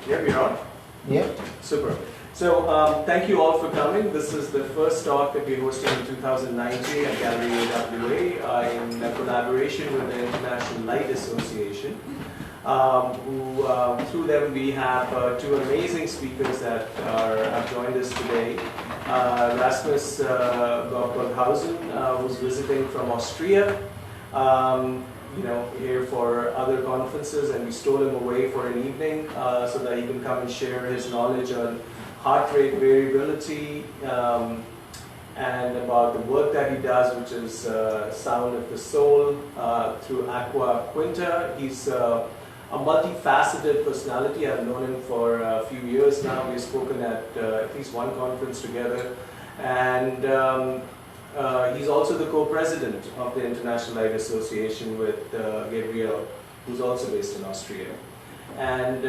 Yeah, we're on? Yeah. Super. So thank you all for coming. This is the first talk that we're hosting in 2019 at Gallery AWA in collaboration with the International Light Association. Through them we have two amazing speakers that have joined us today. Rasmus Gaupp-Berghausen, who's visiting from Austria. Here for other conferences, and we stole him away for an evening so that he can come and share his knowledge on heart rate variability and about the work that he does, which is Sound of the Soul through Aqua Quinta. He's a multifaceted personality. I've known him for a few years now. We've spoken at least one conference together, and he's also the co-president of the International Light Association with Gabriel, who's also based in Austria. And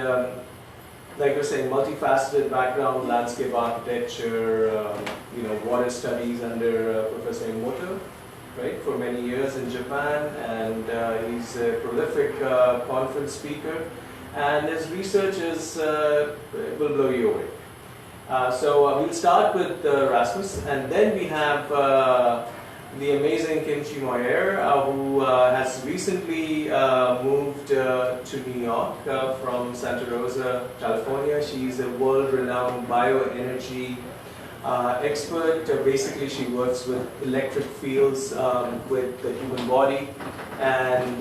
like I was saying, multifaceted background, landscape architecture, water studies under Professor Emoto, right, for many years in Japan, and he's a prolific conference speaker, and his research will blow you away. So we'll start with Rasmus, and then we have the amazing Kimchi Moyer, who has recently moved to New York from Santa Rosa, California. She's a world-renowned bioenergy expert. Basically, she works with electric fields with the human body, and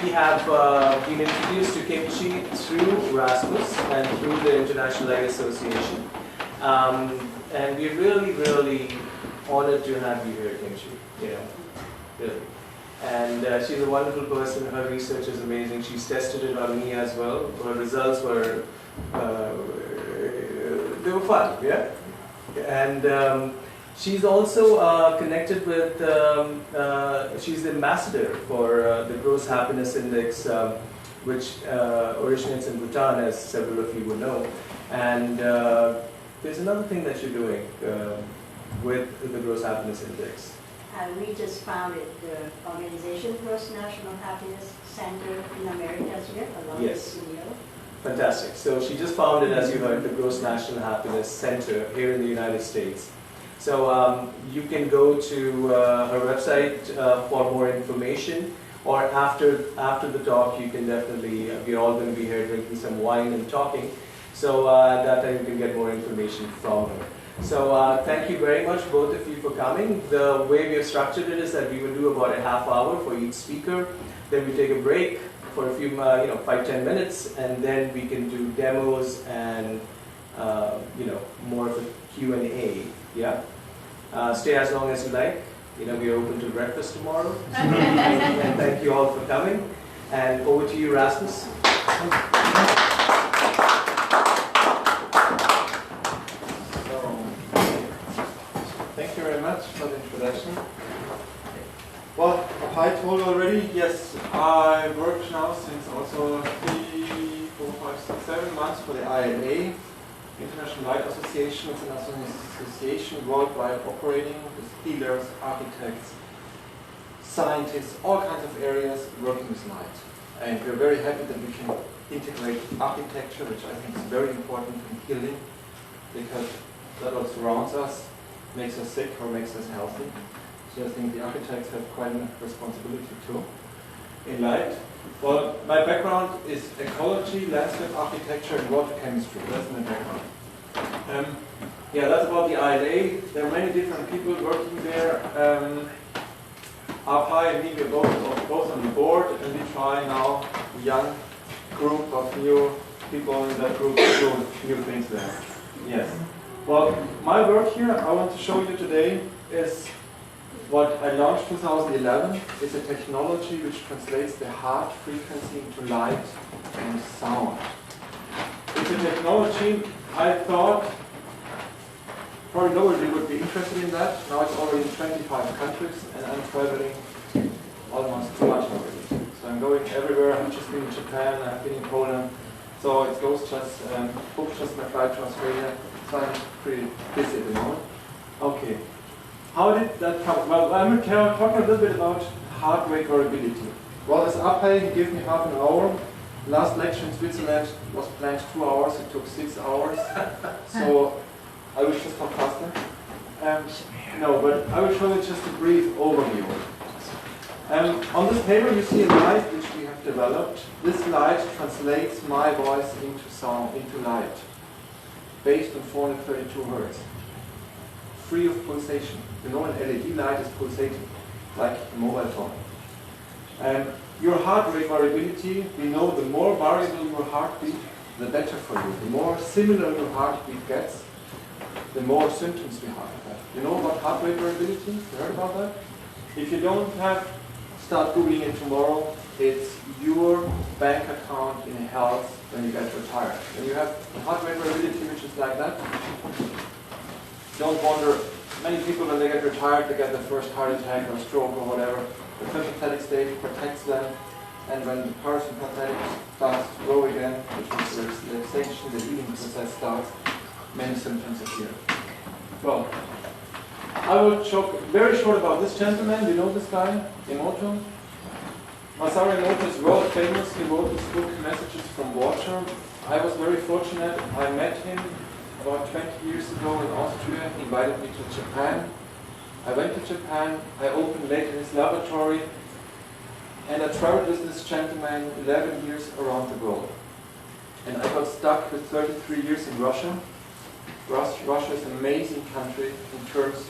we have been introduced to Kimchi through Rasmus and through the International Light Association. And we're really, really honored to have you here, Kimchi. Really. And she's a wonderful person. Her research is amazing. She's tested it on me as well. Her results were, they were fun, yeah? And she's also connected with, she's the ambassador for the Gross Happiness Index, which originates in Bhutan, as several of you would know. And there's another thing that you're doing with the Gross Happiness Index. We just founded the organization Gross National Happiness Center in Americas here, along with the CEO. Fantastic. So she just founded, as you heard, the Gross National Happiness Center here in the United States. So you can go to her website for more information, or after the talk, you can definitely, we're all going to be here drinking some wine and talking, so at that time you can get more information from her. So thank you very much, both of you, for coming. The way we have structured it is that we will do about a half hour for each speaker, then we take a break for a few, 5-10 minutes, and then we can do demos and more of a Q&A. Yeah. Stay as long as you like. We are open to breakfast tomorrow. And thank you all for coming. And over to you, Rasmus. Thank you very much for the introduction. Well, I told already, yes, I work now since also 3, 4, 5, 6, 7 months for the ILA. International Light Association. It's an association worldwide operating with healers, architects, scientists, all kinds of areas working with light. And we're very happy that we can integrate architecture, which I think is very important in healing, because that what surrounds us makes us sick or makes us healthy. So I think the architects have quite a responsibility too in light. Well, my background is ecology, landscape architecture, and water chemistry. That's my background. That's about the ILA. There are many different people working there. Apai and me, we're both on the board, and we try now a young group of new people in that group to do new things there. Yes. Well, my work here, I want to show you today, is what I launched 2011. It's a technology which translates the heart frequency into light and sound. It's a technology I thought probably nobody would be interested in that. Now it's already in 25 countries, and I'm traveling almost too much already. So I'm going everywhere. I've just been in Japan, I've been in Poland. So it goes just, booked just my flight to Australia. So I'm pretty busy at the moment. Okay. How did that come? Well, I'm talking a little bit about heart rate variability. Well, this Apai, he gave me half an hour Last lecture in Switzerland was planned 2 hours, it took 6 hours. So I will just talk faster. No, but I will show you just a brief overview. On this paper you see a light which we have developed. This light translates my voice into sound, into light, based on 432 Hertz, free of pulsation. You know, an LED light is pulsating, like a mobile phone. Your heart rate variability, we know the more variable your heartbeat, the better for you. The more similar your heartbeat gets, the more symptoms we have. You know about heart rate variability? You heard about that? If you don't have, start Googling it tomorrow. It's your bank account in health when you get retired. When you have a heart rate variability which is like that, don't wonder, many people when they get retired, they get their first heart attack or stroke or whatever. The sympathetic state protects them, and when the parasympathetic starts to grow again, which is the relaxation, the healing process starts, many symptoms appear. Well, I will talk very short about this gentleman. You know this guy, Emoto? Masaru Emoto is world famous. He wrote this book, Messages from Water. I was very fortunate. I met him about 20 years ago in Austria. He invited me to Japan. I went to Japan. I opened later his laboratory. And I traveled with this gentleman 11 years around the world. And I got stuck with 33 years in Russia. Russia is an amazing country in terms,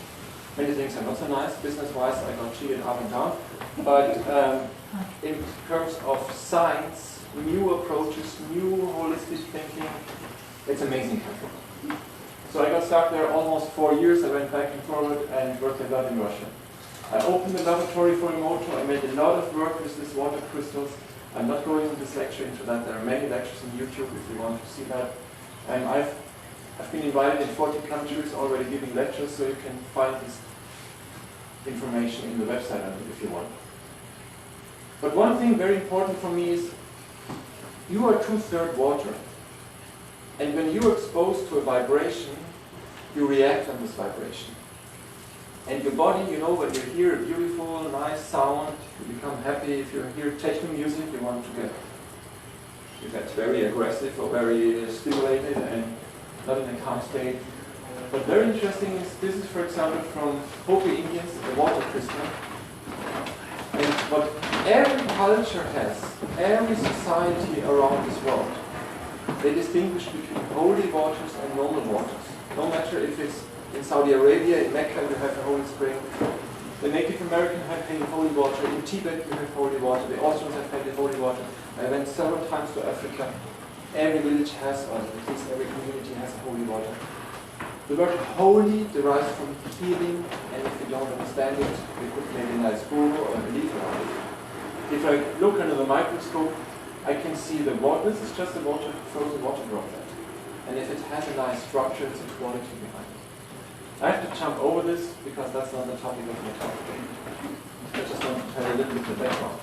many things are not so nice. Business-wise, I got cheated up and down. But in terms of science, new approaches, new holistic thinking, it's an amazing country. So I got stuck there almost 4 years. I went back and forward and worked a lot in Russia. I opened the laboratory for Emoto. I made a lot of work with these water crystals. I'm not going in this lecture into that. There are many lectures on YouTube if you want to see that. And I've been invited in 40 countries already giving lectures, so you can find this information in the website if you want. But one thing very important for me is you are 2/3 water. And when you're exposed to a vibration, you react on this vibration. And your body, you know, when you hear a beautiful, nice sound, you become happy. If you hear techno music, you want to get very aggressive or very stimulated and not in a calm state. But very interesting is, this is for example from Hopi Indians, the water crystal. And what every culture has, every society around this world, they distinguish between holy waters and normal waters. No matter if it's in Saudi Arabia, in Mecca you have a holy spring. The Native American have holy water. In Tibet you have holy water. The Austrians have holy water. I went several times to Africa. Every village has, or at least every community has holy water. The word holy derives from healing, and if you don't understand it, you could maybe a nice guru or a belief around it. If I look under the microscope, I can see the water. This is just a frozen water droplet. And if it has a nice structure, it's a quality behind it. I have to jump over this because that's not the topic of my talk today. I just want to tell you a little bit of the background.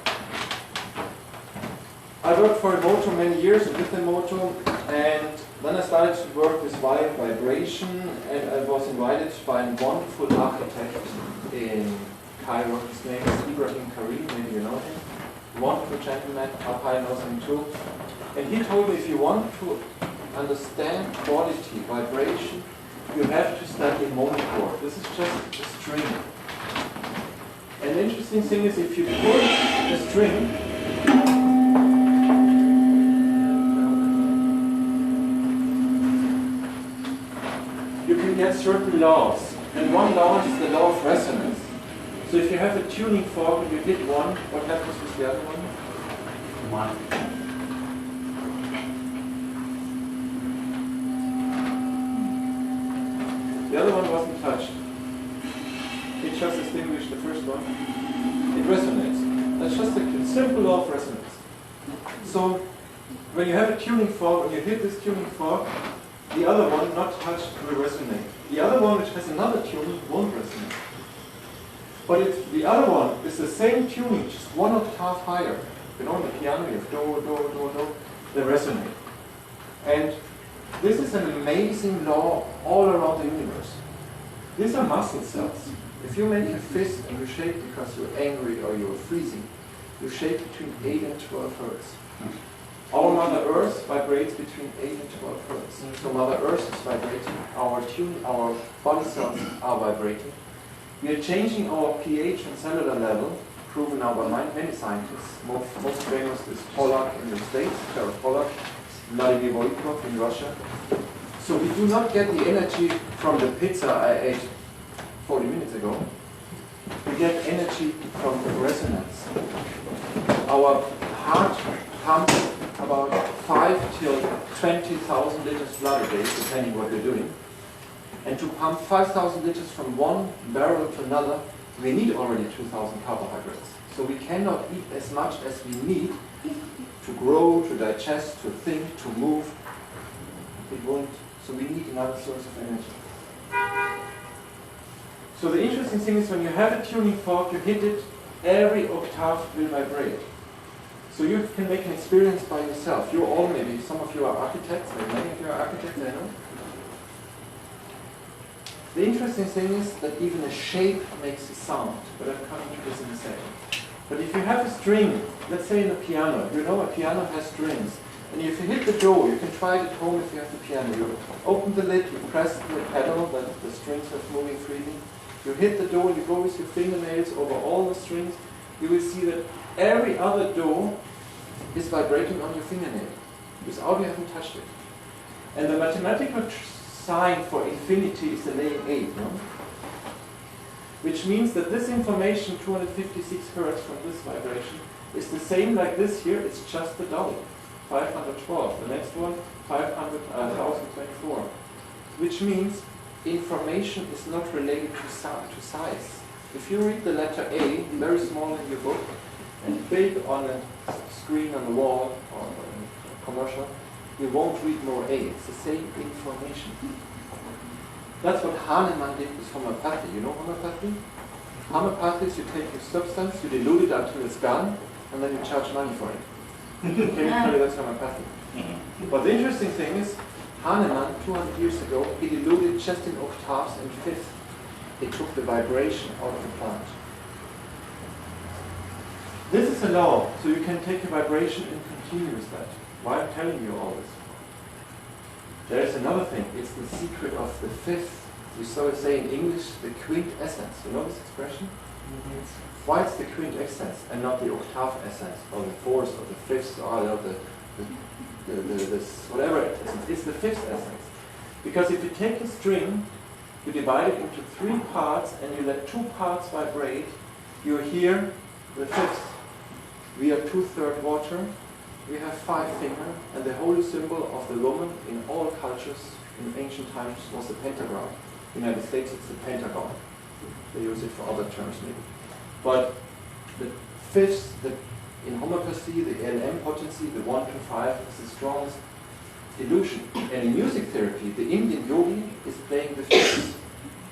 I worked for Emoto many years with Emoto, and then I started to work with vibration, and I was invited by a wonderful architect in Cairo. His name is Ibrahim Karim, maybe you know him. Wonderful gentleman, Apai knows him too. And he told me, if you want to understand quality, vibration, you have to study monitor. This is just a string. And the interesting thing is, if you pull the string, you can get certain laws. And one law is the law of resonance. So if you have a tuning fork and you hit one, what happens with the other one? One. The other one wasn't touched. It just distinguished the first one. It resonates. That's just a simple law of resonance. So when you have a tuning fork and you hit this tuning fork, the other one not touched will resonate. The other one which has another tuning won't resonate. But if the other one is the same tuning, just one octave higher, you know, on the piano you have do, do, do, do, they resonate. And this is an amazing law all around the universe. These are muscle cells. If you make a fist and you shake because you're angry or you're freezing, you shake between 8 and 12 hertz. Our Mother Earth vibrates between 8 and 12 hertz. So Mother Earth is vibrating, our body cells are vibrating. We are changing our pH and cellular level, proven now by many scientists. Most famous is Pollack in the States, Karol Pollack, Vladimir Voitkov in Russia. So we do not get the energy from the pizza I ate 40 minutes ago. We get energy from resonance. Our heart pumps about 5 till 20,000 liters blood a day, depending what you're doing. And to pump 5,000 liters from one barrel to another, we need already 2,000 carbohydrates. So we cannot eat as much as we need to grow, to digest, to think, to move. It won't. So we need another source of energy. So the interesting thing is when you have a tuning fork, you hit it, every octave will vibrate. So you can make an experience by yourself. You all maybe, some of you are architects, maybe many of you are architects, I know. The interesting thing is that even a shape makes a sound, but I'm coming to this in a second. But if you have a string, let's say in a piano, you know a piano has strings, and if you hit the door, you can try it at home if you have the piano. You open the lid, you press the pedal, that the strings are moving freely. You hit the door, you go with your fingernails over all the strings, you will see that every other door is vibrating on your fingernail, without you having touched it. And the mathematical sign for infinity is the name 8, no? Which means that this information, 256 hertz from this vibration, is the same like this here, it's just the double, 512. The next one, 1024. Which means information is not related to size. If you read the letter A, very small in your book, and big on a screen on the wall or in a commercial, you won't read more A. It's the same information. That's what Hahnemann did with homeopathy. You know homeopathy? Homeopathy is you take a substance, you dilute it until it's gone, and then you charge money for it. Okay, that's homeopathy. But the interesting thing is, Hahnemann, 200 years ago, he diluted just in octaves and fifths. He took the vibration out of the plant. This is a law, so you can take a vibration and continue with that. Why I'm telling you all this? There is another thing. It's the secret of the fifth. We so say in English, the quintessence. You know this expression? Why it's the quintessence and not the octave essence, or the fourth, or the fifth, or whatever it is. It's the fifth essence. Because if you take a string, you divide it into 3 parts, and you let 2 parts vibrate, you hear the fifth. We are 2/3 water. We have 5 fingers, and the holy symbol of the woman in all cultures in ancient times was the pentagram. In the United States, it's the pentagon. They use it for other terms maybe. But the fifth, in homeopathy, the LM potency, the 1 to 5, is the strongest illusion. And in music therapy, the Indian yogi is playing the fifths.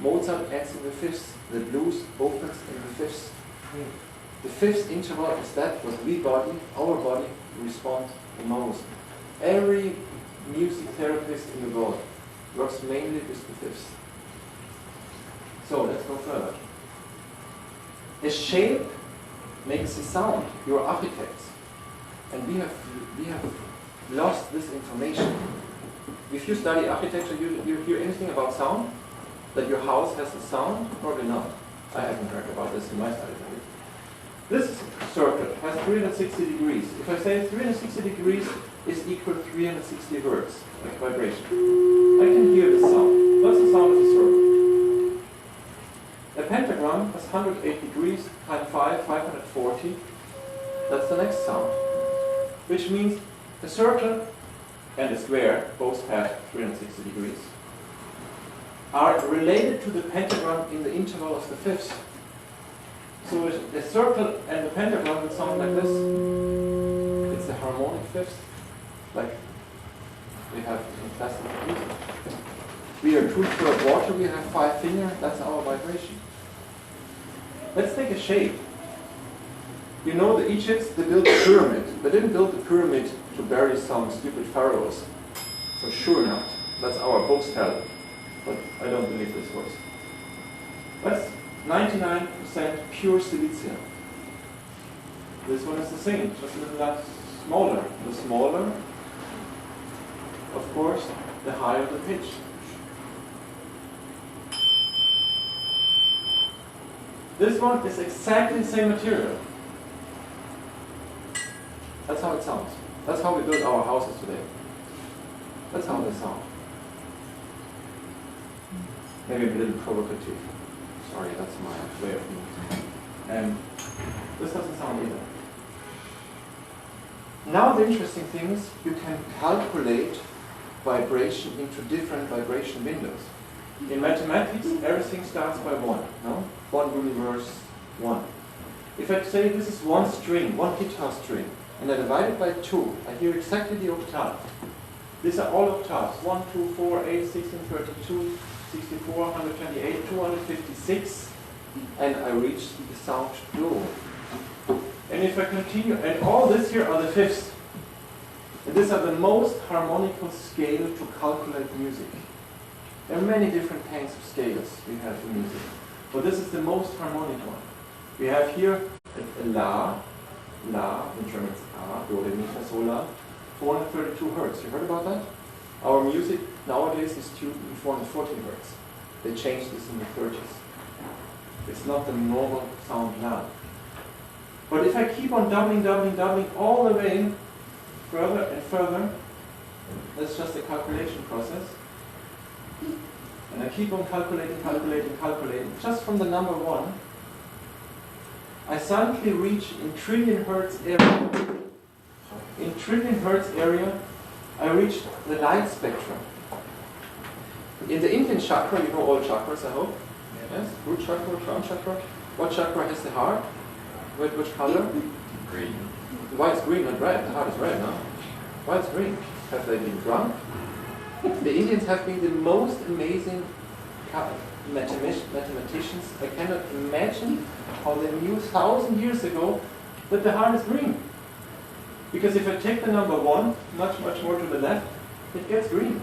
Mozart adds in the fifths. The blues opens in the fifths. The fifth interval is that what our body, respond the most. Every music therapist in the world works mainly with the fifths. So let's go further. A shape makes a sound. You are architects, and we have lost this information. If you study architecture, you hear anything about sound? That your house has a sound? Probably not. I haven't heard about this in my study. This circle has 360 degrees. If I say 360 degrees is equal to 360 hertz, like vibration, I can hear the sound. What's the sound of a circle? A pentagram has 108 degrees times 5, 540. That's the next sound. Which means a circle and a square both have 360 degrees. Are related to the pentagram in the interval of the fifths. So a circle and the pentagram would sound like this. It's the harmonic fifth, like we have in classical music. We are 2/3 water, we have 5 fingers, that's our vibration. Let's take a shape. You know the Egypts, they built a pyramid. They didn't build the pyramid to bury some stupid pharaohs. For sure not. That's our books tell. But I don't believe this was. That's 99% pure silicium. This one is the same, just a little less smaller. The smaller, of course, the higher the pitch. This one is exactly the same material. That's how it sounds. That's how we build our houses today. That's how they sound. Maybe a little provocative. Sorry, that's my way of thinking. And this doesn't sound either. Now the interesting thing is you can calculate vibration into different vibration windows. In mathematics, everything starts by 1, no? 1 universe, 1. If I say this is one string, one guitar string, and I divide it by 2, I hear exactly the octave. These are all octaves. 1, 2, 4, 8, 16, 32, 64, 128, 256, and I reach the sound do. And if I continue, and all this here are the fifths. And these are the most harmonical scale to calculate music. There are many different kinds of scales we have in music, but this is the most harmonic one. We have here a La, in German it's A, Do, Re, Mi, Fa, Sol, La, 432 hertz. You heard about that? Our music nowadays is tuned in 440 hertz. They changed this in the 30s. It's not the normal sound La. But if I keep on doubling all the way further and further, that's just a calculation process. And I keep on calculating, just from the number 1, I suddenly reach in trillion hertz area. In trillion hertz area, I reach the light spectrum. In the Indian chakra, you know all chakras, I hope? Yes? Root chakra, crown chakra. What chakra has the heart? Which color? Green. Why is green, not red? The heart is red, no? Why is green? Have they been drunk? The Indians have been the most amazing mathematicians. I cannot imagine how they knew 1,000 years ago that the heart is green. Because if I take the number 1, much more to the left, it gets green.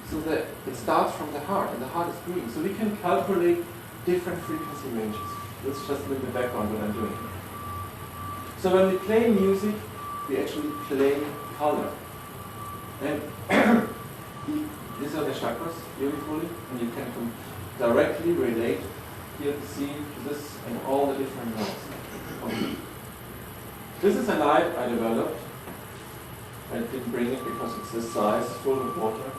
So that it starts from the heart, and the heart is green. So we can calculate different frequency ranges. That's just a little bit background what I'm doing. So when we play music, we actually play color. And these are the chakras, beautifully, and you can directly relate here to see this and all the different notes. This is a light I developed. I didn't bring it because it's this size, full of water.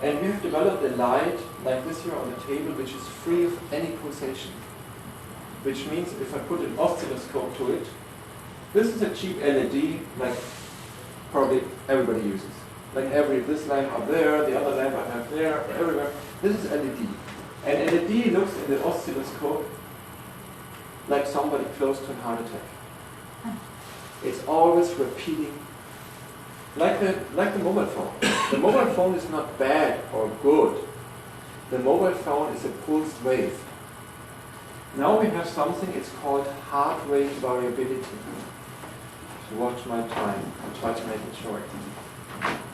And we have developed a light like this here on the table, which is free of any pulsation. Which means if I put an oscilloscope to it, this is a cheap LED, like probably everybody uses. Like this lamp up there, the other lamp I have there, everywhere. This is LED. And LED looks in the oscilloscope like somebody close to a heart attack. It's always repeating. Like the mobile phone. The mobile phone is not bad or good. The mobile phone is a pulsed wave. Now we have something, it's called heart rate variability. So watch my time, I'll try to make it short.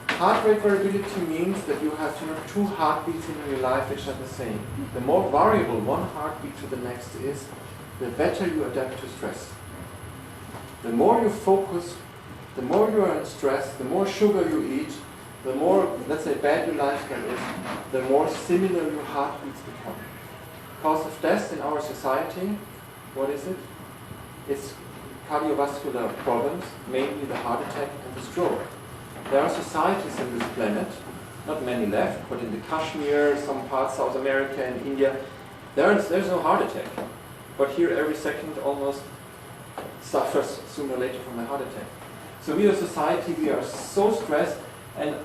Heart rate variability means that you have two heartbeats in your life which are the same. The more variable one heartbeat to the next is, the better you adapt to stress. The more you focus, the more you are in stress, the more sugar you eat, the more, let's say, bad your lifestyle is, the more similar your heartbeats become. Cause of death in our society, what is it? It's cardiovascular problems, mainly the heart attack and the stroke. There are societies on this planet, not many left, but in the Kashmir, some parts, South America and India, there's no heart attack. But here every second almost suffers sooner or later from a heart attack. So we as a society, we are so stressed, and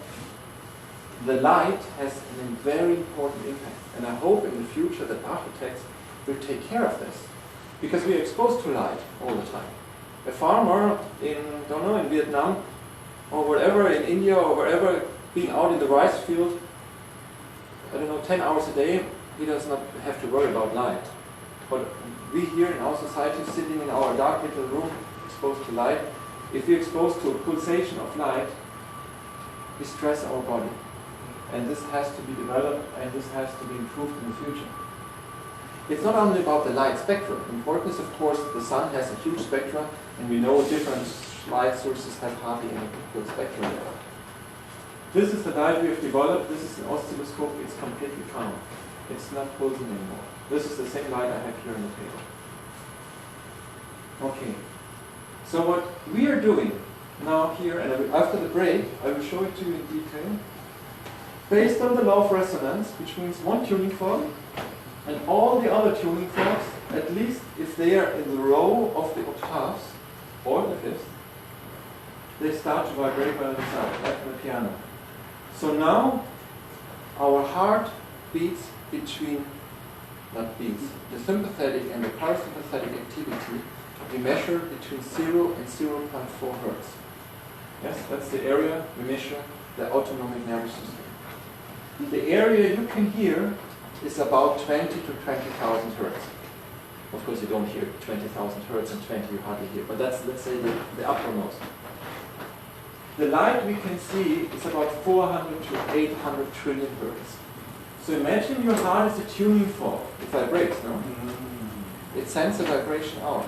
the light has a very important impact. And I hope in the future that architects will take care of this. Because we are exposed to light all the time. A farmer in Vietnam, or wherever, in India or wherever, being out in the rice field, 10 hours a day, he does not have to worry about light. But we here in our society, sitting in our dark little room, exposed to light, if we're exposed to a pulsation of light, we stress our body. And this has to be developed, and this has to be improved in the future. it's not only about the light spectrum. Important is, of course, the sun has a huge spectrum, and we know different light sources have hardly any good spectrum there. This is the light we have developed. This is an oscilloscope. It's completely calm. It's not pulsing anymore. This is the same light I have here on the table. Okay. So what we are doing now here, and after the break, I will show it to you in detail, based on the law of resonance, which means one tuning fork, and all the other tuning forks, at least if they are in the row of the octaves, or the fifth, they start to vibrate by themselves, like on the piano. So now, our heart beats between, not beats, the sympathetic and the parasympathetic activity, we measure between 0 and 0.4 hertz. Yes, that's the area we measure the autonomic nervous system. The area you can hear is about 20 to 20,000 hertz. Of course, you don't hear 20,000 hertz and 20 you hardly hear, but that's, let's say, the uppermost. The light we can see is about 400 to 800 trillion hertz. So imagine your heart is a tuning fork. It vibrates, no? It sends a vibration out.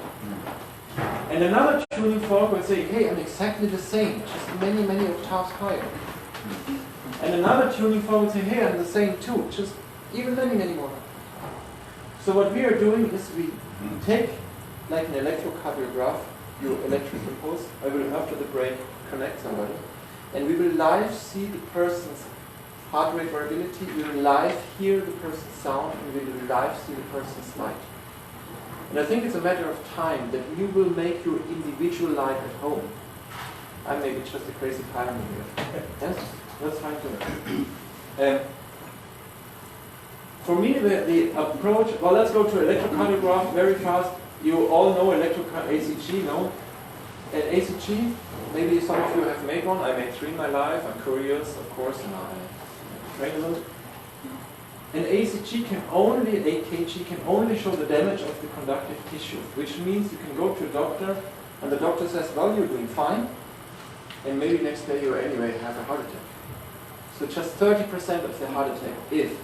And another tuning fork will say, hey, I'm exactly the same, just many, many octaves higher. And another tuning fork will say, hey, I'm the same too, just even many, many more. So what we are doing is we take, like an electrocardiograph, your electric impulse. I will, after the break, connect somebody. And we will live see the person's heart rate variability, we will live hear the person's sound, and we will live see the person's light. And I think it's a matter of time that you will make your individual light at home. I may be just a crazy pioneer here. Yes, that's fine too. For me, the approach, well, let's go to electrocardiograph very fast. You all know ACG, no? An ACG, maybe some of you have made one. I made 3 in my life. I'm curious, of course, and I train a little. An ACG can only, an AKG can only show the damage of the conductive tissue, which means you can go to a doctor, and the doctor says, well, you're doing fine, and maybe next day you anyway have a heart attack. So just 30% of the heart attack, if,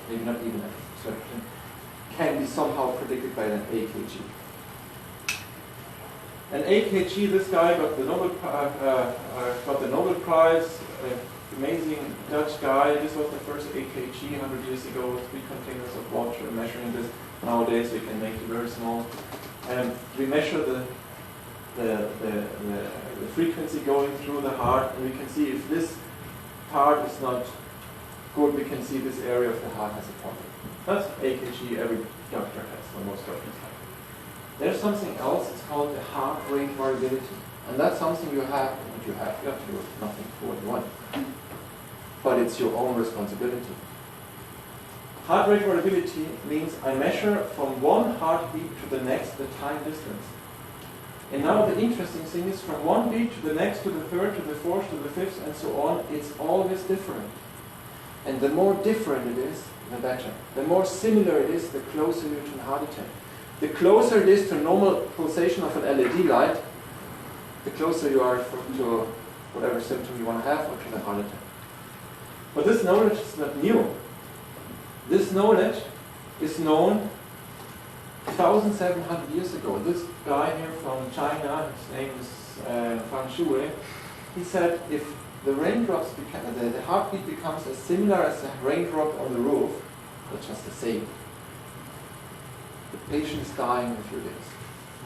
maybe not even 30%, can be somehow predicted by an AKG. An AKG, this guy got the Nobel Prize, amazing Dutch guy. This was the first AKG 100 years ago, 3 containers of water measuring this. Nowadays we can make it very small. And we measure the frequency going through the heart, and we can see if this part is not good, we can see this area of the heart has a problem. That's AKG every doctor has, or most doctors have. There's something else, it's called the heart rate variability. And that's something you have to do nothing for what you want. But it's your own responsibility. Heart rate variability means I measure from one heartbeat to the next the time distance. And now the interesting thing is from one beat to the next, to the third, to the fourth, to the fifth, and so on, it's always different. And the more different it is, the better. The more similar it is, the closer you to a heart attack. The closer it is to normal pulsation of an LED light, the closer you are to whatever symptom you want to have, or to the heart attack. But this knowledge is not new. This knowledge is known 1,700 years ago. This guy here from China, his name is Fang Shui, he said if the raindrops the heartbeat becomes as similar as a raindrop on the roof, that's just the same. The patient is dying in a few days.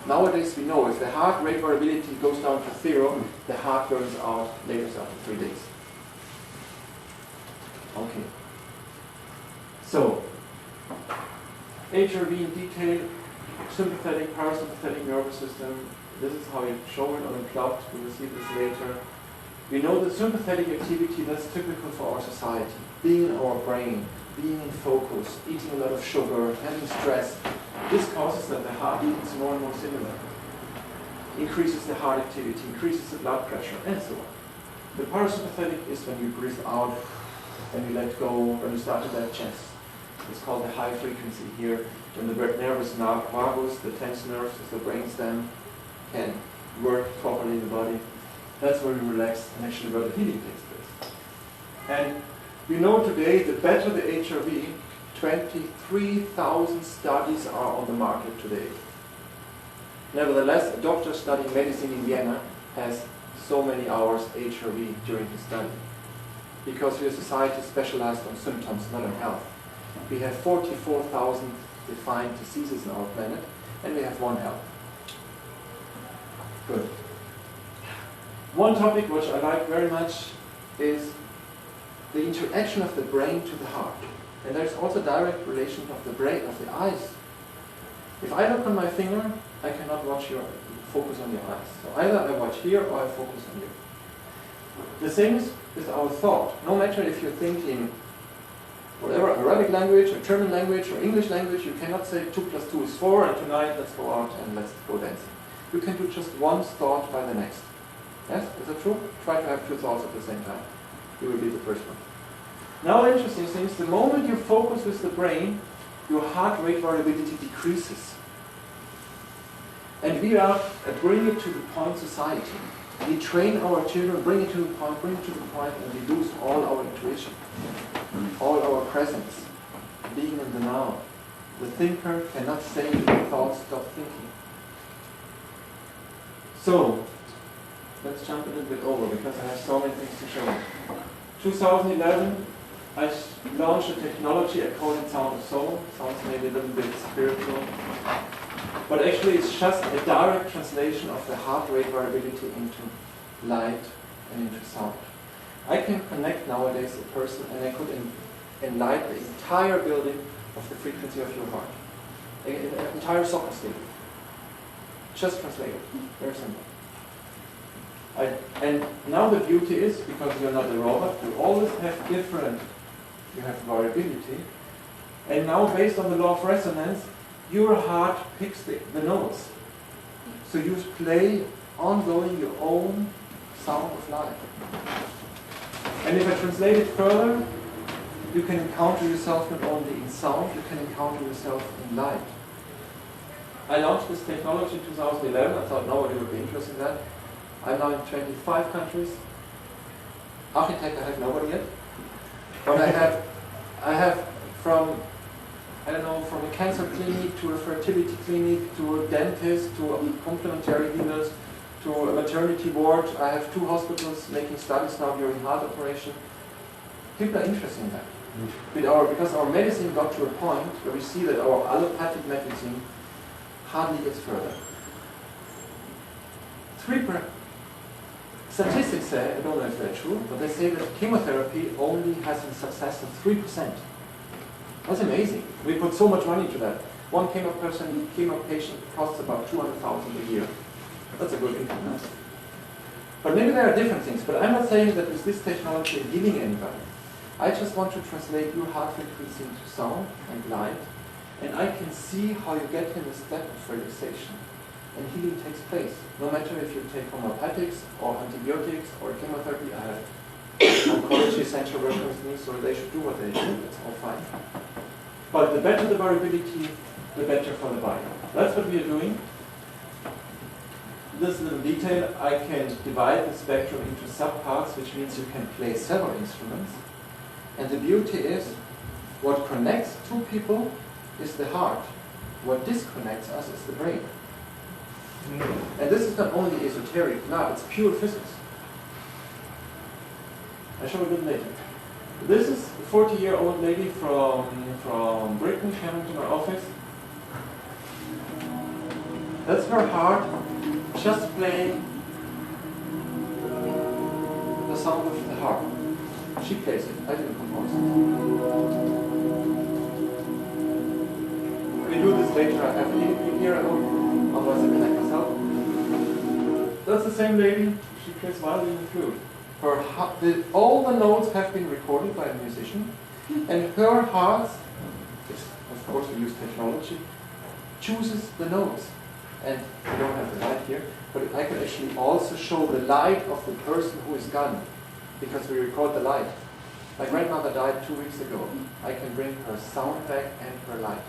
Nowadays we know if the heart rate variability goes down to 0, the heart burns out latest after 3 days. Okay. So, HRV in detail, sympathetic, parasympathetic nervous system. This is how you show it on a plot. We will see this later. We know that sympathetic activity, that's typical for our society. Being in our brain, being in focus, eating a lot of sugar, having stress. This causes that the heart beats more and more similar. Increases the heart activity, increases the blood pressure, and so on. The parasympathetic is when you breathe out, when you let go, when you start to digest. It's called the high frequency here. When the nervous vagus, the tense nerves of the brainstem, can work properly in the body. That's where we relax and actually where the healing takes place. And we know today that better the HRV, 23,000 studies are on the market today. Nevertheless, a doctor studying medicine in Vienna has so many hours HRV during his study, because we are a society specialized on symptoms, not on health. We have 44,000 defined diseases on our planet, and we have one health. Good. One topic which I like very much is the interaction of the brain to the heart. And there's also direct relation of the brain, of the eyes. If I look on my finger, I cannot focus on your eyes. So either I watch here or I focus on you. The same is with our thought. No matter if you're thinking whatever, Arabic language, or German language, or English language, you cannot say 2 + 2 is 4, and tonight let's go out and let's go dancing. You can do just one thought by the next. Yes, is that true? Try to have 2 thoughts at the same time. You will be the first one. Now the interesting thing is, the moment you focus with the brain, your heart rate variability decreases. And we are bring it to the point society. We train our children, bring it to the point, and we lose all our intuition, all our presence, being in the now. The thinker cannot say to the thoughts, stop thinking. So, let's jump a little bit over, because I have so many things to show you. 2011, I launched a technology I call it Sound of Soul. Sounds maybe a little bit spiritual. But actually it's just a direct translation of the heart rate variability into light and into sound. I can connect nowadays a person, and I could enlighten the entire building of the frequency of your heart. An entire soccer stadium. Just translate it. Very simple. And now the beauty is, because you're not a robot, you always have you have variability. And now based on the law of resonance, your heart picks the notes. So you play ongoing your own sound of life. And if I translate it further, you can encounter yourself not only in sound, you can encounter yourself in light. I launched this technology in 2011. I thought nobody would be interested in that. I'm now in 25 countries. Architect, I have nobody yet. But I have from a cancer clinic to a fertility clinic to a dentist to a complementary healers to a maternity ward. I have 2 hospitals making studies now during heart operation. People are interested in that. Because our medicine got to a point where we see that our allopathic medicine hardly gets further. Statistics say, I don't know if they're true, but they say that chemotherapy only has a success of 3%. That's amazing. We put so much money into that. One chemo patient costs about 200,000 a year. That's a good income. Huh? But maybe there are different things. But I'm not saying that with this technology I'm healing anybody. I just want to translate your heart frequency into sound and light, and I can see how you get in a step of relaxation. And healing takes place. No matter if you take homeopathics or antibiotics or chemotherapy. I have oncology center working with me, so they should do what they do. That's all fine. But the better the variability, the better for the body. That's what we are doing. This little detail, I can divide the spectrum into subparts, which means you can play several instruments. And the beauty is, what connects 2 people is the heart. What disconnects us is the brain. And this is not only esoteric, now it's pure physics. I'll show you a bit later. This is a 40-year-old lady from Britain coming to my office. That's her heart just playing the sound of the harp. She plays it, I didn't compose it. We do this later, I have a here at home, otherwise I connect myself. That's the same lady, she plays violin and flute. All the notes have been recorded by a musician, and her heart, of course we use technology, chooses the notes. And we don't have the light here, but I can actually also show the light of the person who is gone, because we record the light. My grandmother died 2 weeks ago. I can bring her sound back and her light.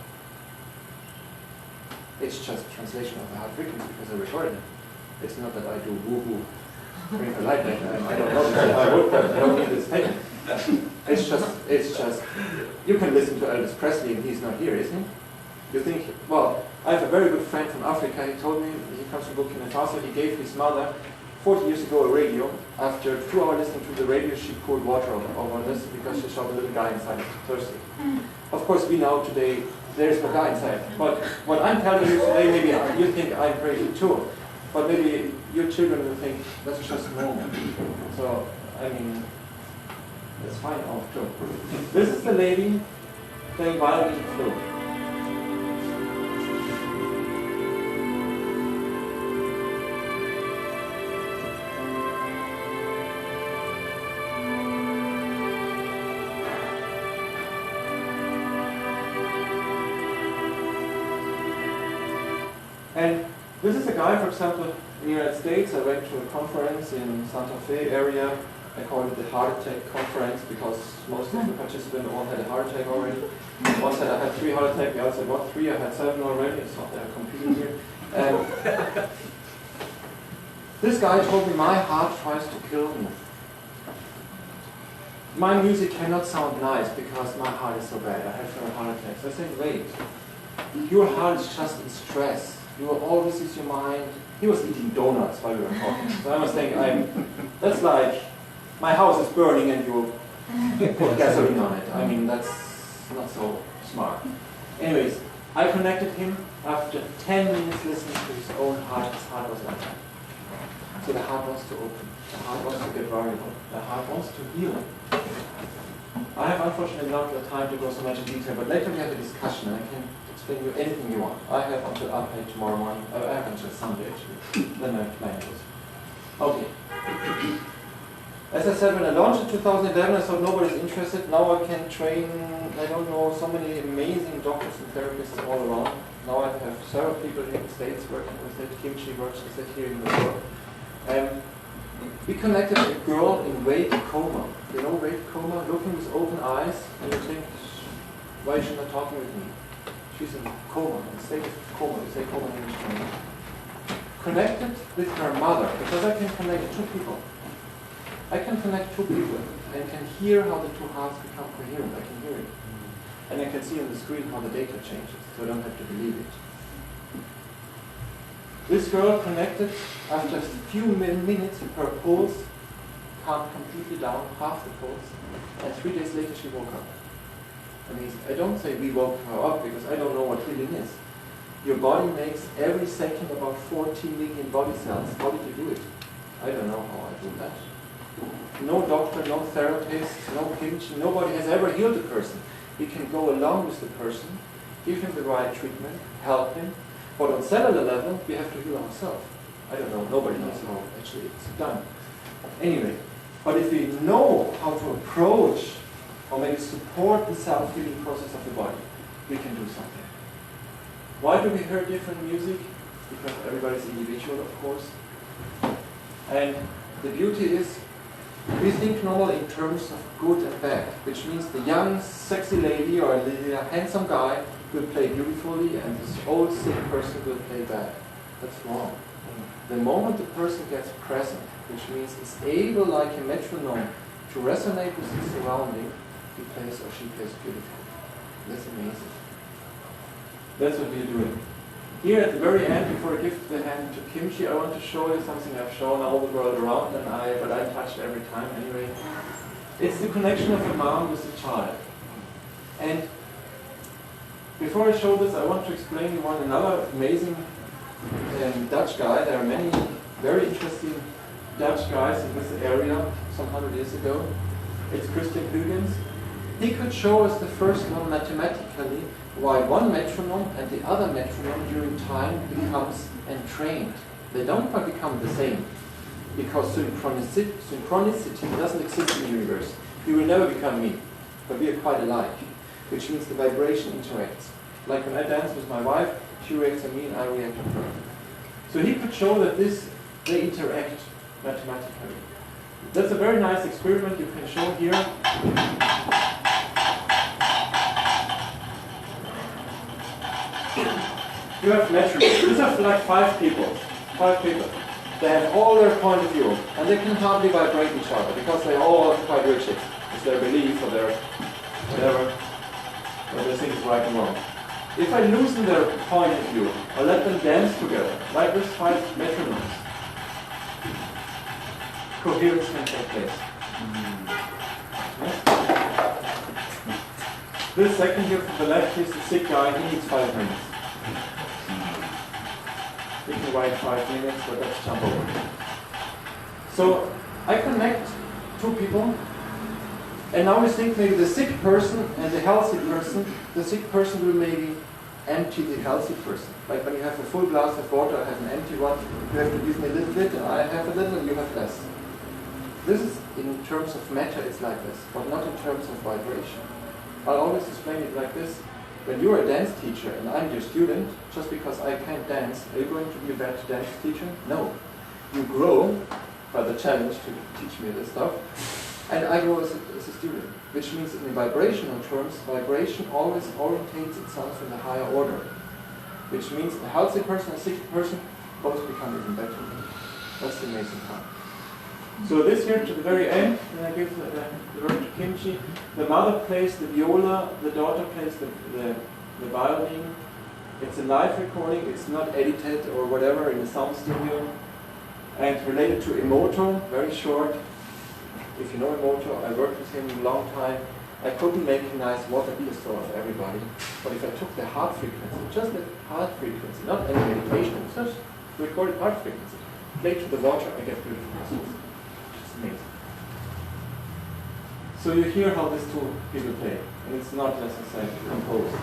It's just translation of the heart frequency because I recorded it. It's not that I do woo-woo, bring her light back. I don't know this. I don't need this taken. It's just, you can listen to Elvis Presley and he's not here, isn't he? You think, well, I have a very good friend from Africa. He told me, he comes from Burkina Faso, he gave his mother 40 years ago a radio. After 2 hours listening to the radio, she poured water over this because she saw the little guy inside thirsty. Of course, we know today there's no guy inside. But what I'm telling you today, maybe you think I'm crazy too. But maybe your children will think that's just normal. So, I mean, that's fine off too. This is the lady playing violin and flute. And this is a guy, for example, in the United States. I went to a conference in Santa Fe area. I call it the heart attack conference because most of the participants all had a heart attack already. One said I had 3 heart attacks, the other said, what, 3? I had 7 already, so they're competing here. This guy told me my heart tries to kill me. My music cannot sound nice because my heart is so bad. I have 7 heart attacks. I said, wait, your heart is just in stress. You will always use your mind. He was eating donuts while we were talking. So I was thinking, that's like, my house is burning and you put gasoline on it. I mean, that's not so smart. Anyways, I connected him after 10 minutes listening to his own heart. His heart was like that. So the heart wants to open. The heart wants to get variable. The heart wants to heal. I have unfortunately not the time to go so much in detail, but later we have a discussion and I can explain you anything you want. I have until update tomorrow morning. I have until Sunday actually. Then my plan goes. Okay. As I said, when I launched in 2011, I thought nobody's interested. Now I can train, I don't know, so many amazing doctors and therapists all around. Now I have several people in the States working with it. Kimchi works with it here in the world. We connected a girl in weight coma. You know weight coma? Looking with open eyes, and you think, why is she not talking with me? She's in coma, in state of coma. You say coma in English. Connected with her mother, because I can connect 2 people. I can connect 2 people and can hear how the 2 hearts become coherent. I can hear it. And I can see on the screen how the data changes, so I don't have to believe it. This girl connected after a few minutes, her pulse calmed completely down, half the pulse, and 3 days later she woke up. Amazing. I don't say we woke her up because I don't know what healing is. Your body makes every second about 14 million body cells. How did you do it? I don't know how I do that. No doctor, no therapist, no kimchi, nobody has ever healed a person. We can go along with the person, give him the right treatment, help him, but on cellular level, we have to heal ourselves. I don't know, nobody knows how actually it's done. Anyway, but if we know how to approach or maybe support the self-healing process of the body, we can do something. Why do we hear different music? Because everybody's individual, of course. And the beauty is, we think normally in terms of good and bad, which means the young, sexy lady or the handsome guy will play beautifully and this old, sick person will play bad. That's wrong. The moment the person gets present, which means is able, like a metronome, to resonate with his surrounding, he plays or she plays beautifully. That's amazing. That's what we're doing. Here at the very end, before I give the hand to Kimchi, I want to show you something I've shown all the world around, but I touched every time anyway. It's the connection of a mom with a child. And before I show this, I want to explain you one another amazing Dutch guy. There are many very interesting Dutch guys in this area some 100 years ago. It's Christian Huygens. He could show us the first one mathematically why one metronome and the other metronome during time becomes entrained. They don't quite become the same because synchronicity doesn't exist in the universe. You will never become me, but we are quite alike, which means the vibration interacts. Like when I dance with my wife, she reacts on me and I react on her. So he could show that they interact mathematically. That's a very nice experiment you can show here. You have metronomes. These are like 5 people. 5 people. They have all their point of view, and they can hardly vibrate each other because they're all quite rigid. It's their belief or their whatever, what they think is right and wrong. If I loosen their point of view, or let them dance together, like with 5 metronomes, coherence can take place. Yes? This second here from the left is the sick guy, he needs 5 minutes. We can wait 5 minutes, but let's jump over. So I connect 2 people, and now we think maybe the sick person and the healthy person, the sick person will maybe empty the healthy person. Like when you have a full glass of water, I have an empty one, you have to give me a little bit, and I have a little, and you have less. This is, in terms of matter, it's like this, but not in terms of vibration. I'll always explain it like this. When you're a dance teacher and I'm your student, just because I can't dance, are you going to be a bad dance teacher? No. You grow by the challenge to teach me this stuff, and I grow as a student, which means in vibrational terms, vibration always orientates itself in the higher order, which means a healthy person and a sick person both become even better. That's the amazing part. So this here to the very end, and I give the word to Kimchi. The mother plays the viola, the daughter plays the violin. It's a live recording, it's not edited or whatever in a sound studio. And related to Emoto, very short. If you know Emoto, I worked with him a long time. I couldn't make a nice water pistol of everybody. But if I took the heart frequency, just the heart frequency, not any meditation, just recorded heart frequency, play to the water, I get beautiful crystals. Amazing. So you hear how these 2 people play, and it's not necessarily composed.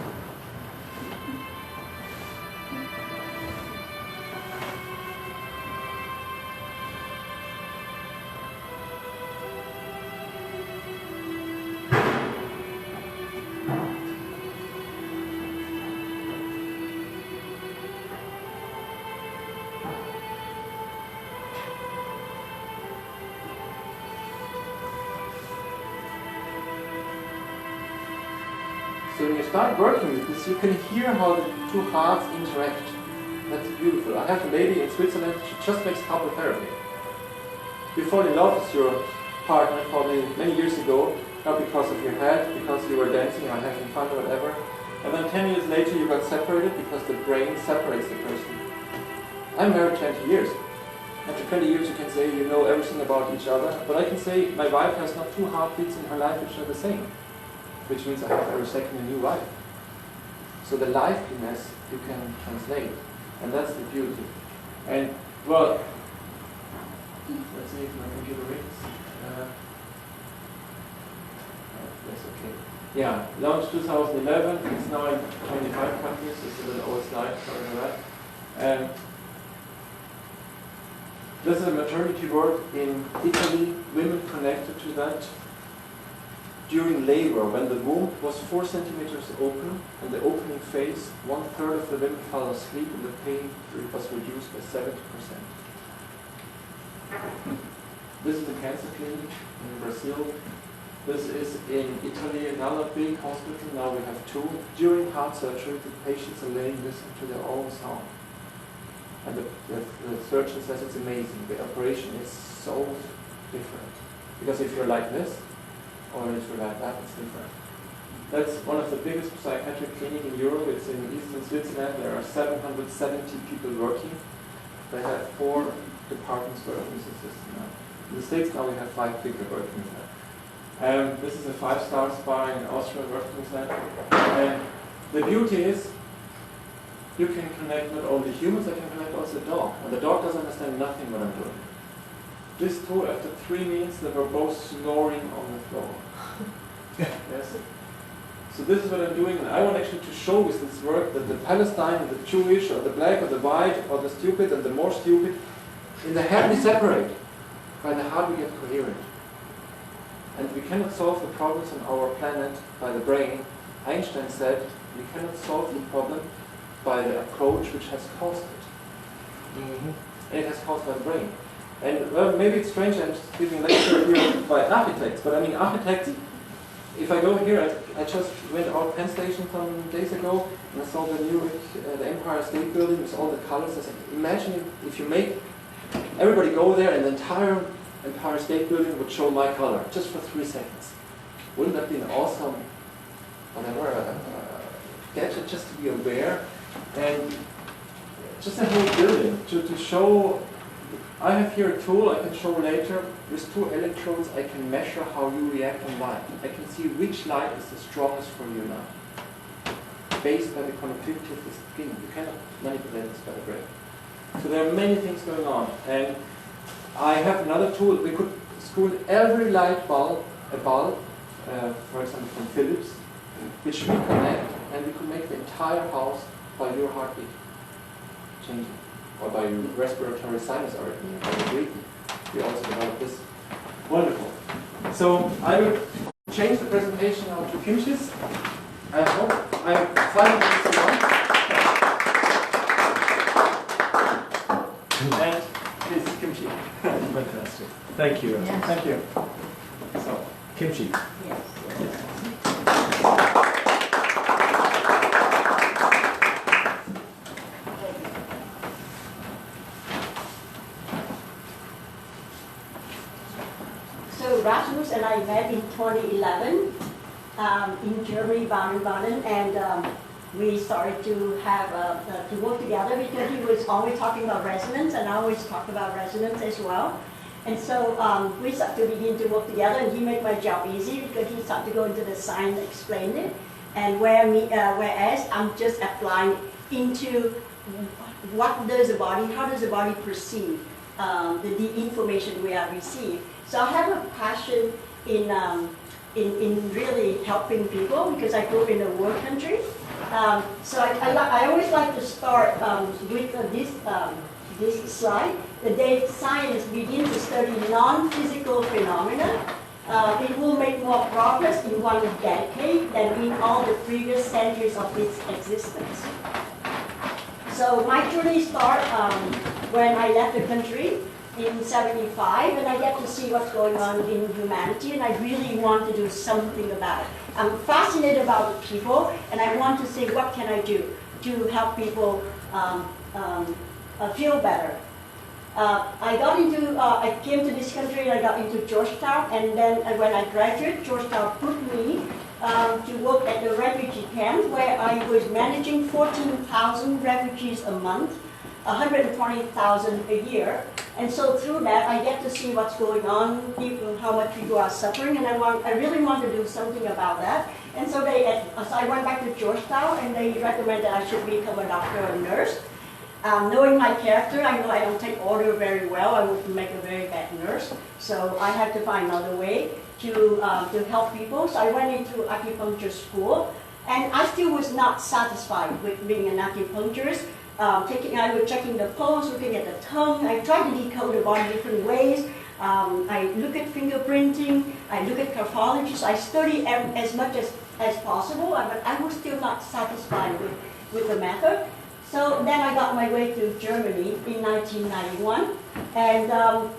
So when you start working with this, you can hear how the 2 hearts interact. That's beautiful. I have a lady in Switzerland, she just makes couple therapy. You fall in love with your partner probably many years ago, not because of your head, because you were dancing or having fun or whatever. And then 10 years later you got separated because the brain separates the person. I'm married 20 years. After 20 years you can say you know everything about each other, but I can say my wife has not 2 heartbeats in her life which are the same. Which means I have every second a new life. So the liveliness you can translate, and that's the beauty. And well, let's see if my computer reads. That's okay. Yeah, launched 2011. It's now in 25 countries. It's a little old slide. Sorry for that. This is a maternity ward in Italy. Women connected to that. During labor, when the womb was 4 centimeters open, and the opening phase, 1/3 of the women fell asleep and the pain was reduced by 70%. This is a cancer clinic in Brazil. This is in Italy, another big hospital. Now we have 2. During heart surgery, the patients are laying listening to their own sound. And the surgeon says it's amazing. The operation is so different. Because if you're like this, or if you're like that, it's different. That's one of the biggest psychiatric clinics in Europe. It's in eastern Switzerland. There are 770 people working. They have 4 departments working with the system now. In the States now we have 5 people working with that. This is a 5-star spa in Austria working with that. And the beauty is, you can connect not only humans, I can connect also the dog. And the dog doesn't understand nothing what I'm doing. This 2, after 3 minutes, they were both snoring on the floor. Yes. So this is what I'm doing, and I want actually to show with this work that the Palestine, the Jewish, or the black, or the white, or the stupid, and the more stupid, in the head we separate. By the heart we get coherent. And we cannot solve the problems on our planet by the brain. Einstein said, we cannot solve the problem by the approach which has caused it. And it has caused by the brain. And well, maybe it's strange I'm giving a lecture here by architects, but I mean architects, if I go here, I just went out Penn Station some days ago and I saw the new the Empire State Building with all the colors. I said, imagine if you make everybody go there and the entire Empire State Building would show my color just for 3 seconds. Wouldn't that be an awesome, whatever, gadget just to be aware? And just a whole building to show. I have here a tool I can show later. With 2 electrodes I can measure how you react on light. I can see which light is the strongest for you now, based on the conductivity of the skin. You cannot manipulate this by the brain. So there are many things going on. And I have another tool. We could screw in every light bulb, a bulb, for example from Philips, which we connect, and we could make the entire house by your heartbeat changing, or by your respiratory sinus arrhythmia, by your breathing. We also developed this. Wonderful. So I will change the presentation now to Kimchi's. I hope I have 5 minutes and this is Kimchi. Fantastic. Thank you. Yes. Thank you. So, Kimchi. Yes. So Rasmus and I met in 2011 in Germany, Baden-Baden, and we started to have to work together because he was always talking about resonance, and I always talk about resonance as well. And so we started to begin to work together, and he made my job easy because he started to go into the science, explain it, and whereas I'm just applying into what does the body, how does the body perceive the information we have received. So I have a passion in really helping people because I grew up in a war country. So I always like to start with this slide. The day science begins to study non-physical phenomena, it will make more progress in 1 decade than in all the previous centuries of its existence. So my journey started when I left the country in '75, and I get to see what's going on in humanity, and I really want to do something about it. I'm fascinated about people, and I want to see what can I do to help people feel better. I came to this country and I got into Georgetown, and then when I graduated, Georgetown put me to work at the refugee camp where I was managing 14,000 refugees a month, 120,000 a year. And so through that, I get to see what's going on, people, how much people are suffering, and I really want to do something about that. And so so I went back to Georgetown, and they recommended I should become a doctor or a nurse. Knowing my character, I know I don't take order very well. I would make a very bad nurse. So I had to find another way to help people. So I went into acupuncture school, and I still was not satisfied with being an acupuncturist. I was checking the pulse, looking at the tongue. I tried to decode the body different ways. I look at fingerprinting. I look at graphology. So I study as much as possible, but I was still not satisfied with the method. So then I got my way to Germany in 1991 and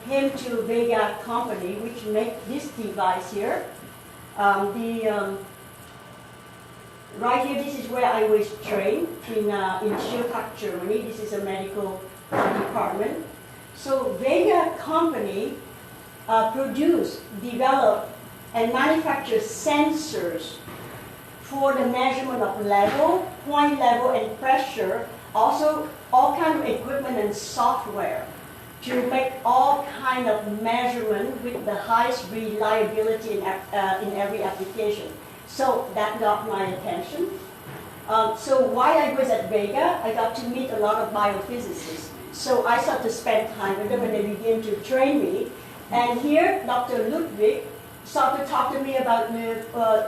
came to Vega company, which made this device here. Right here, this is where I was trained in Stuttgart, Germany. This is a medical department. So Vega company develop, and manufacture sensors for the measurement of level, point level, and pressure. Also, all kind of equipment and software to make all kind of measurement with the highest reliability in every application. So that got my attention. So while I was at Vega, I got to meet a lot of biophysicists. So I started to spend time with them and they began to train me. And here, Dr. Ludwig started to talk to me about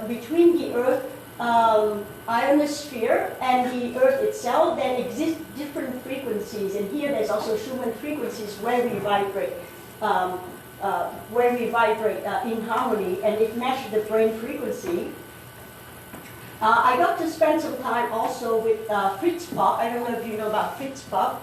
between the Earth ionosphere and the Earth itself, there exist different frequencies. And here there's also Schumann frequencies where we vibrate in harmony, and it matches the brain frequency. I got to spend some time also with Fritz Popp. I don't know if you know about Fritz Popp.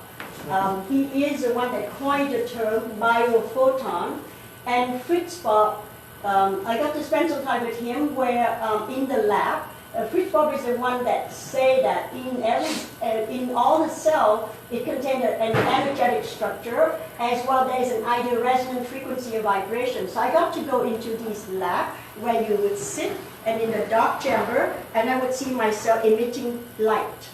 He is the one that coined the term biophoton. And Fritz Popp, I got to spend some time with him where in the lab, Fritz Bob is the one that say that in all the cell, it contains an energetic structure, as well there's an ideal resonant frequency of vibration. So I got to go into this lab where you would sit and in a dark chamber, and I would see my cell emitting light,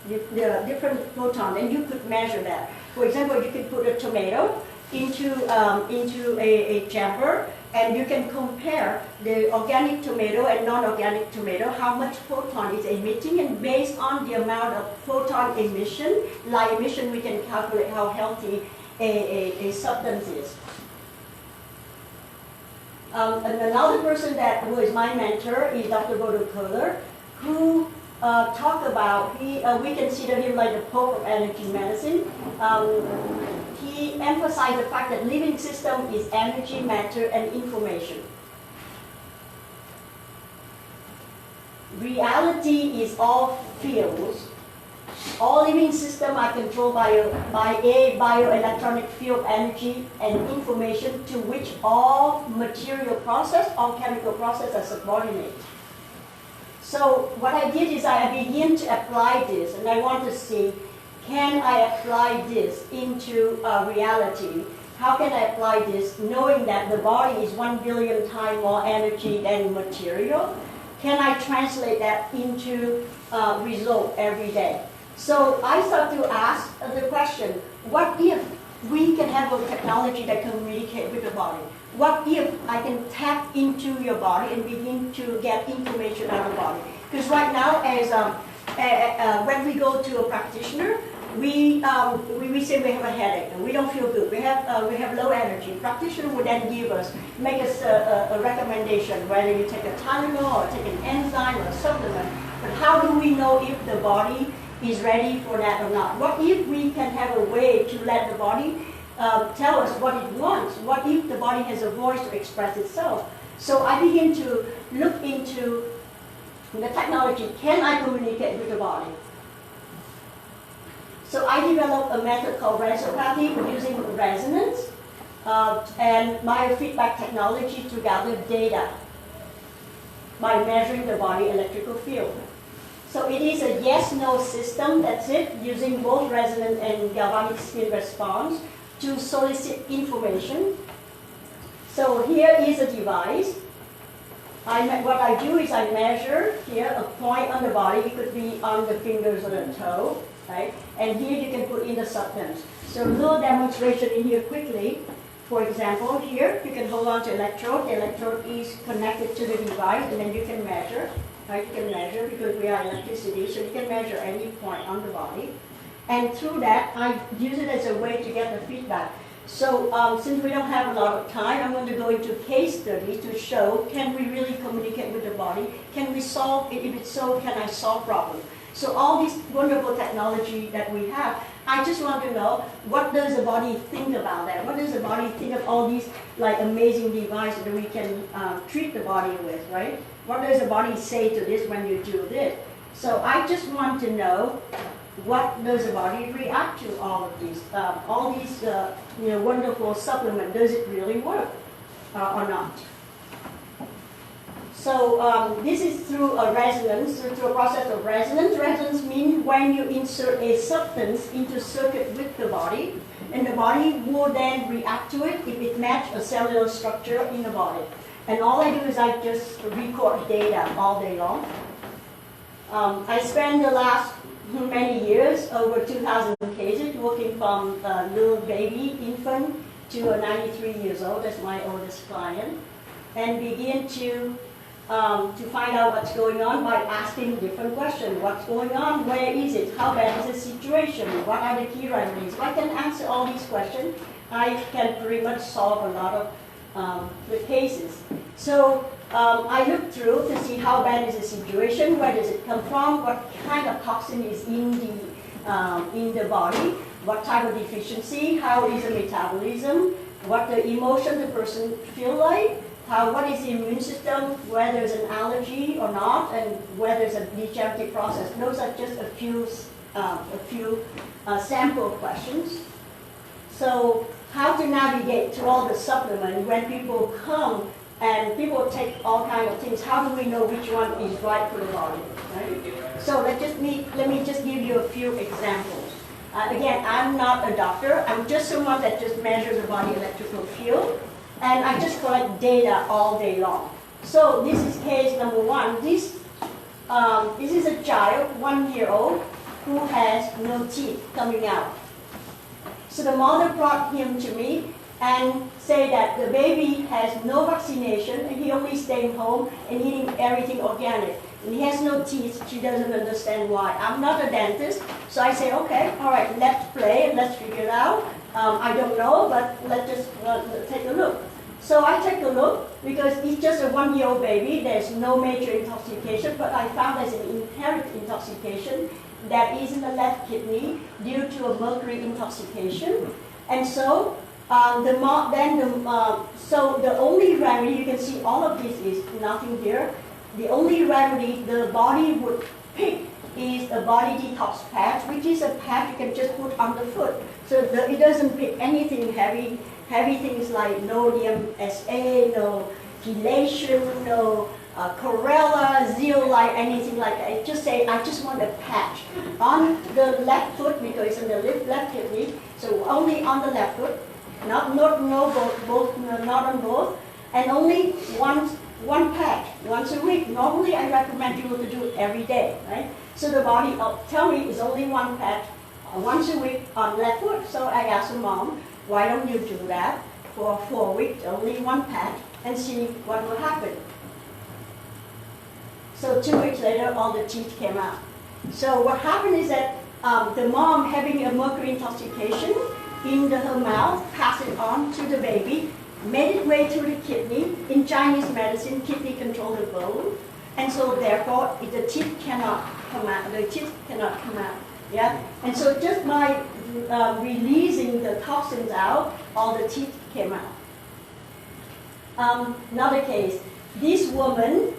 the different photons, and you could measure that. For example, you could put a tomato into a chamber, and you can compare the organic tomato and non-organic tomato, how much photon is emitting, and based on the amount of photon emission, light emission, we can calculate how healthy a substance is. And another person that was my mentor is Dr. Bodo Kohler, who talked about, we consider him like the Pope of energy medicine. He emphasized the fact that living system is energy, matter, and information. Reality is all fields. All living systems are controlled by a bioelectronic field energy and information to which all material process, all chemical process are subordinate. So what I did is I began to apply this, and I want to see, can I apply this into reality? How can I apply this knowing that the body is 1 billion times more energy than material? Can I translate that into result every day? So I start to ask the question, what if we can have a technology that can communicate with the body? What if I can tap into your body and begin to get information out of the body? Because right now, when we go to a practitioner, we say we have a headache and we don't feel good. We have low energy. Practitioner would then make us a recommendation, whether you take a Tylenol or take an enzyme or a supplement. But how do we know if the body is ready for that or not? What if we can have a way to let the body tell us what it wants? What if the body has a voice to express itself? So I begin to look into the technology. Can I communicate with the body? So I developed a method called resonopathy using resonance and biofeedback technology to gather data by measuring the body electrical field. So it is a yes-no system, that's it, using both resonance and galvanic spin response to solicit information. So here is a device. What I do is I measure here a point on the body. It could be on the fingers or the toe, right? And here you can put in the substance. So a little demonstration in here quickly. For example, here you can hold on to electrode. The electrode is connected to the device, and then you can measure. Right? You can measure because we are electricity, so you can measure any point on the body. And through that, I use it as a way to get the feedback. So since we don't have a lot of time, I'm going to go into case studies to show, can we really communicate with the body? Can we solve, if it's so, can I solve problems? So all this wonderful technology that we have, I just want to know, what does the body think about that? What does the body think of all these like amazing devices that we can treat the body with, right? What does the body say to this when you do this? So I just want to know, what does the body react to all of these, wonderful supplements? Does it really work or not? So this is through a resonance, through a process of resonance. Resonance means when you insert a substance into circuit with the body, and the body will then react to it if it matches a cellular structure in the body. And all I do is I just record data all day long. I spent the last many years, over 2,000 cases, working from a little baby, infant, to a 93 years old. That's my oldest client. And begin to find out what's going on by asking different questions. What's going on? Where is it? How bad is the situation? What are the key remedies? If I can answer all these questions, I can pretty much solve a lot of the cases. So I look through to see how bad is the situation, where does it come from, what kind of toxin is in the body, what type of deficiency, how is the metabolism, what the emotion the person feel like, what is the immune system, whether there's an allergy or not, and whether there's a degenerative process. Those are just a few sample questions. So how to navigate to all the supplements when people come And people take all kinds of things. How do we know which one is right for the body? Right? So let me just give you a few examples. Again, I'm not a doctor. I'm just someone that just measures the body electrical field, and I just collect data all day long. So this is case number one. This is a child, 1 year old, who has no teeth coming out. So the mother brought him to me and say that the baby has no vaccination and he only staying home and eating everything organic. And he has no teeth. She doesn't understand why. I'm not a dentist, so I say, okay, all right, let's play and let's figure it out. I don't know, but let's just take a look. So I take a look because it's just a 1 year old baby. There's no major intoxication, but I found there's an inherent intoxication that is in the left kidney due to a mercury intoxication. And so so the only remedy, you can see all of this is nothing here. The only remedy the body would pick is a body detox patch, which is a patch you can just put on the foot. So it doesn't pick anything heavy things like no DMSA, no chelation, no chlorella, zeolite, anything like that. It just say, I just want a patch on the left foot because it's in the left kidney, so only on the left foot, not on both, and only one patch once a week. Normally, I recommend you to do it every day, right? So the body tell me it's only one patch once a week on left foot. So I asked the mom, why don't you do that for 4 weeks, only one patch, and see what will happen. So 2 weeks later, all the teeth came out. So what happened is that the mom having a mercury intoxication in her mouth, passed it on to the baby, made it way through the kidney. In Chinese medicine, kidney controls the bone, and so therefore the teeth cannot come out. The teeth cannot come out. Yeah, and so just by releasing the toxins out, all the teeth came out. Another case. This woman,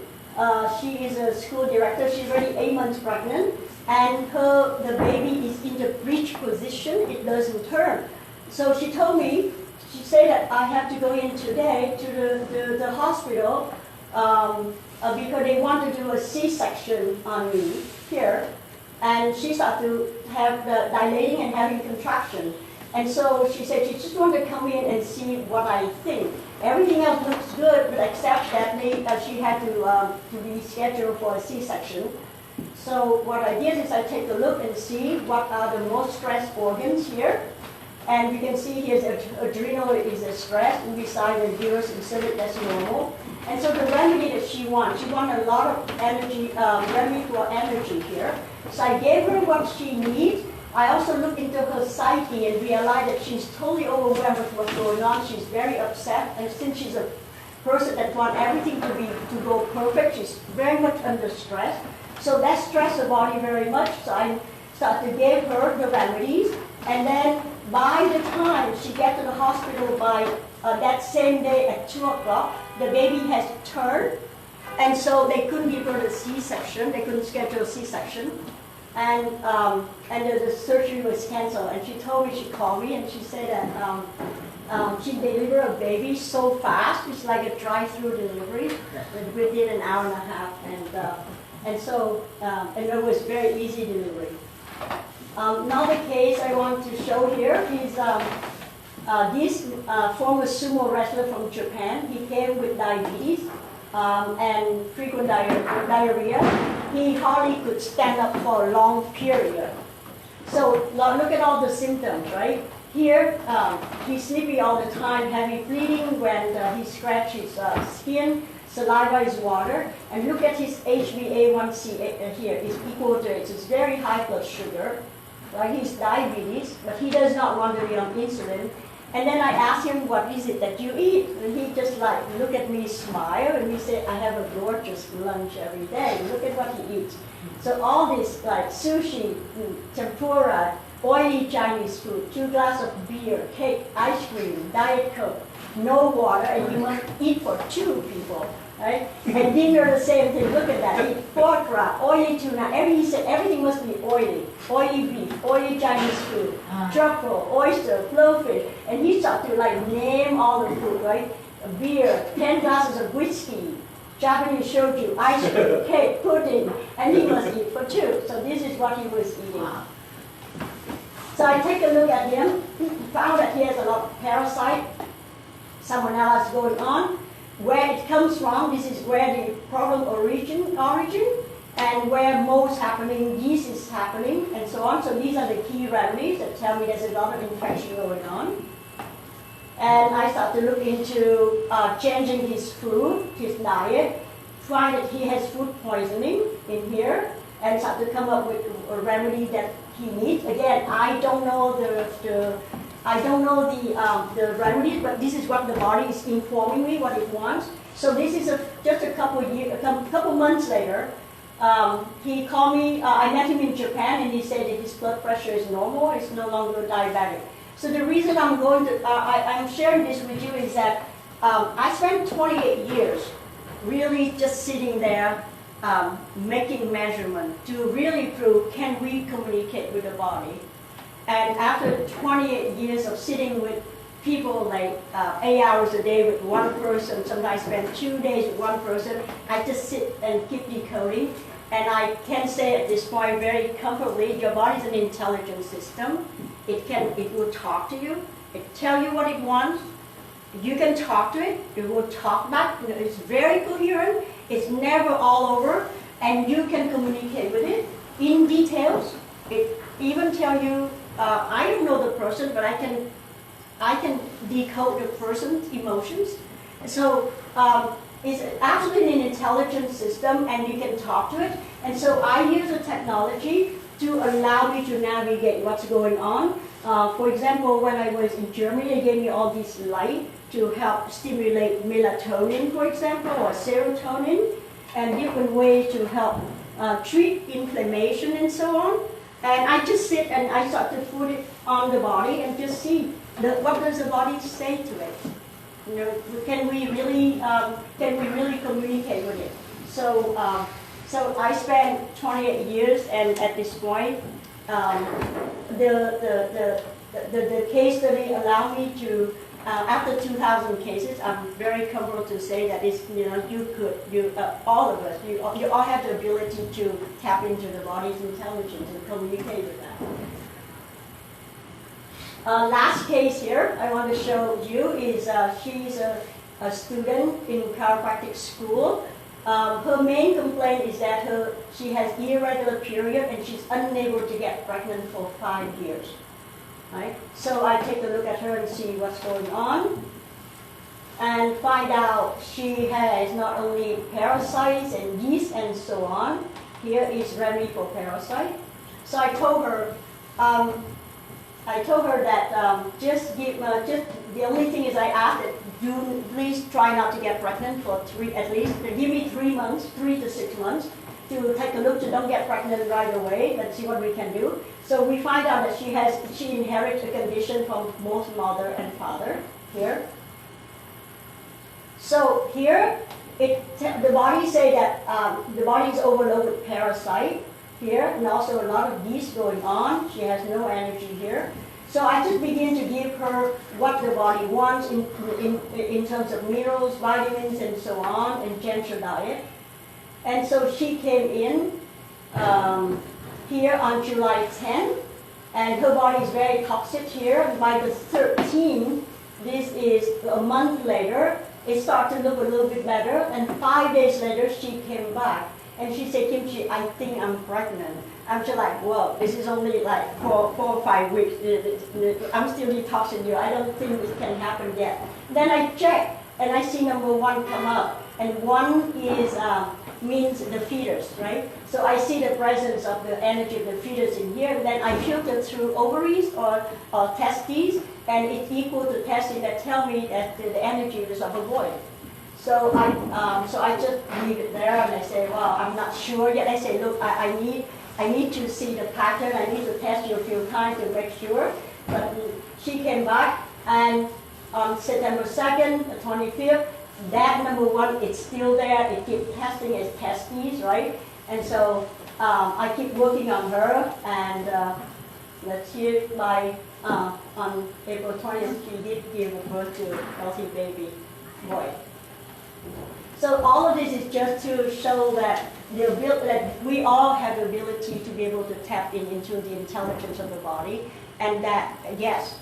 she is a school director. She's already 8 months pregnant, and the baby is in the breech position. It doesn't turn. So she told me. She said that I have to go in today to the hospital because they want to do a C-section on me here. And she started to have the dilating and having contraction. And so she said she just wanted to come in and see what I think. Everything else looks good, but except that she had to be scheduled for a C-section. So what I did is I take a look and see what are the most stressed organs here. And you can see here's adrenal is stressed, and beside the uterus and cervix, that's normal. And so the remedy that she wants a lot of energy, remedy for energy here. So I gave her what she needs. I also looked into her psyche and realized that she's totally overwhelmed with what's going on. She's very upset, and since she's a person that wants everything to go perfect, she's very much under stress. So that stressed the body very much. So I started to give her the remedies, and then by the time she gets to the hospital by that same day at 2 o'clock, the baby has turned, and so they couldn't give her the C-section. They couldn't schedule a C-section, and the surgery was canceled. And she told me, she called me, and she said that she delivered a baby so fast. It's like a drive-through delivery within an hour and a half, and it was very easy delivery. Another case I want to show here is this former sumo wrestler from Japan. He came with diabetes and frequent diarrhea. He hardly could stand up for a long period. So look at all the symptoms, right? Here, he's sleepy all the time, heavy bleeding when he scratches his skin. Saliva is water, and look at his HbA1c here. It's equal to it's very high blood sugar. Right? He's diabetes, but he does not want to be on insulin. And then I asked him, what is it that you eat? And he just like look at me, smile, and he said, I have a gorgeous lunch every day. Look at what he eats. So all this like sushi, tempura, oily Chinese food, 2 glasses of beer, cake, ice cream, Diet Coke, no water, and you must eat for 2 people. Right? And dinner the same thing. Look at that. Eat foie gras, oily tuna. He said everything must be oily. Oily beef, oily Chinese food, truffle, oyster, blowfish. And he started to like name all the food, right? beer, 10 glasses of whiskey, Japanese shoju, ice cream, cake, pudding, and he must eat for 2. So this is what he was eating. So I take a look at him, found that he has a lot of parasite, someone else going on. Where it comes from, this is where the problem origin, and where most happening, yeast is happening, and so on. So these are the key remedies that tell me there's a lot of infection going on. And I start to look into changing his food, his diet, find that he has food poisoning in here, and start to come up with a remedy that he needs. Again, I don't know the remedy, but this is what the body is informing me what it wants. So this is just a couple months later. He called me. I met him in Japan, and he said that his blood pressure is normal. It's no longer diabetic. So the reason I'm sharing this with you is that I spent 28 years really just sitting there making measurements to really prove, can we communicate with the body? And after 28 years of sitting with people like 8 hours a day with one person, sometimes spend 2 days with one person, I just sit and keep decoding. And I can say at this point very comfortably, your body is an intelligent system. It will talk to you. It tell you what it wants. You can talk to it. It will talk back. It's very coherent. It's never all over. And you can communicate with it in details. It even tell you, I don't know the person, but I can decode the person's emotions. So it's absolutely an intelligent system, and you can talk to it. And so I use the technology to allow me to navigate what's going on. For example, when I was in Germany, they gave me all these light to help stimulate melatonin, for example, or serotonin, and different ways to help treat inflammation and so on. And I just sit and I start to put it on the body and just see what does the body say to it. You know, can we really communicate with it? So I spent 28 years, and at this point, the case study allowed me to. After 2,000 cases, I'm very comfortable to say that it's, all of us, you all have the ability to tap into the body's intelligence and communicate with that. Last case here I want to show you is she's a student in chiropractic school. Her main complaint is that she has irregular period and she's unable to get pregnant for 5 years. Right? So I take a look at her and see what's going on, and find out she has not only parasites and yeast and so on. Here is remedy for parasite. So I told her that just the only thing is I asked that you please try not to get pregnant for at least give me 3 months, 3 to 6 months to take a look to don't get pregnant right away. Let's see what we can do. So we find out that she inherits a condition from both mother and father here. So here, the body say that the body is overloaded with parasite here, and also a lot of yeast going on. She has no energy here. So I just begin to give her what the body wants in terms of minerals, vitamins, and so on, and gentle diet. And so she came in here on July 10, and her body is very toxic here. By the 13th, this is a month later, it started to look a little bit better, and 5 days later she came back. And she said, Kimchi, I think I'm pregnant. I'm just like, well, this is only like 4 or 5 weeks. I'm still detoxing you. I don't think this can happen yet. Then I check, and I see number 1 come up. And 1 is means the fetus, right? So I see the presence of the energy of the fetus in here. And then I filter through ovaries or testes, and it's equal to testes that tell me that the energy is of a boy. So I just leave it there, and I say, well, I'm not sure yet. I say, look, I need to see the pattern. I need to test you a few times to make sure. But she came back, and on September 2nd, the 25th, that number 1, it's still there. It keeps testing its testes, right? And so I keep working on her, and let's see, on April 20th, she did give birth to a healthy baby. void. So all of this is just to show that that we all have the ability to be able to tap into the intelligence of the body, and that yes,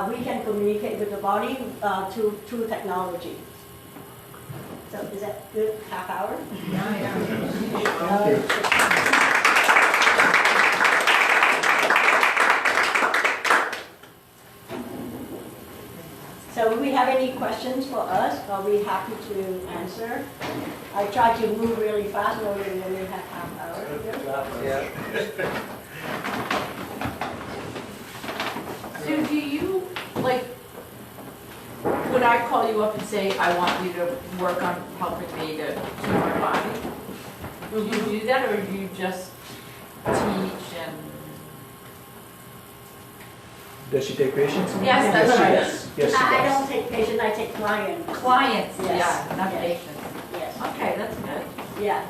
we can communicate with the body through technology. So is that good? Half hour? So if we have any questions for us, I'll be happy to answer. I try to move really fast, so we only have half hour. Yeah. So do you, like, would I call you up and say, I want you to work on helping me to heal my body? Do you do that, or do you just teach and? Does she take patients? Yes, that's right. Yes, yes, she I does. don't take patients, I take clients. Clients, Yes. yeah, not Yes. patients. Yes. Okay, that's good. Yeah.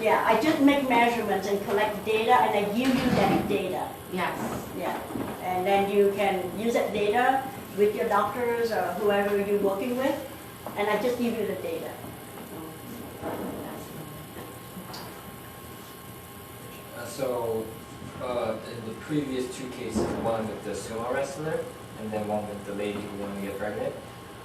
Yeah, I just make measurements and collect data, and I give you that data. Yes. Yeah. And then you can use that data with your doctors or whoever you're working with, and I just give you the data. In the previous two cases, one with the sumo wrestler and then one with the lady who wanted to get pregnant,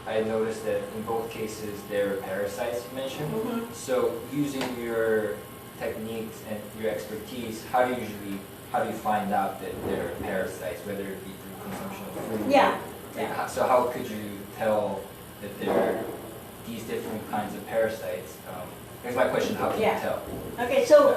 I noticed that in both cases there are parasites you mentioned. Mm-hmm. So using your techniques and your expertise, how do you find out that there are parasites, whether it be through consumption of food? Yeah. Like, so how could you tell that there are these different kinds of parasites? Here's my question, how can you tell? Okay, so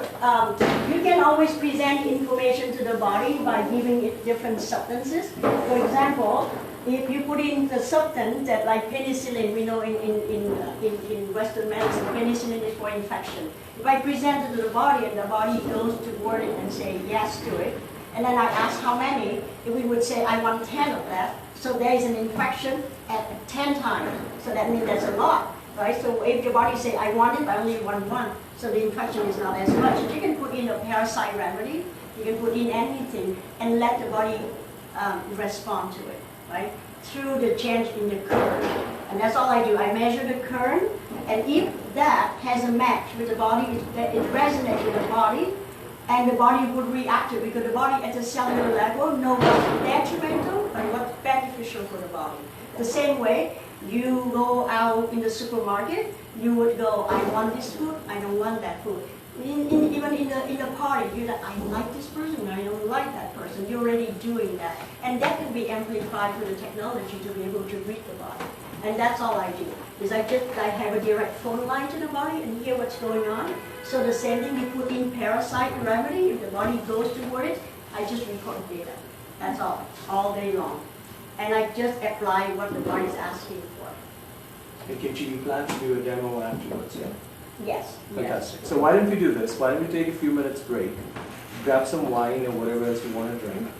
you can always present information to the body by giving it different substances. For example, if you put in the substance that like penicillin, we know in Western medicine, penicillin is for infection. If I present it to the body and the body goes toward it and say yes to it, and then I ask how many, we would say I want 10 of that. So there is an infection at 10 times. So that means that's a lot. Right? So if your body say, I want it, I only want one, so the infection is not as much. If you can put in a parasite remedy, you can put in anything and let the body respond to it, right? Through the change in the current. And that's all I do. I measure the current, and if that has a match with the body, it resonates with the body, and the body would react to it, because the body at the cellular level knows what's detrimental and what's beneficial for the body. The same way, you go out in the supermarket, you would go, I want this food, I don't want that food. Even in a party, you're like, I like this person, I don't like that person. You're already doing that. And that can be amplified through the technology to be able to read the body. And that's all I do, is I have a direct phone line to the body and hear what's going on. So the same thing, you put in parasite remedy, if the body goes toward it, I just record data. That's all day long. And I just apply what the body is asking for. And Kimchi, you plan to do a demo afterwards, yeah? Yes. Fantastic. So why don't we do this? Why don't we take a few minutes break, grab some wine or whatever else you want to drink,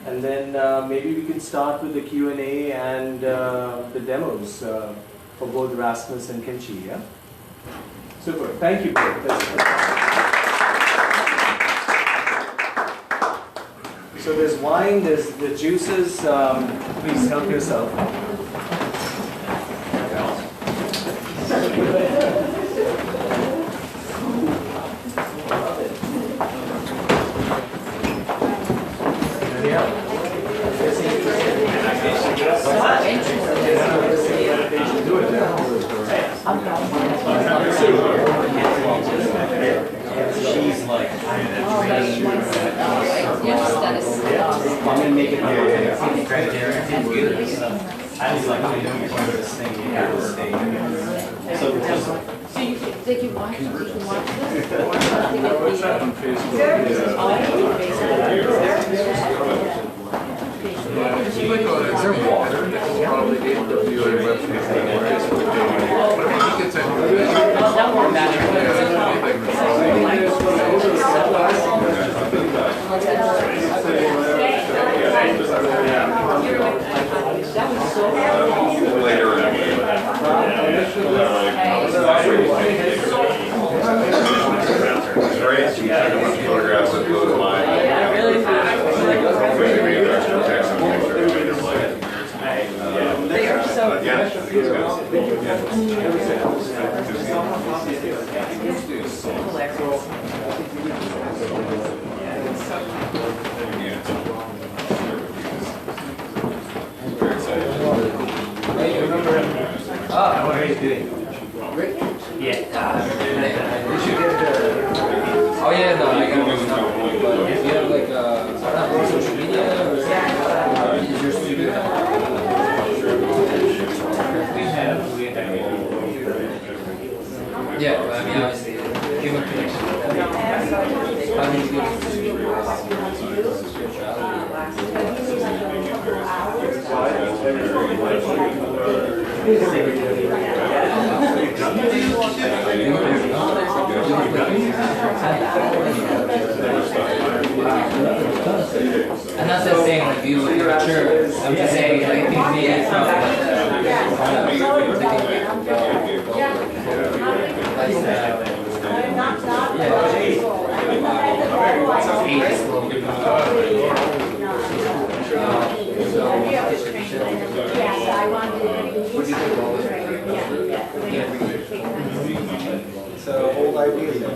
and then maybe we can start with the Q&A and the demos for both Rasmus and Kimchi, yeah? Super. Thank you both. So there's wine, there's the juices. Please help yourself. She's like, I'm gonna make it my I was like, I'm doing this thing here to stay. So just So you can watch this? What's that on Facebook? Is there water? Probably AWA website. But I think Photographs that go to mine. They are so Yeah. How are you doing? Great. Yeah. We should get Oh yeah, no, I got it. But if you have like social media or is your studio? Yeah, well, I mean obviously human connection. How do you get to the studio? I'm not just saying like you look mature. I'm just saying like things maybe from So whole idea is that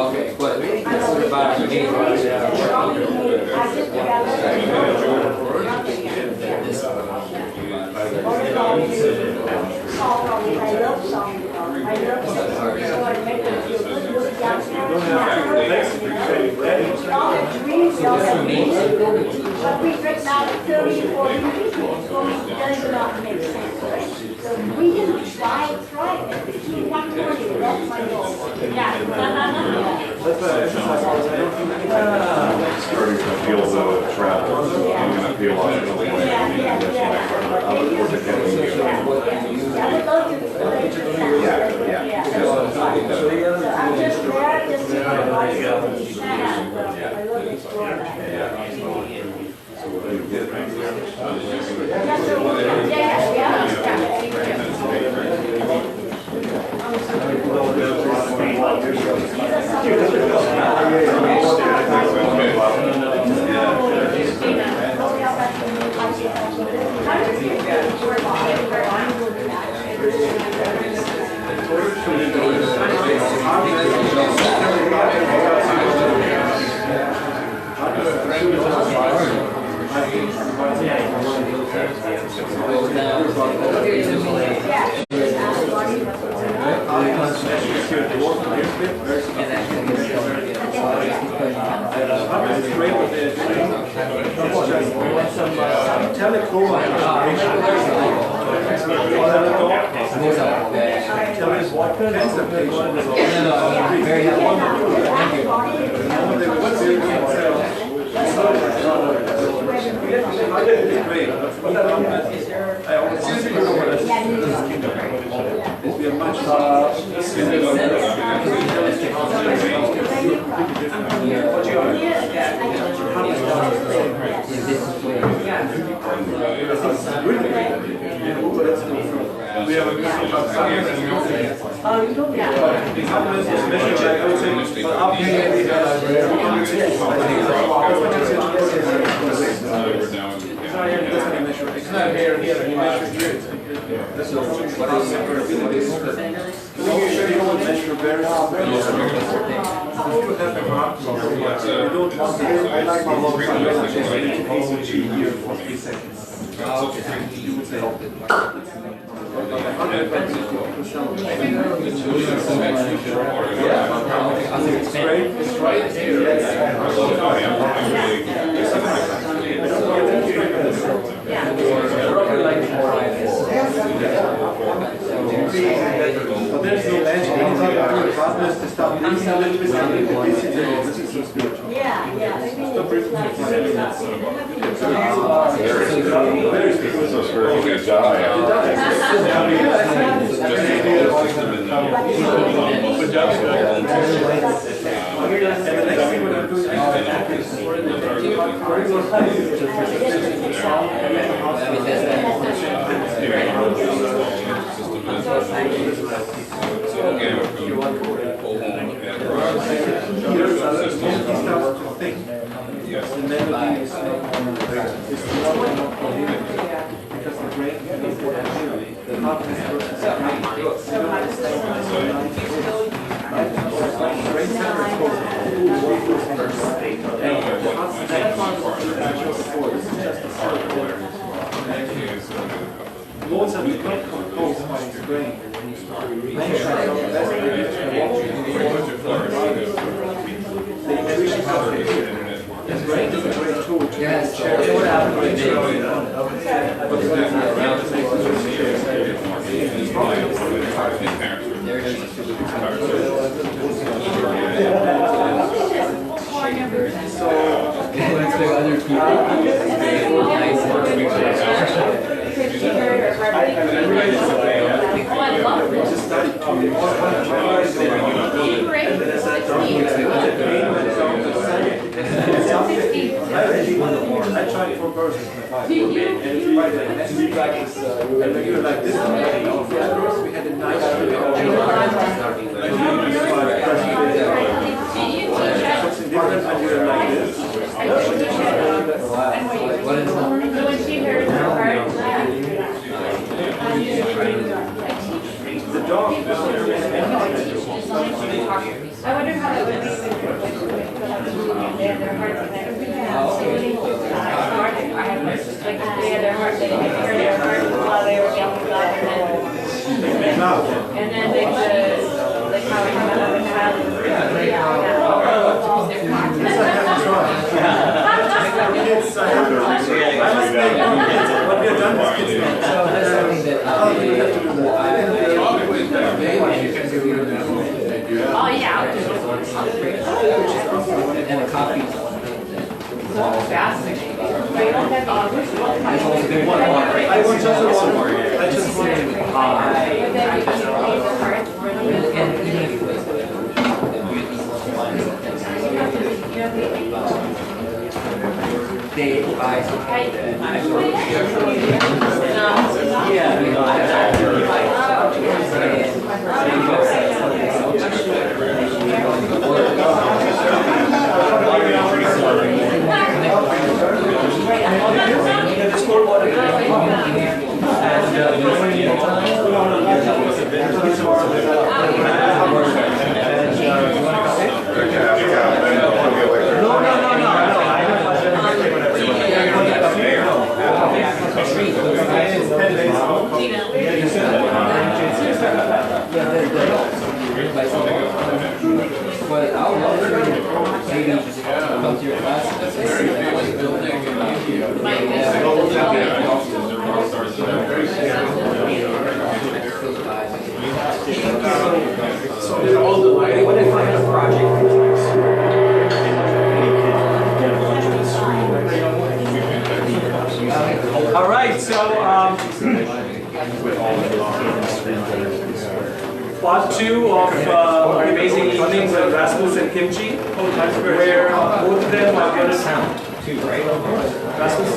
okay, but what about me? But we drink now 30 or 40 people, so it does not make sense, right? So we just try it. Keep one morning, that's my goal. Yeah. Starting to feel the travel, I'm going to feel on the way. I look forward to getting you. I would love to. Yeah. So I'm just there, just to I love exploring that. We have a good it's not here, we measure here. This is what is separability. You don't measure variability. You have the mark. You don't want to. I like my long time. Here for 3 seconds. You would say. It's right here. But there's no magic. Rasmus to stop leaking a little bit. Yeah. Maybe it's like Very specific. So for a die. Part 2 of our amazing evenings with Rasmus and Kimchi, where both of them are going to sound. Rasmus?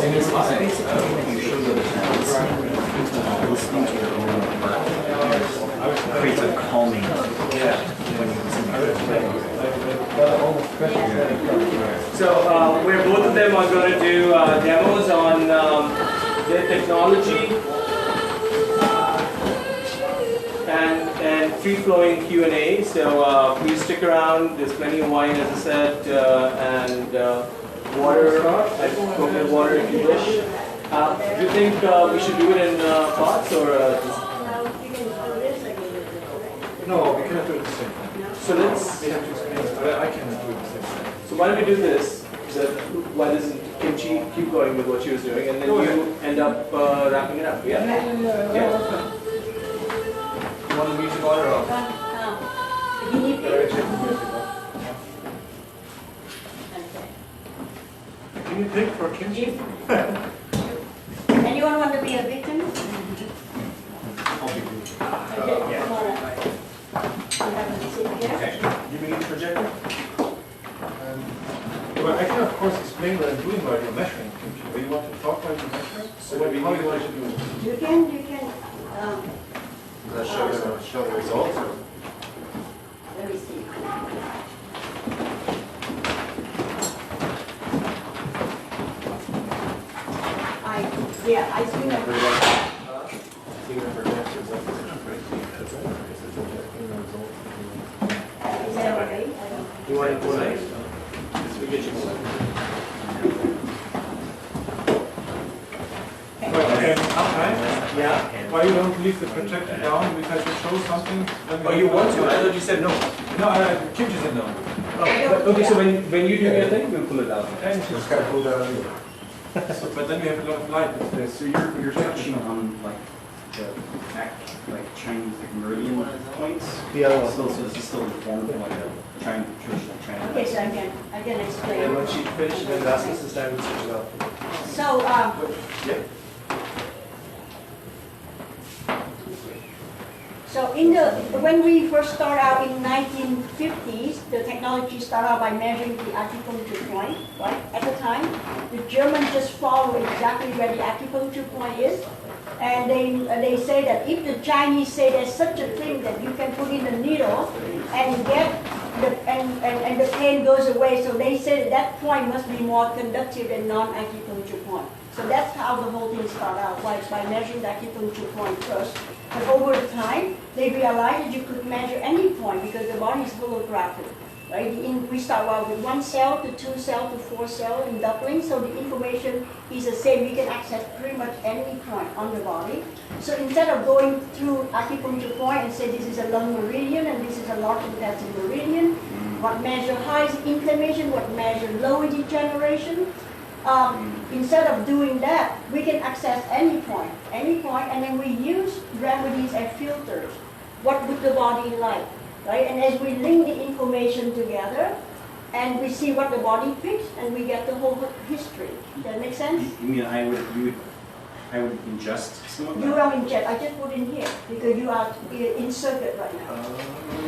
Creates a calming. So where both of them are going to do demos on their technology and free-flowing Q&A. So please stick around. There's plenty of wine, as I said, and water, coconut water if you wish. Do you think we should do it in pots or just? No, we cannot do it the same time. So let's. We have to explain. I cannot do it the same time. So why don't we do this? That why doesn't Kimchi keep going with what she was doing, and then you end up wrapping it up? Yeah. Yeah. You want the music on or off? Can you pick for Kimchi? So how do you want to do it? You can, Show the results? Or? let me see. I think that. Is that okay? You want to go next? We get you one. Yeah. Why you don't leave the projector down? Because you show something. Oh, you want to? I thought you said no. No, Kimchi said no. Oh, okay, so when you do your thing, we'll pull it out. And just gotta pull that out. So, but then you have a lot of light. So you're touching on like the Chinese like meridian points. The other one. So this is still formed like a traditional Chinese. Okay, so I can And explain. when she finishes, then Rasmus this time we'll switch it up. So, Yeah. So when we first started out in 1950s, the technology started out by measuring the acupuncture point, right? At the time, the Germans just follow exactly where the acupuncture point is. And they say that if the Chinese say there's such a thing that you can put in the needle and get and the pain goes away, so they say that point must be more conductive than non-acupuncture point. So that's how the whole thing started out, by measuring the acupuncture point first. But over time, they realized that you could measure any point because the body is holographic, right? We start out with 1 cell to 2 cell to 4 cell in doubling, so the information is the same. You can access pretty much any point on the body. So instead of going through acupuncture point and say this is a lung meridian and this is a large intestine meridian, what measure high inflammation, what measure low degeneration, instead of doing that, we can access any point, and then we use remedies and filters. What would the body like, right? And as we link the information together, and we see what the body picks, and we get the whole history. Does that make sense? You mean I would ingest some of that? You don't inject. I just put in here because you are in circuit right now.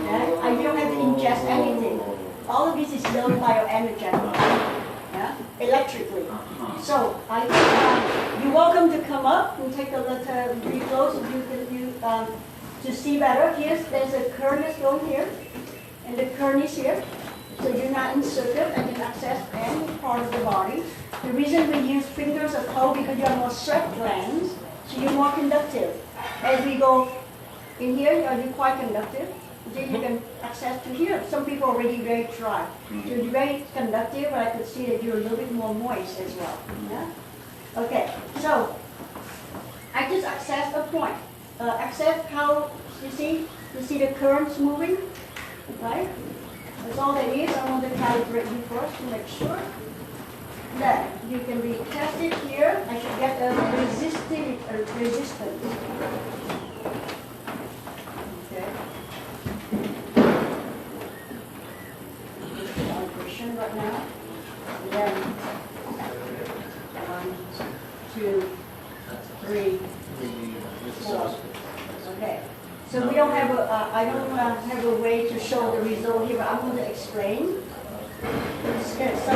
Yeah? You don't have to ingest anything. All of this is done bioenergetically. Yeah? Electrically. So you're welcome to come up and take a look pretty close to see better. There's a current going here, and the current is here. So you're not in circuit and you can access any part of the body. The reason we use fingers or toe because you have more sweat glands, so you're more conductive. As we go in here, you're quite conductive. Then you can access to here. Some people are already very dry. So you're very conductive, but I could see that you're a little bit more moist as well. Yeah? Okay, so I just access a point. Access how, you see the currents moving, right? That's all there is. I want to calibrate you first to make sure that you can be tested here. I should get a resistance. Okay. Calibration right now. And then 1, 2, 3, 4. Okay. So we don't have I don't have a way to show the result here, but I'm going to explain. So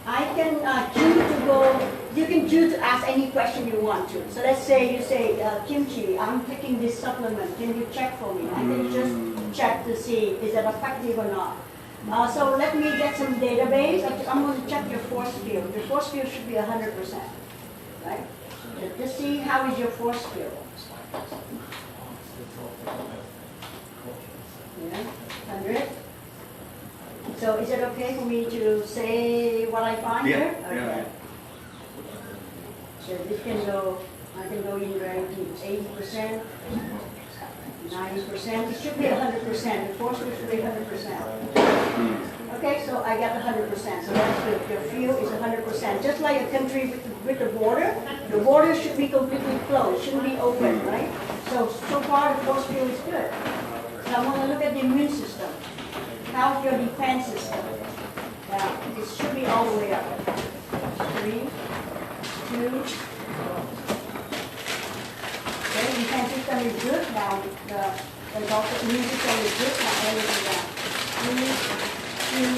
I can choose to go. You can choose to ask any question you want to. So let's say you say, Kimchi, I'm taking this supplement. Can you check for me? I can just check to see is it effective or not. So let me get some database. I'm going to check your force field. Your force field should be 100%, right? Just see how is your force field. Yeah, 100. So is it okay for me to say what I find here? Okay. Yeah. So this can go, I can go in very deep, 80%, 90%. It should be 100%. The force field should be 100%. Okay, so I got 100%. So that's good. Your field is 100%. Just like a country with the border should be completely closed, shouldn't be open, right? So far the force field is good. So I want to look at the immune system. How's your defense system? Now, it should be all the way up. 3, 2. Okay, defense system is good. Now, the also immune system is good. Now, everything down. 3, 2.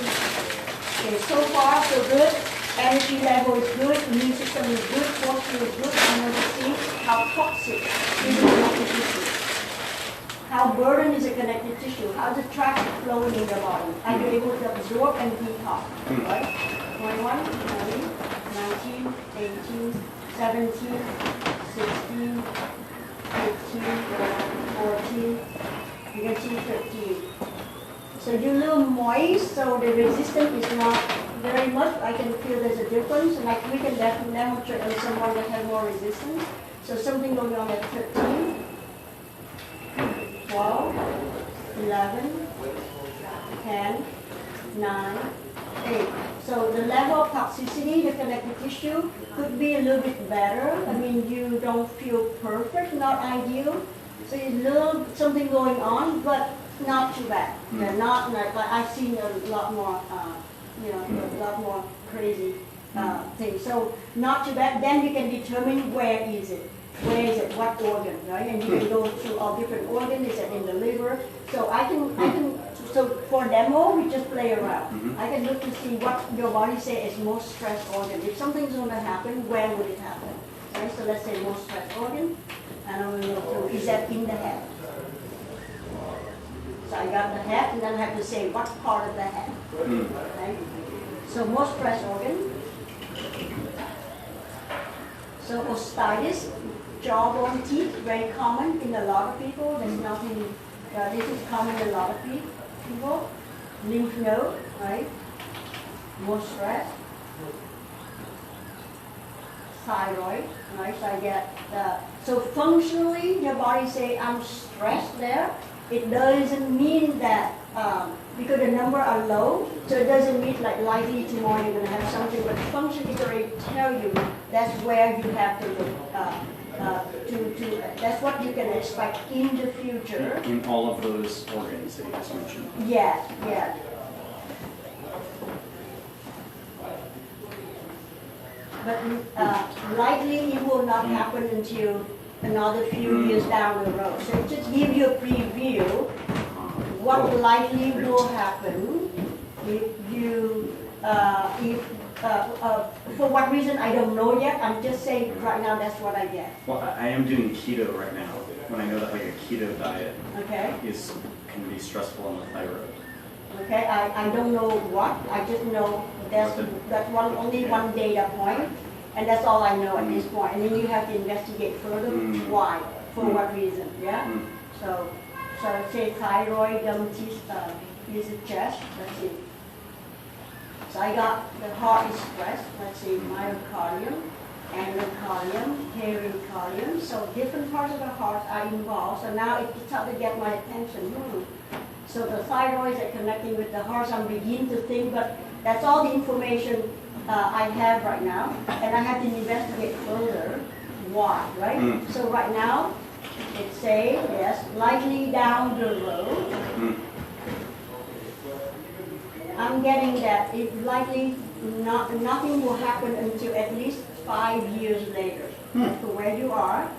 Okay, so far so good. energy level is good, immune system is good, posture is good, I'm going to see how toxic is the connective tissue. How burdened is the connective tissue? How's the traffic flowing in your body? Are you able to absorb and detox? Right? 21, 20, 19, 18, 17, 16, 15, 14, you can see 15. So you're a little moist, so the resistance is not very much. I can feel there's a difference, and we can definitely demonstrate on someone that has more resistance. So something going on at 13, 12, 11, 10, 9, 8. So the level of toxicity, the connective tissue, could be a little bit better. I mean, you don't feel perfect, not ideal. So there's a little something going on, but not too bad. They're not like I've seen a lot more, a lot more crazy things. So not too bad. Then you can determine where is it. Where is it? What organ, right? And you can go through all different organs. Is it in the liver? So I can. So for demo, we just play around. I can look to see what your body say is most stressed organ. If something's going to happen, where would it happen? Right? So let's say most stressed organ, and I'm going to go through. Is that in the head? So I got the head, and then I have to say what part of the head. Right? So most stressed organ. So osteitis, jawbone teeth, very common in a lot of people. There's nothing. This is common in a lot of people. Lymph node, right? More stress. Thyroid, right? So I get so functionally your body say I'm stressed there. It doesn't mean that because the number are low, so it doesn't mean like likely tomorrow you're going to have something, but function is already tell you that's where you have to look. That's what you can expect in the future. In all of those organs that you just mentioned. Yeah, yeah. But likely it will not happen until another few years down the road. So it just give you a preview what likely will happen if you for what reason I don't know yet. I'm just saying right now that's what I get. Well, I am doing keto right now, when I know that like a keto diet Okay. can be stressful on the thyroid. Okay. I don't know what. I just know that's only one data point, and that's all I know at this point. And then you have to investigate further why, for what reason. Yeah. So say thyroid, teeth, is the chest. Let's see. So I got the heart is stressed. Let's see, myocardium, endocardium, pericardium. So different parts of the heart are involved. So now it started to get my attention. So the thyroids are connecting with the heart. So I'm beginning to think, but that's all the information I have right now, and I have to investigate further why. Right. So right now, it say yes, likely down the road. I'm getting that it likely nothing will happen until at least 5 years later. That's where you are.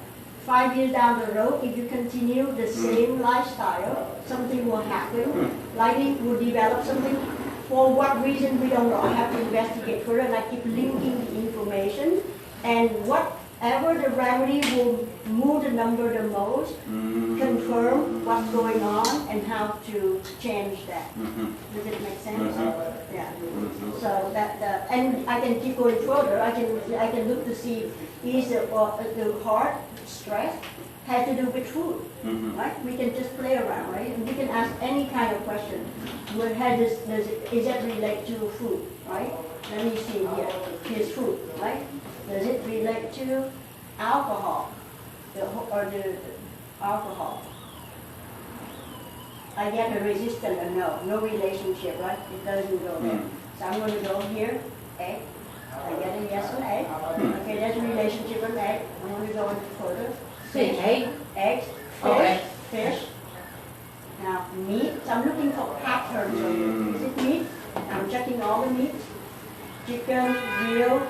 5 years down the road, if you continue the same lifestyle, something will happen. Likely will develop something. For what reason, we don't know. I have to investigate further, and I keep linking the information. And whatever the remedy will move the number the most, confirm what's going on and how to change that. Does it make sense? Yeah. So that and I can keep going further. I can look to see is the heart stress has to do with food, right? We can just play around, right? And we can ask any kind of question. Is that relate to food, right? Let me see here. Here's food, right? Does it relate to alcohol? The alcohol? I get a resistance or no relationship, right? It doesn't go there. So I'm going to go here, egg. I get a yes and egg. Okay, there's a relationship with egg. I'm going to go into further. Say egg? Eggs, fish, fish. Now, meat. So I'm looking for patterns. Is it meat? I'm checking all the meat. Chicken, veal,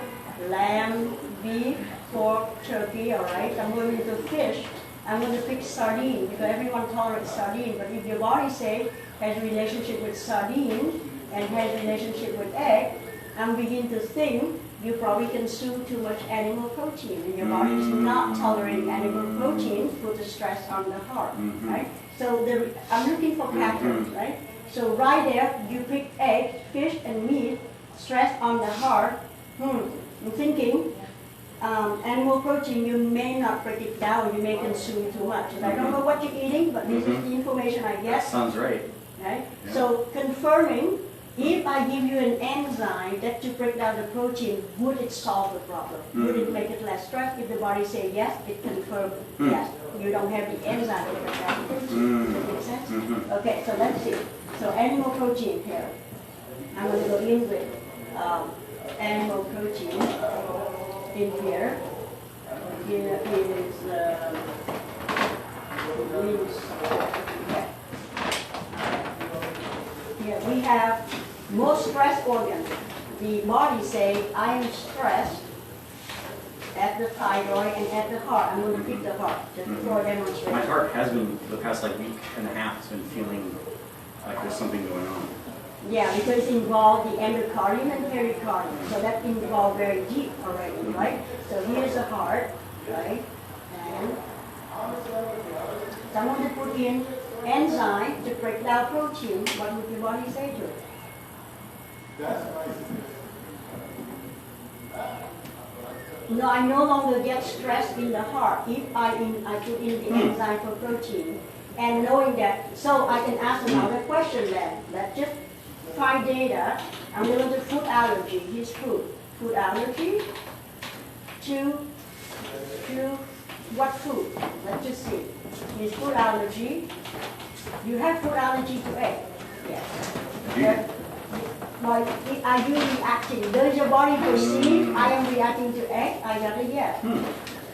lamb, beef, pork, turkey, all right? I'm going into fish. I'm going to pick sardine because everyone tolerates sardine. But if your body, say, has a relationship with sardine and has a relationship with egg, and begin to think, you probably consume too much animal protein, and your body is not tolerating animal protein, put the stress on the heart, right? So I'm looking for patterns, right? So right there, you pick egg, fish, and meat, stress on the heart. I'm thinking, animal protein, you may not break it down, you may consume too much. And I don't know what you're eating, but this is the information I get. Sounds right. Right? Yeah. So confirming, if I give you an enzyme that to break down the protein, would it solve the problem? Would it make it less stress? If the body say yes, it confirms yes. You don't have the enzyme to break down the protein. Does that make sense? Okay, so let's see. So animal protein here. I'm going to go in with animal protein in here. Here is here we have most stress organ. The body say, I am stressed at the thyroid and at the heart. I'm going to pick the heart just for a demonstration. My heart has been, the past like week and a half, has been feeling like there's something going on. Yeah, because it involved the endocardium and pericardium. So that involved very deep already, right? So here's the heart, right? And someone to put in enzyme to break down protein, what would your body say to it? No, I no longer get stressed in the heart if I put in the enzyme for protein. And knowing that, so I can ask another question then. Let's just find data. I'm going to food allergy. Here's food. Food allergy to what food? Let's just see. Here's food allergy. You have food allergy to egg. Yes. Well, are you reacting? Does your body perceive I am reacting to egg? I got a yes.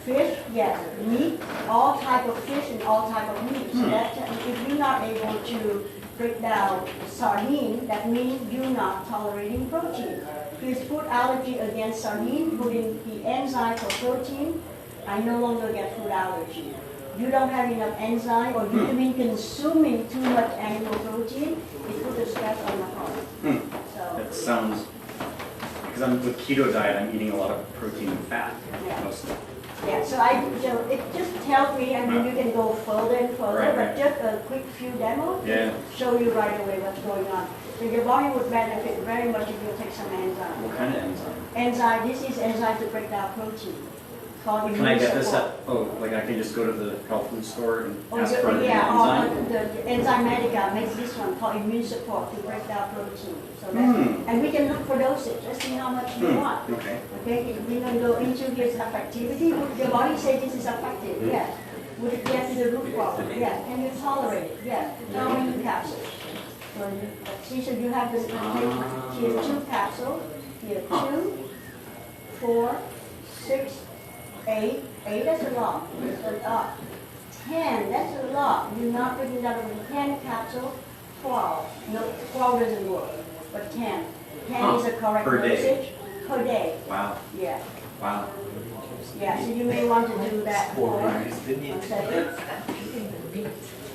Fish, yes. Meat, all type of fish and all type of meat. So that if you're not able to break down sardine, that means you're not tolerating protein. Here's food allergy against sardine, put in the enzyme for protein. I no longer get food allergy. You don't have enough enzyme, or you've been consuming too much animal protein, it puts a stress on the heart. So That sounds, because I'm with keto diet, I'm eating a lot of protein and fat. Yeah. Mostly. yeah, so it just tells me, and then you can go further and further, Right, but right. just a quick few demos Yeah. show you right away what's going on. So your body would benefit very much if you take some enzyme. What kind of enzyme? Enzyme, this is enzyme to break down protein. Called Can I immune get this support. at, oh, like I can just go to the health food store and Or ask for an yeah, enzyme? or the enzyme medica makes this one called immune support to break down protein. So that, and we can look for dosage, just see how much you want. Okay. Okay, we can go into this effectivity. Would your body say this is effective? Yes. Would it get to the root problem? Yes. Can you tolerate it? Yes. How many capsules? So see, so you have this here 2 capsules, here 2, 4, 6, 8. 8, that's a lot. That's a lot. 10, that's a lot. You're not picking that over 10 capsules, 12. No, 12 doesn't work, but 10. 10 is a correct Per day. dosage per day. Wow. Yeah. Wow. Yeah, so you may want to do that for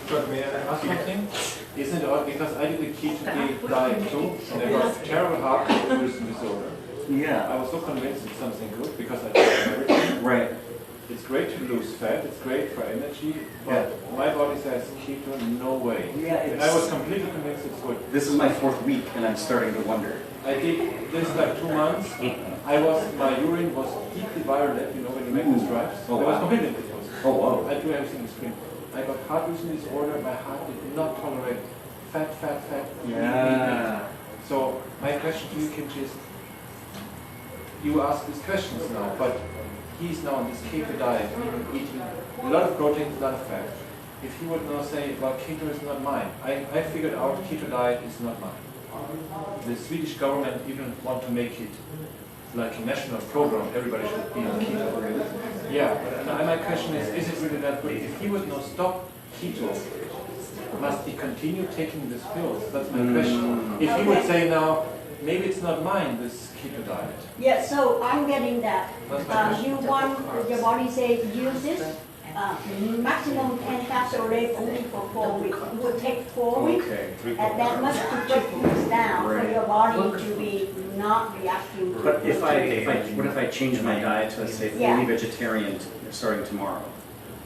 But may I ask something? Isn't it odd, because I did the keto diet too, and I got terrible heart rhythm disorder. Yeah. I was so convinced it's something good because I tried everything. Right. It's great to lose fat, it's great for energy, but my body says keto, no way. Yeah, And I was completely convinced it's good. This is my 4th week and I'm starting to wonder. I did this like 2 months. My urine was deeply violent, you know, when you make the stripes. Oh, I was wow. completely confused. Oh, wow. I do everything extreme. I got heart rhythm disorder, my heart did not tolerate fat. Yeah. So my question to you, Kimchi, is, you ask these questions now, but he's now on this keto diet, eating a lot of protein, a lot of fat. If he would now say, well, keto is not mine, I figured out keto diet is not mine. The Swedish government even want to make it like a national program, everybody should be on keto. Yeah, but my question is it really that good? If he would now stop keto, must he continue taking these pills? That's my question. If he would say now, maybe it's not mine, this keto diet. Yeah, so I'm getting that. That's my question. You want your body say use this, maximum 10 capsule rate only for 4 weeks. It would take 4 weeks, Okay. and that much to break things down for Right. your body to be not reacting to But if gluten. what if I change my diet to, say, Yeah. fully vegetarian starting tomorrow?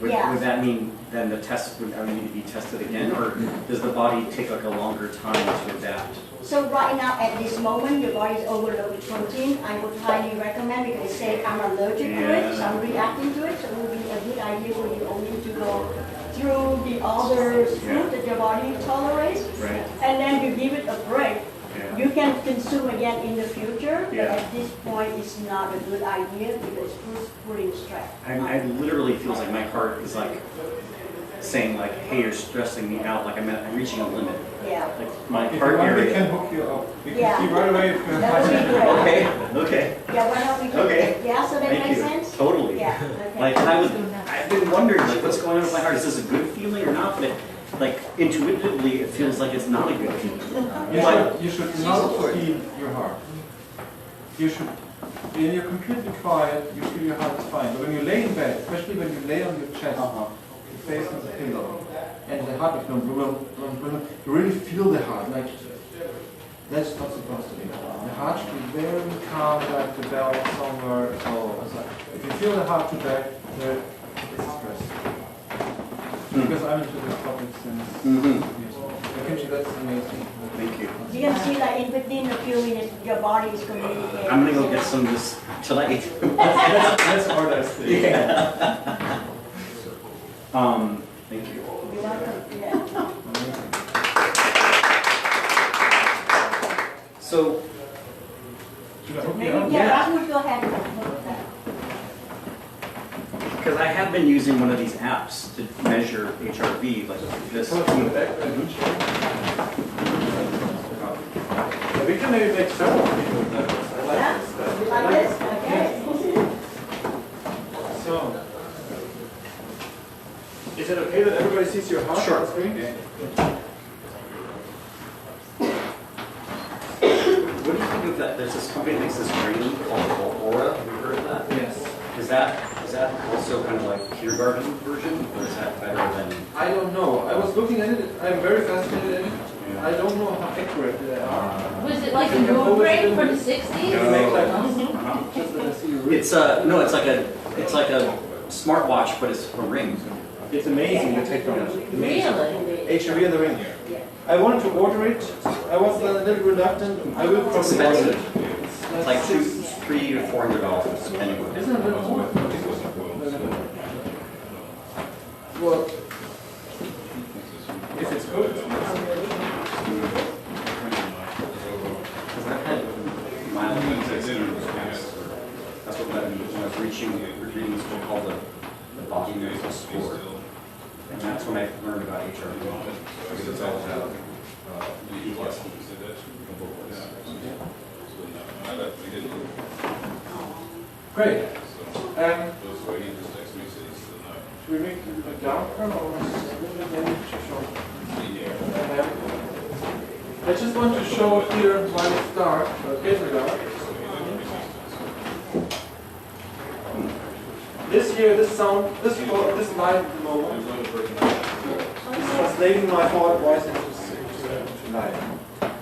Yeah. Would that mean then the test would need to be tested again, or does the body take like a longer time to adapt? So right now, at this moment, your body is overloaded with protein. I would highly recommend, because they say I'm allergic to it, so I'm reacting to it, so it would be a good idea for you only to go through the other food that your body tolerates, Right. and then you give it a break. Yeah. You can consume again in the future, but Yeah. at this point, it's not a good idea because it's putting stress. I literally feels like my heart is like saying like, hey, you're stressing me out, like I'm reaching a limit. Yeah, Like my If you heart want, we area. can hook you up. We can Yeah. see right away if you're that would be great. Okay, okay, Yeah, why don't we do Okay. that? Yeah, so that thank makes you. sense? Totally. Yeah, okay. Like I've been wondering like what's going on with my heart. Is this a good feeling or not? But like intuitively, it feels like it's not a good feeling. You should not feel your heart. You should, when you're completely quiet, you feel your heart is fine. But when you lay in bed, especially when you lay on your chest, you face on the pillow, and the heart is going you really feel the heart. Like that's not supposed to be. The heart should be very calm, like the bell somewhere. So if you feel the heart too bad, there is stress. Because I'm into this topic since Mm-hmm. Kimchi, that's amazing. Thank you. You're gonna see like in within a few minutes, your body is communicating. I'm gonna go get some of this tonight. Let's order steak. Yeah. Thank you. You're welcome, yeah. So, Maybe, yeah, Rasmus, go ahead. because I have been using one of these apps to measure HRV, like this. We can maybe make several people of that. I like Yeah, this. you like this? Okay. So, is it okay that everybody sees your heart Sure. on the screen? What do you think of that? There's this company that makes this ring called Aura. Have you heard of that? Yes. Is that also kind of like kindergarten version, or is that better than? I don't know. I was looking at it. I'm very fascinated in it. I don't know how accurate they are. Was it like a moon brain from the 60s? They make like Uh-huh. just that I see you read. It's no, it's like a smartwatch, but it's a ring. It's amazing, the technology. Amazing. Really? HRV in the ring. I wanted to order it. I was a little reluctant. I will probably expensive. order it. It's like $300 to $400 depending on. Isn't it a little more? Well, if it's good, it's nice. Because I've had mild experience. That's what led me when I was reading this book called The Body Mental Score. And that's when I learned about HRV. Because it's all about PTSD. Great. Should we make it darker or maybe too short? I just want to show here while it's dark, getting dark. This here, this sound, this light at the moment, translating my whole voice into light.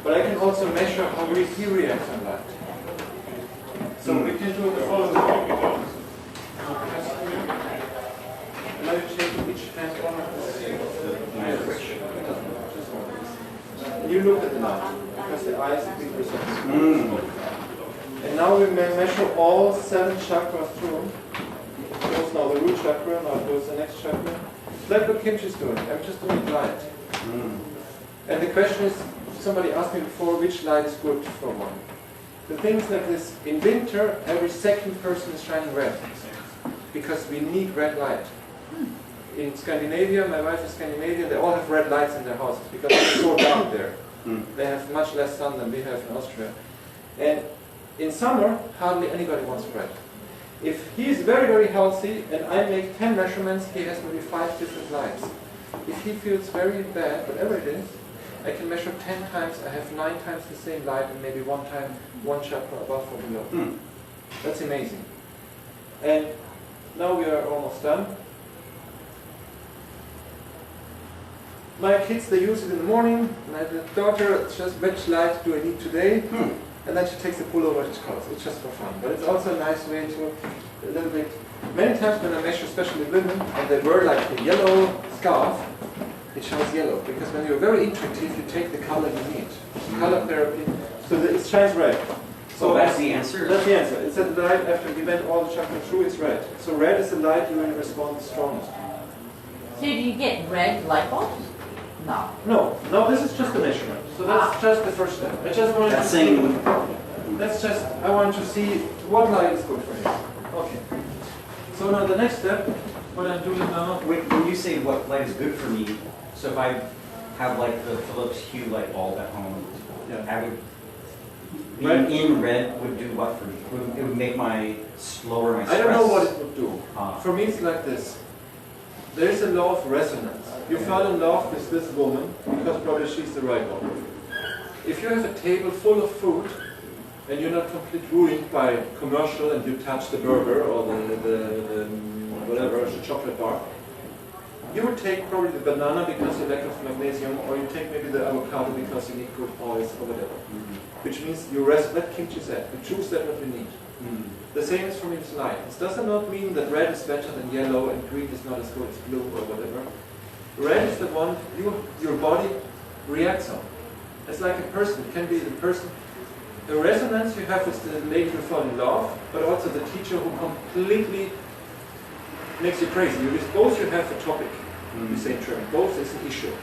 But I can also measure how he reacts on light. So we can do the following. Now you take each hand one of the you look at the light, because the eyes are big receptors. And now we may measure all 7 chakras through. Goes now the root chakra, now goes the next chakra. Like what Kimchi is doing. I'm just doing light. And the question is, somebody asked me before, which light is good for one? The thing is like this, in winter, every second person is shining red. Because we need red light. In Scandinavia, my wife is Scandinavian, they all have red lights in their houses because it's so dark there. They have much less sun than we have in Austria. And in summer, hardly anybody wants red. If he is very, very healthy and I make 10 measurements, he has maybe 5 different lights. If he feels very bad, whatever it is, I can measure 10 times, I have 9 times the same light and maybe 1 time, 1 chakra above or below. That's amazing. And now we are almost done. My kids, they use it in the morning. My daughter, just which light do I need today? And then she takes the pullover, she calls. It's just for fun. But it's also a nice way to, a little bit, many times when I measure, especially women, and they wear like a yellow scarf, it shows yellow. Because when you're very intuitive, you take the color you need. Color therapy, so that it shines red. So that's the answer? That's the answer. It's at the light after we went all the chakra through, it's red. So red is the light you will respond the strongest. So do you get red light bulbs? No. No, this is just a measurement. So that's just the first step. I just wanted That's to saying, I want to see what light is good for him. Okay. So now the next step, what I'm doing now. when you say what light is good for me, so if I have like the Philips Hue light bulb at home, Yeah. I would, Red. being in red would do what for me? It would make my slower my stress. I don't know what it would do. Ah. For me, it's like this. There is a law of resonance. You fall in love with this woman because probably she's the right one. If you have a table full of food and you're not completely ruined by commercial and you touch the burger or the whatever, the chocolate bar, you would take probably the banana because you lack of magnesium, or you take maybe the avocado because you need good oils or whatever. Which means you rest, let Kimchi said, you choose that what you need. The same is for me with light. It does not mean that red is better than yellow and green is not as good as blue or whatever. Red is the one your body reacts on. It's like a person. It can be the person. The resonance you have with the lady you fall in love, but also the teacher who completely makes you crazy. Both you have a topic. We say in German. Both is an issue,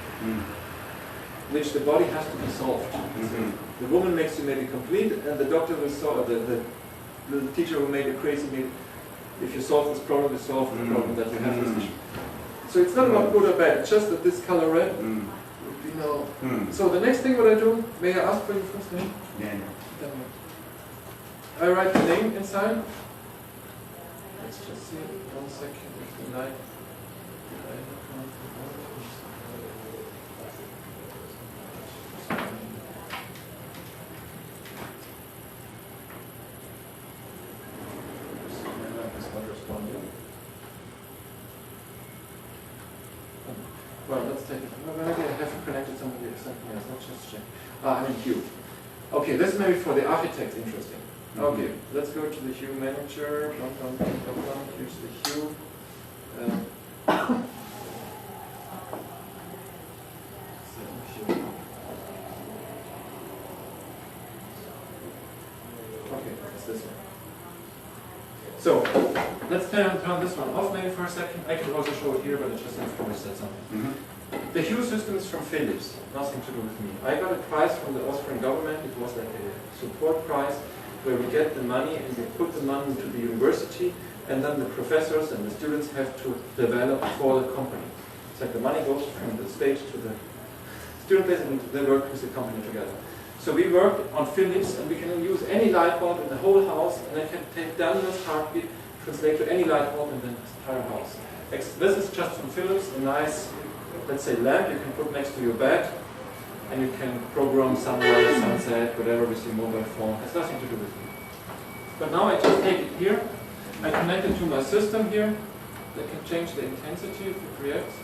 which the body has to be solved. The woman makes you maybe complete, and the doctor will solve the teacher who made you crazy. If you solve this problem, you solve the problem that you have this issue. So it's not about good or bad. It's just that this color red would be no. So the next thing what I do, may I ask for your first name? Daniel. I write the name inside. Let's just see 1 second if the light. Well, let's take it. Maybe I have connected something else. Let's just check. I mean Hue. Okay, this is maybe for the architect interesting. Okay, let's go to the Hue manager. Here's the Hue. Okay, it's this one. So, let's turn this one off maybe for a second. I can also show it here, but it's just before we said something. The Hue system is from Philips, nothing to do with me. I got a prize from the Austrian government. It was like a support prize where we get the money and we put the money into the university, and then the professors and the students have to develop for the company. It's like the money goes from the state to the student base, and they work with the company together. So we work on Philips, and we can use any light bulb in the whole house, and I can take Daniel's heartbeat, translate to any light bulb in the entire house. This is just from Philips, a nice, let's say, lamp you can put next to your bed, and you can program sunrise, sunset, whatever with your mobile phone. It has nothing to do with me. But now I just take it here, I connect it to my system here, that can change the intensity if it reacts.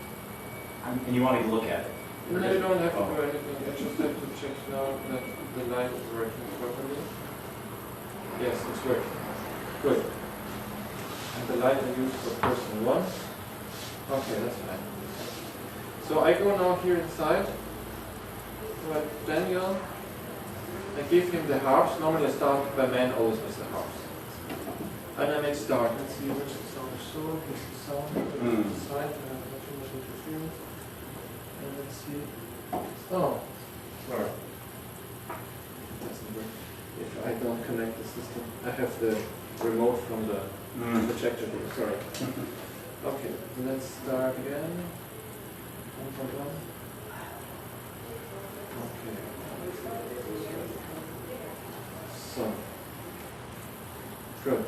And you want me to look at it? No, you don't have to do anything, I just have to check now that the light is working properly. Yes, it's working. Good. And the light I use for person 1. Okay, that's fine. So I go now here inside to Daniel. I give him the harps. Normally I start by man always with the harps. And I make start. Let's see which sound is so. Here's the sound. Side. Not too much interference. And let's see. Oh, sorry. It doesn't work. If I don't connect the system, I have the remote from the projector here. Sorry. Okay, let's start again. 1.1. Okay. So, good.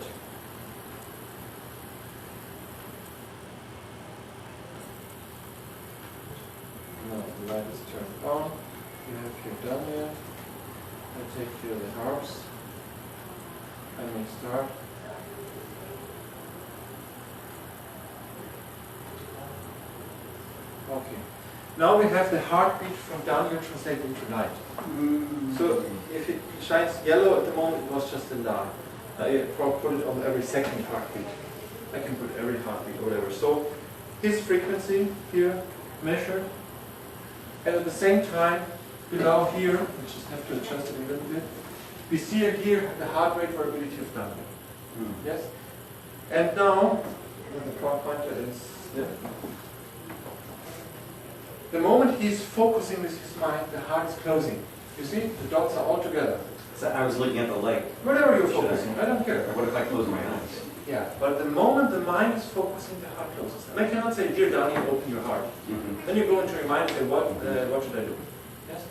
Now the light is turned on. You have here Daniel. I take here the harps. I may start. Okay. Now we have the heartbeat from Daniel translated into light. So if it shines yellow at the moment, it was just a line. I put it on every second heartbeat. I can put every heartbeat or whatever. So his frequency here measured, and at the same time below here, we just have to adjust it a little bit. We see here the heart rate variability of Daniel. Yes? And now, when the pointer is there. The moment he's focusing with his mind, the heart is closing. You see, the dots are all together. So I was looking at the leg. Whatever you're focusing, I don't care. What if I close my eyes? Yeah, but the moment the mind is focusing, the heart closes. And I cannot say, dear Daniel, open your heart. Then you go into your mind and say, what should I do? Yes?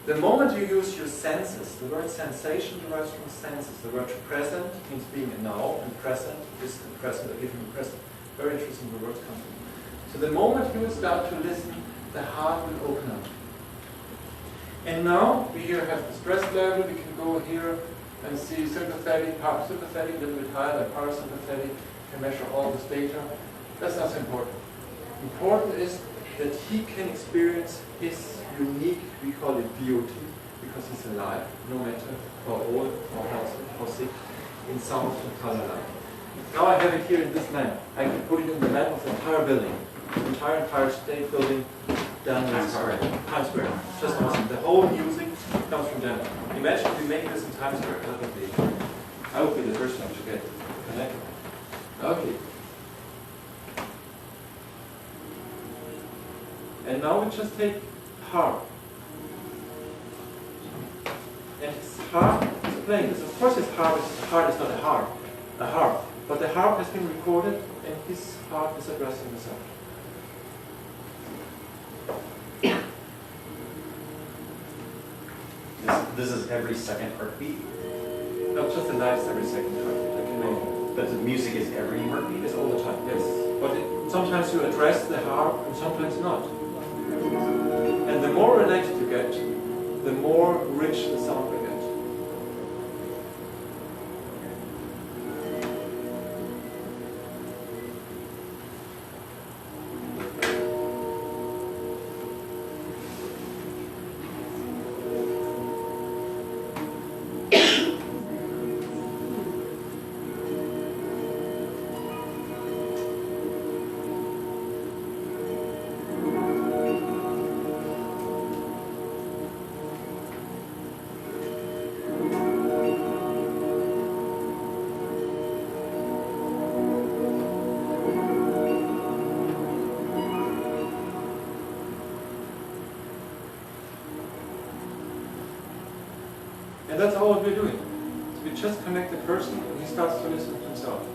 The moment you use your senses, the word sensation derives from senses. The word present means being a now, and present is the present, or giving the present. Very interesting where words come from. So the moment you will start to listen, the heart will open up. And now we here have the stress level. We can go here and see sympathetic, parasympathetic, a little bit higher than parasympathetic. You can measure all this data. That's not so important. Important is that he can experience his unique, we call it beauty, because he's alive, no matter how old, how healthy, how sick, in sound and color light. Now I have it here in this map. I can put it in the map of the entire building. The entire Empire State Building, Times Square. Times Square. Just awesome. The whole music comes from Denver. Imagine if we make this in Times Square. That would be, I would be the first one to get connected. Okay. And now we just take harp. And his harp is playing this. Of course his heart is not a harp. But the harp has been recorded and his heart is addressing the subject. This is every second heartbeat? No, just the light is every second heartbeat. But the music is every heartbeat? It's all the time, yes. But sometimes you address the harp and sometimes not. And the more relaxed you get, the more rich the sound will get. And that's all we're doing. So we just connect the person and he starts to listen to himself.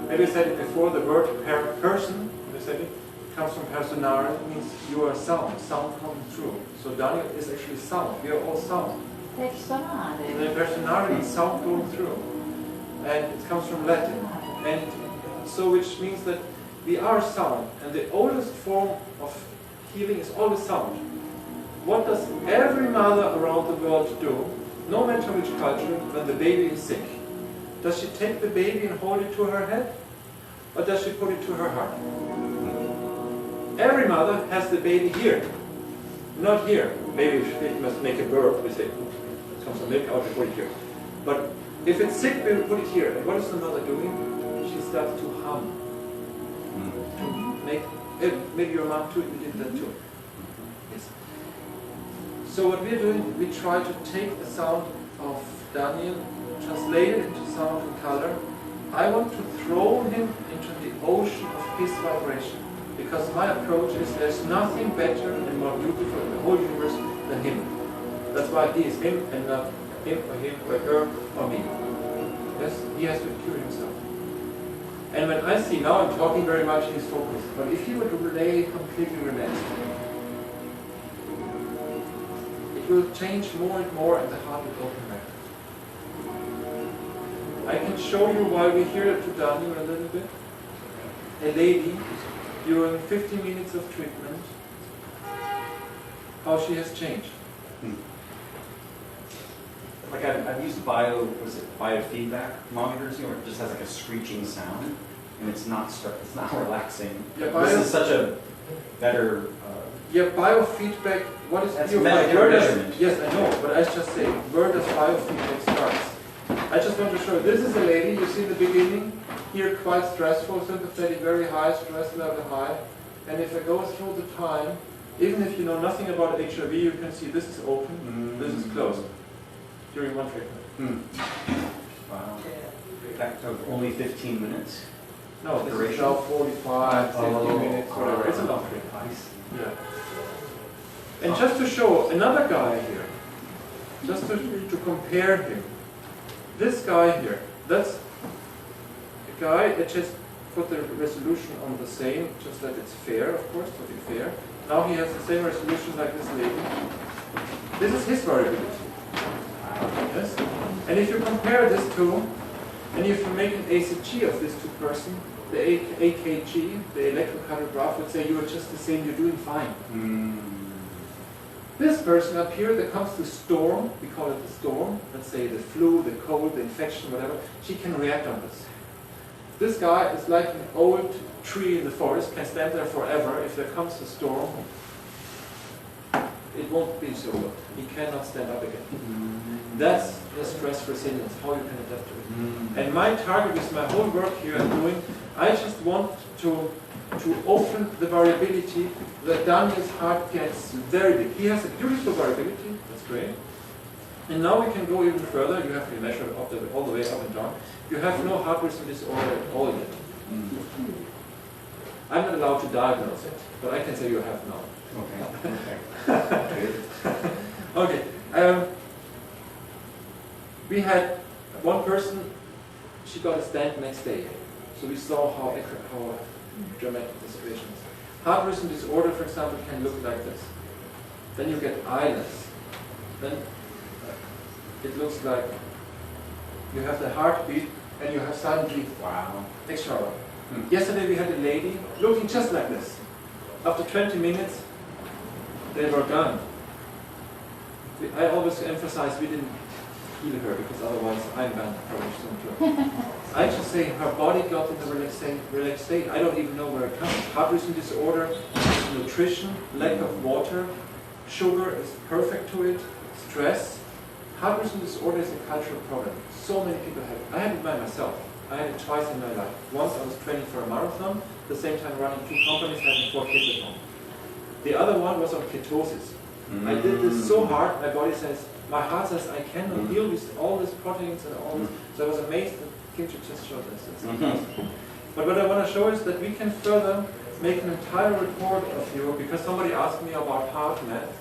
Maybe I said it before, the word person, I said it, comes from personare, it means you are sound coming through. So Daniel is actually sound, we are all sound. Personale. The personare means sound going through. And it comes from Latin. And so which means that we are sound. And the oldest form of healing is always sound. What does every mother around the world do? No matter which culture, when the baby is sick, does she take the baby and hold it to her head? Or does she put it to her heart? Every mother has the baby here, not here. Maybe she must make a burp, we say, comes some milk out, we put it here. But if it's sick, we will put it here. And what is the mother doing? She starts to hum. To make, maybe your mom too, you did that too. Yes. So what we're doing, we try to take the sound of Daniel, translate it into sound and color. I want to throw him into the ocean of his vibration. Because my approach is there's nothing better and more beautiful in the whole universe than him. That's why he is him and not him or her or me. Yes, he has to cure himself. And when I see, now I'm talking very much, he's focused. But if he were to lay completely relaxed, will change more and more and the heart will open back. I can show you while we hear it to Daniel a little bit. A lady, during 15 minutes of treatment, how she has changed. Like I've used biofeedback monitors, it just has like a screeching sound. and it's not relaxing. Yeah, This is such a better. Yeah, biofeedback, what is That's biofeedback? measurement. Yes, I know, but I just say, where does biofeedback start? I just want to show you, this is a lady, you see in the beginning, here quite stressful, sympathetic, very high, stress level high. And if I go through the time, even if you know nothing about HIV, you can see this is open, this is closed during one treatment. Wow. That took only 15 minutes. No, this is Duration? now 45, 50 minutes, whatever. It's a long treatment. Yeah. And just to show another guy here, just to compare him, this guy here, that's a guy that just put the resolution on the same, just that it's fair, of course, to be fair. Now he has the same resolution like this lady. This is his variability. Yes? And if you compare this to, and if you make an ACG of these two persons, the AKG, the electrocardiograph, would say you are just the same, you're doing fine. This person up here that comes to storm, we call it the storm, let's say the flu, the cold, the infection, whatever, she can react on this. This guy is like an old tree in the forest, can stand there forever. If there comes a storm, it won't be so good. He cannot stand up again. That's the stress resilience, how you can adapt to it. And my target with my whole work here I'm doing, I just want to open the variability that Daniel's heart gets very big. He has a beautiful variability, that's great. And now we can go even further. You have to measure all the way up and down. You have no heart rhythm disorder at all yet. I'm not allowed to diagnose it, but I can say you have now. Okay. Okay. We had one person, she got a stent next day. So we saw how dramatic the situation is. Heart rhythm disorder, for example, can look like this. Then you get eyeless. Then it looks like you have the heartbeat and you have suddenly, wow, extra. Yesterday we had a lady looking just like this. After 20 minutes, they were gone. I always emphasize we didn't heal her because otherwise I'm banned probably soon too. I just say her body got in the relaxed state. I don't even know where it comes. Heart rhythm disorder, nutrition, lack of water, sugar is perfect to it, stress. Heart rhythm disorder is a cultural problem. So many people have it. I had it by myself. I had it twice in my life. Once I was training for a marathon, at the same time running 2 companies, having 4 kids at home. The other one was on ketosis. I did this so hard, my body says, my heart says I cannot deal with all these proteins and all this. So I was amazed that Kimchi just showed this. It's fantastic. But what I want to show is that we can further make an entire report of you, because somebody asked me about heart math.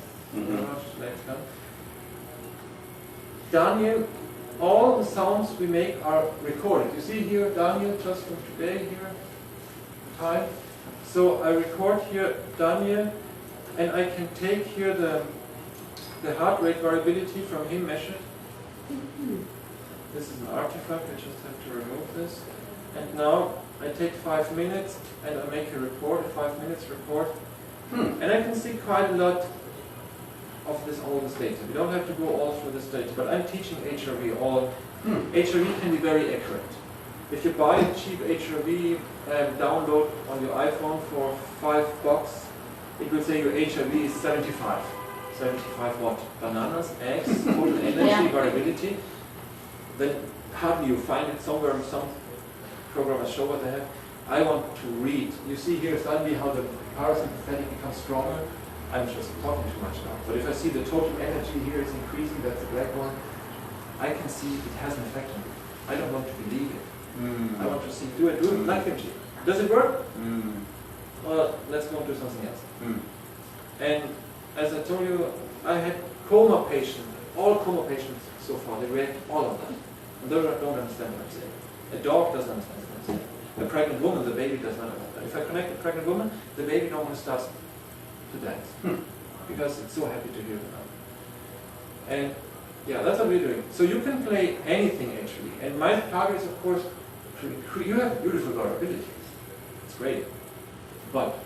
Daniel, all the sounds we make are recorded. You see here, Daniel, just from today here, time. So I record here Daniel, and I can take here the heart rate variability from him measured. This is an artifact, I just have to remove this. And now I take 5 minutes and I make a report, a 5 minutes report. And I can see quite a lot of all this data. We don't have to go all through this data, but I'm teaching HRV all. HRV can be very accurate. If you buy a cheap HRV download on your iPhone for $5, it will say your HRV is 75. 75 what? Bananas, eggs, total energy, variability. Then hardly you find it somewhere, some programmers show what they have. I want to read. You see here suddenly how the parasympathetic becomes stronger. I'm just talking too much now. But if I see the total energy here is increasing, that's the black one, I can see it has an effect on me. I don't want to believe it. I want to see, do it like Kimchi. Does it work? Well, let's go do something else. And as I told you, I had coma patients, all coma patients so far, they react all of that. And they don't understand what I'm saying. A dog doesn't understand what I'm saying. A pregnant woman, the baby does not understand. If I connect a pregnant woman, the baby normally starts to dance. Because it's so happy to hear them now. And yeah, that's what we're doing. So you can play anything actually. And my target is of course, you have beautiful variability. It's great. But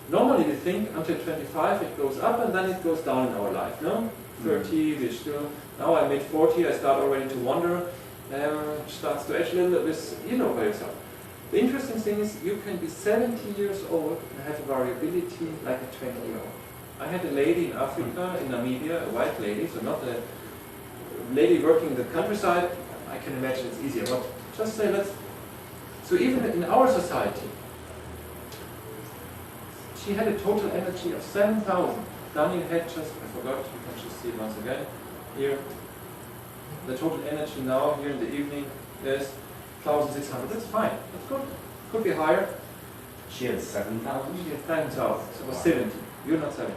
normally we think until 25 it goes up and then it goes down in our life, no? 30, we still, now I made 40, I start already to wonder, starts to edge a little bit, you know by yourself. The interesting thing is you can be 70 years old and have a variability like a 20-year-old. I had a lady in Africa, in Namibia, a white lady, so not a lady working in the countryside. I can imagine it's easier, but just say so even in our society, she had a total energy of 7,000. Daniel had just, I forgot, you can just see it once again, here. The total energy now, here in the evening, is 1,600. That's fine, that's good. Could be higher. She had 7,000? She had 9,000, so it was 70. You're not 70.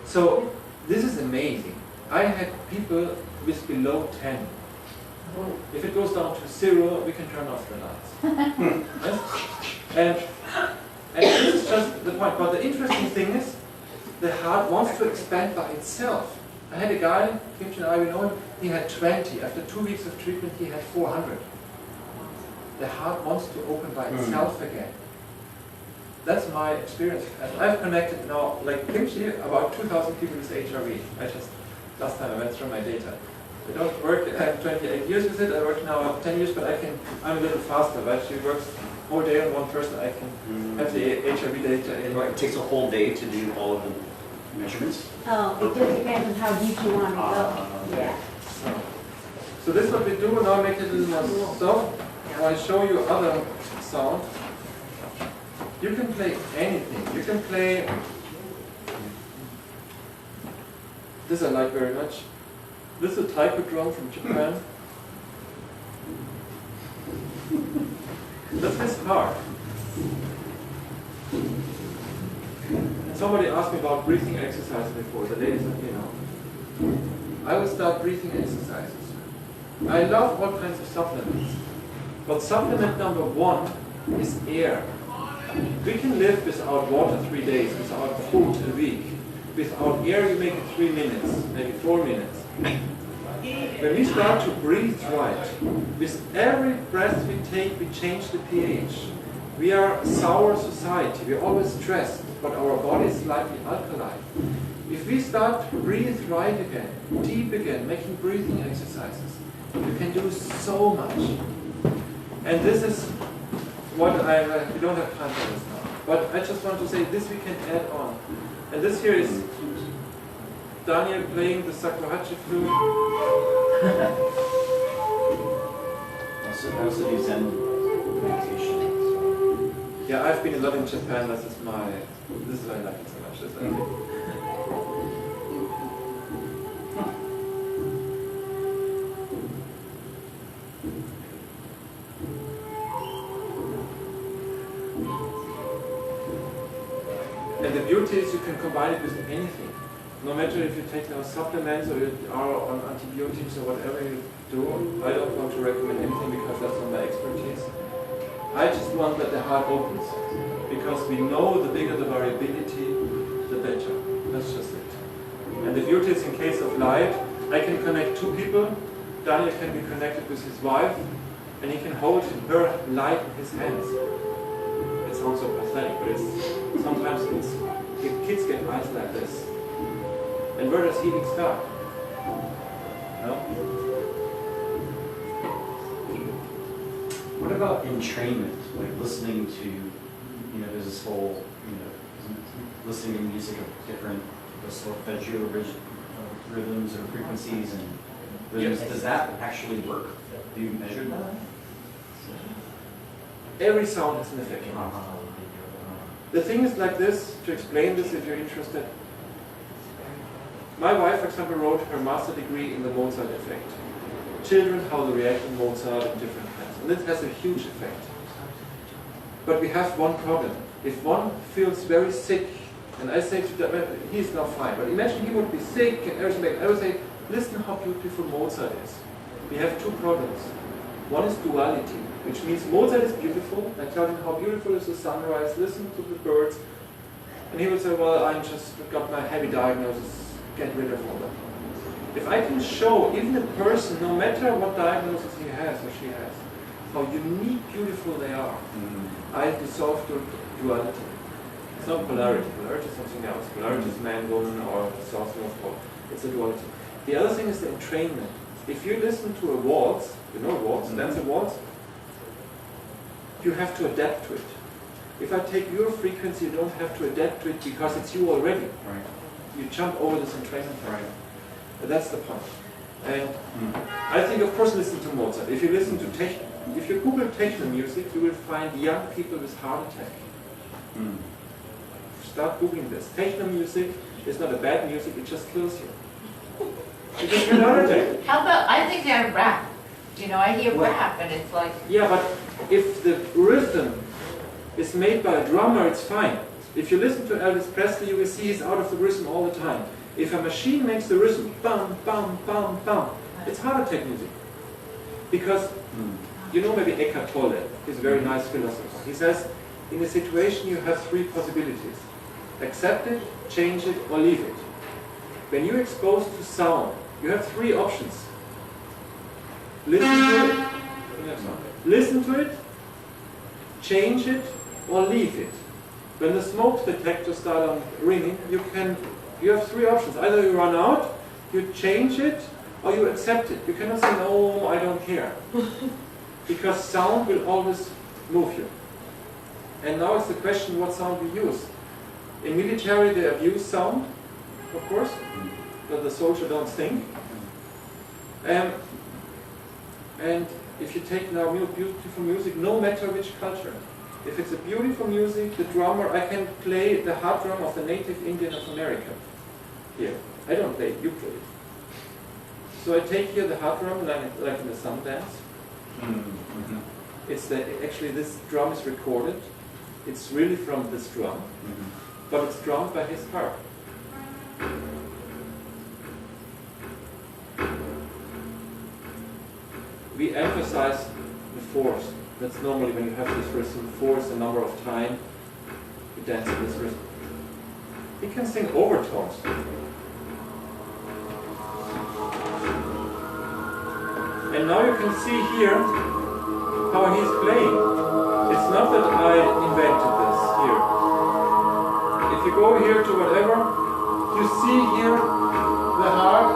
So, this is amazing. I had people with below 10. If it goes down to 0, we can turn off the lights. Yes? And this is just the point. But the interesting thing is, the heart wants to expand by itself. I had a guy, Kimchi and I, we know him, he had 20. After 2 weeks of treatment, he had 400. The heart wants to open by itself again. That's my experience. And I've connected now, like Kimchi, about 2,000 people with HIV. Last time I went through my data. I don't work, I have 28 years with it, I work now 10 years, but I'm a little faster, right? She works whole day on one person, I can have the HIV data in. It takes a whole day to do all of the measurements? Oh, it just depends on how deep you want to go. Yeah. So this is what we do, now make it a little more soft. Now I show you other sound. You can play anything. You can play, this I like very much. This is a taiko drum from Japan. That's this part. And somebody asked me about breathing exercises before, the ladies are here now. I will start breathing exercises. I love all kinds of supplements. But supplement number 1 is air. We can live without water 3 days, without food a week. Without air you make it 3 minutes, maybe 4 minutes. When we start to breathe right, with every breath we take, we change the pH. We are a sour society. We're always stressed, but our body is slightly alkaline. If we start to breathe right again, deep again, making breathing exercises, you can do so much. And this is what we don't have time for this now. But I just want to say this we can add on. And this here is Daniel playing the shakuhachi flute. Also do Zen meditation. Yeah, I've been a lot in Japan. This is why I like it so much. This, I think. And the beauty is you can combine it with anything. No matter if you take now supplements or you are on antibiotics or whatever you do, I don't want to recommend anything because that's not my expertise. I just want that the heart opens. Because we know the bigger the variability, the better. That's just it. And the beauty is in case of light, I can connect 2 people. Daniel can be connected with his wife and he can hold her light in his hands. It sounds so pathetic, but sometimes kids get eyes like this. And where does healing start? No? What about entrainment? Like listening to, there's this whole, listening to music of different solfeggio rhythms or frequencies and rhythms. Yes. Does that actually work? Do you measure that? Every sound has an effect. The thing is like this, to explain this if you're interested. My wife, for example, wrote her master degree in the Mozart effect. Children, how they react to Mozart and different kinds. And this has a huge effect. But we have one problem. If one feels very sick, and I say to them, he's not fine, but imagine he would be sick and everything, I would say, listen how beautiful Mozart is. We have 2 problems. One is duality, which means Mozart is beautiful. I tell him how beautiful is the sunrise, listen to the birds. And he will say, well, I just got my heavy diagnosis, get rid of all that. If I can show even a person, no matter what diagnosis he has or she has, how unique, beautiful they are, I dissolve duality. It's not polarity. Polarity is something else. Polarity is man, woman, or south, north, pole. It's a duality. The other thing is the entrainment. If you listen to a waltz, you know waltz, dance a waltz, you have to adapt to it. If I take your frequency, you don't have to adapt to it because it's you already. Right. You jump over this entrainment. Right. That's the point. And I think, of course, listen to Mozart. If you listen to if you Google techno music, you will find young people with heart attack. Start Googling this. Techno music is not a bad music, it just kills you. You just get a heart attack. How about, I think I rap. You know, I hear rap and it's like, Yeah, but if the rhythm is made by a drummer, it's fine. If you listen to Elvis Presley, you will see he's out of the rhythm all the time. If a machine makes the rhythm, bum, bum, bum, bum, it's heart attack music. Because, you know maybe Eckhart Tolle, he's a very nice philosopher. He says, in a situation you have three possibilities. Accept it, change it, or leave it. When you're exposed to sound, you have three options. Listen to it, listen to it, change it, or leave it. When the smoke detectors start ringing, you have three options. Either you run out, you change it, or you accept it. You cannot say, no, I don't care. Because sound will always move you. And now it's the question what sound we use. In military they abuse sound, of course, that the soldier don't think. And if you take now beautiful music, no matter which culture, if it's a beautiful music, the drummer, I can play the hard drum of the native Indian of America. Here. I don't play it, you play it. So I take here the hard drum like in the sun dance. Actually this drum is recorded. It's really from this drum. But it's drummed by his harp. We emphasize the force. That's normally when you have this rhythm, force, the number of time you dance in this rhythm. He can sing overtones. And now you can see here how he's playing. It's not that I invented this here. If you go here to whatever, you see here the harp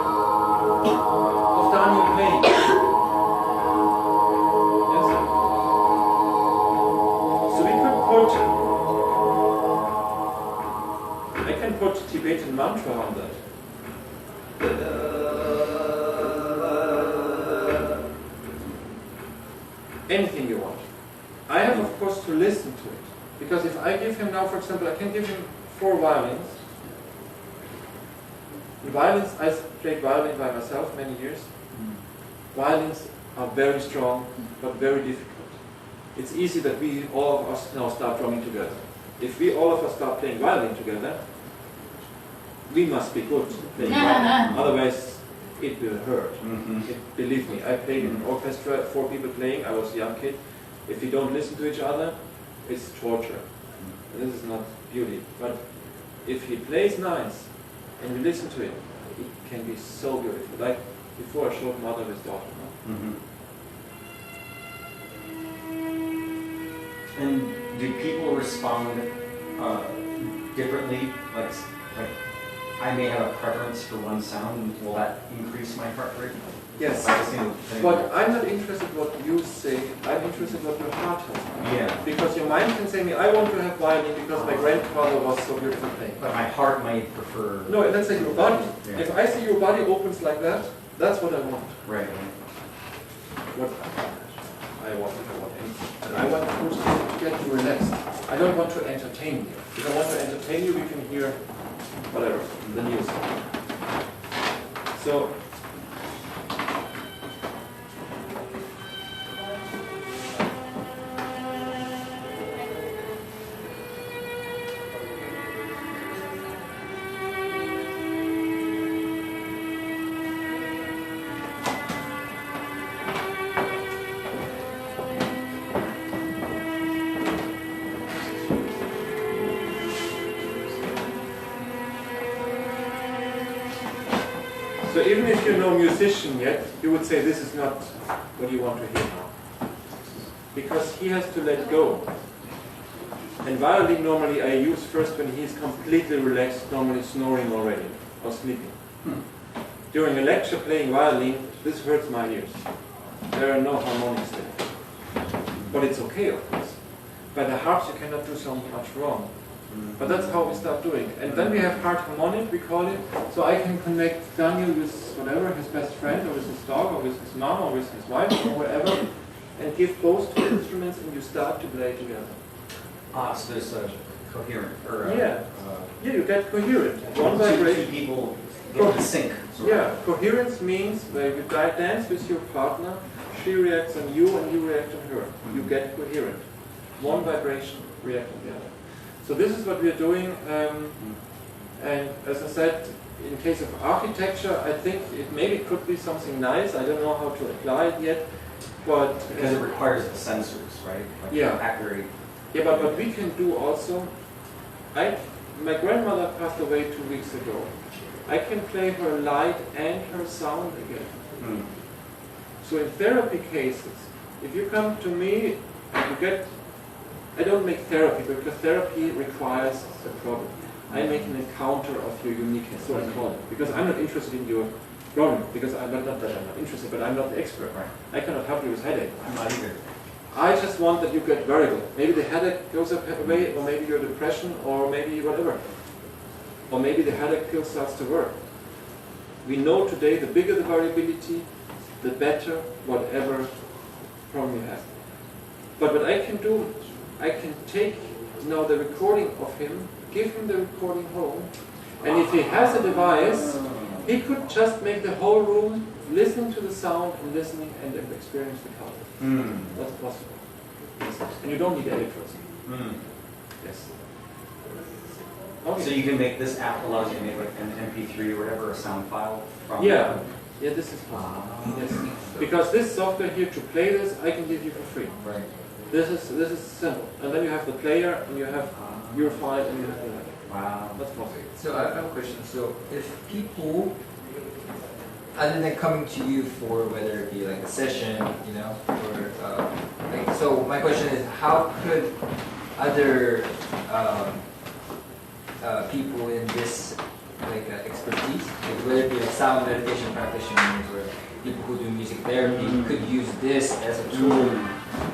of Daniel playing. Yes? So we could I can put Tibetan mantra on that. Anything you want. I have, of course, to listen to it. Because if I give him now, for example, I can give him 4 violins. The violins, I played violin by myself many years. Violins are very strong, but very difficult. It's easy that we, all of us, now start drumming together. If we, all of us, start playing violin together, we must be good playing violin. Otherwise, it will hurt. Believe me, I played in an orchestra, 4 people playing, I was a young kid. If you don't listen to each other, it's torture. This is not beauty. But if he plays nice, and you listen to it, it can be so beautiful. Like before I showed mother with daughter. No? And do people respond differently? Like I may have a preference for one sound, and will that increase my heart rate? Yes, By listening to but I'm not interested in what you say, I'm interested in what your heart tells me. Yeah. Because your mind can say me, I want to have violin because my grandfather was so beautiful playing. But my heart might prefer. No, let's say your body. Yeah. If I see your body opens like that, that's what I want. Right. What I want anything. And I want to get you relaxed. I don't want to entertain you. If I want to entertain you, we can hear whatever, the news. So, so even if you're no musician yet, you would say this is not what you want to hear now. Because he has to let go. And violin normally I use first when he's completely relaxed, normally snoring already, or sleeping. During a lecture playing violin, this hurts my ears. There are no harmonics there. But it's okay, of course. By the harps you cannot do so much wrong. But that's how we start doing. And then we have heart harmonic, we call it. So I can connect Daniel with whatever, his best friend, or with his dog, or with his mom, or with his wife, or whatever, and give both two instruments, and you start to play together. So there's a coherent, or Yeah, you get coherent. One two vibration. people get to sync. sort of. Yeah, coherence means when you dance with your partner, she reacts on you and you react on her. You get coherent. One vibration reacts on the other. So this is what we are doing, and as I said, in case of architecture, I think it maybe could be something nice. I don't know how to apply it yet, but Because it requires the sensors, right? Like Yeah. Accurate. yeah, but what we can do also, my grandmother passed away 2 weeks ago. I can play her light and her sound again. Mm. So in therapy cases, if you come to me, you get, I don't make therapy because therapy requires a problem. I make an encounter of your uniqueness, so I call it. Because I'm not interested in your problem, because I'm not that I'm not interested, but I'm not the expert. Right. I cannot help you with headache. I'm not either. I just want that you get variable. Maybe the headache goes away, or maybe your depression, or maybe whatever. Or maybe the headache pill starts to work. We know today the bigger the variability, the better whatever problem you have. But what I can do, I can take now the recording of him, give him the recording home, and if he has a device, he could just make the whole room listening to the sound and listening and experience the color. Mm. That's possible. And you don't need electrodes. Mm. Yes. So you can make this app allows you to make like an MP3 or whatever, a sound file from Yeah. Yeah, this is possible. Yes. Because this software here, to play this, I can give you for free. Right. This is simple. And then you have the player, and you have your file, and you have the light. Wow. That's possible. So I have a question. So if people, other than coming to you for whether it be like a session, you know, or like, so my question is, how could other people in this like expertise, like whether it be like sound meditation practitioners or people who do music therapy, could use this as a tool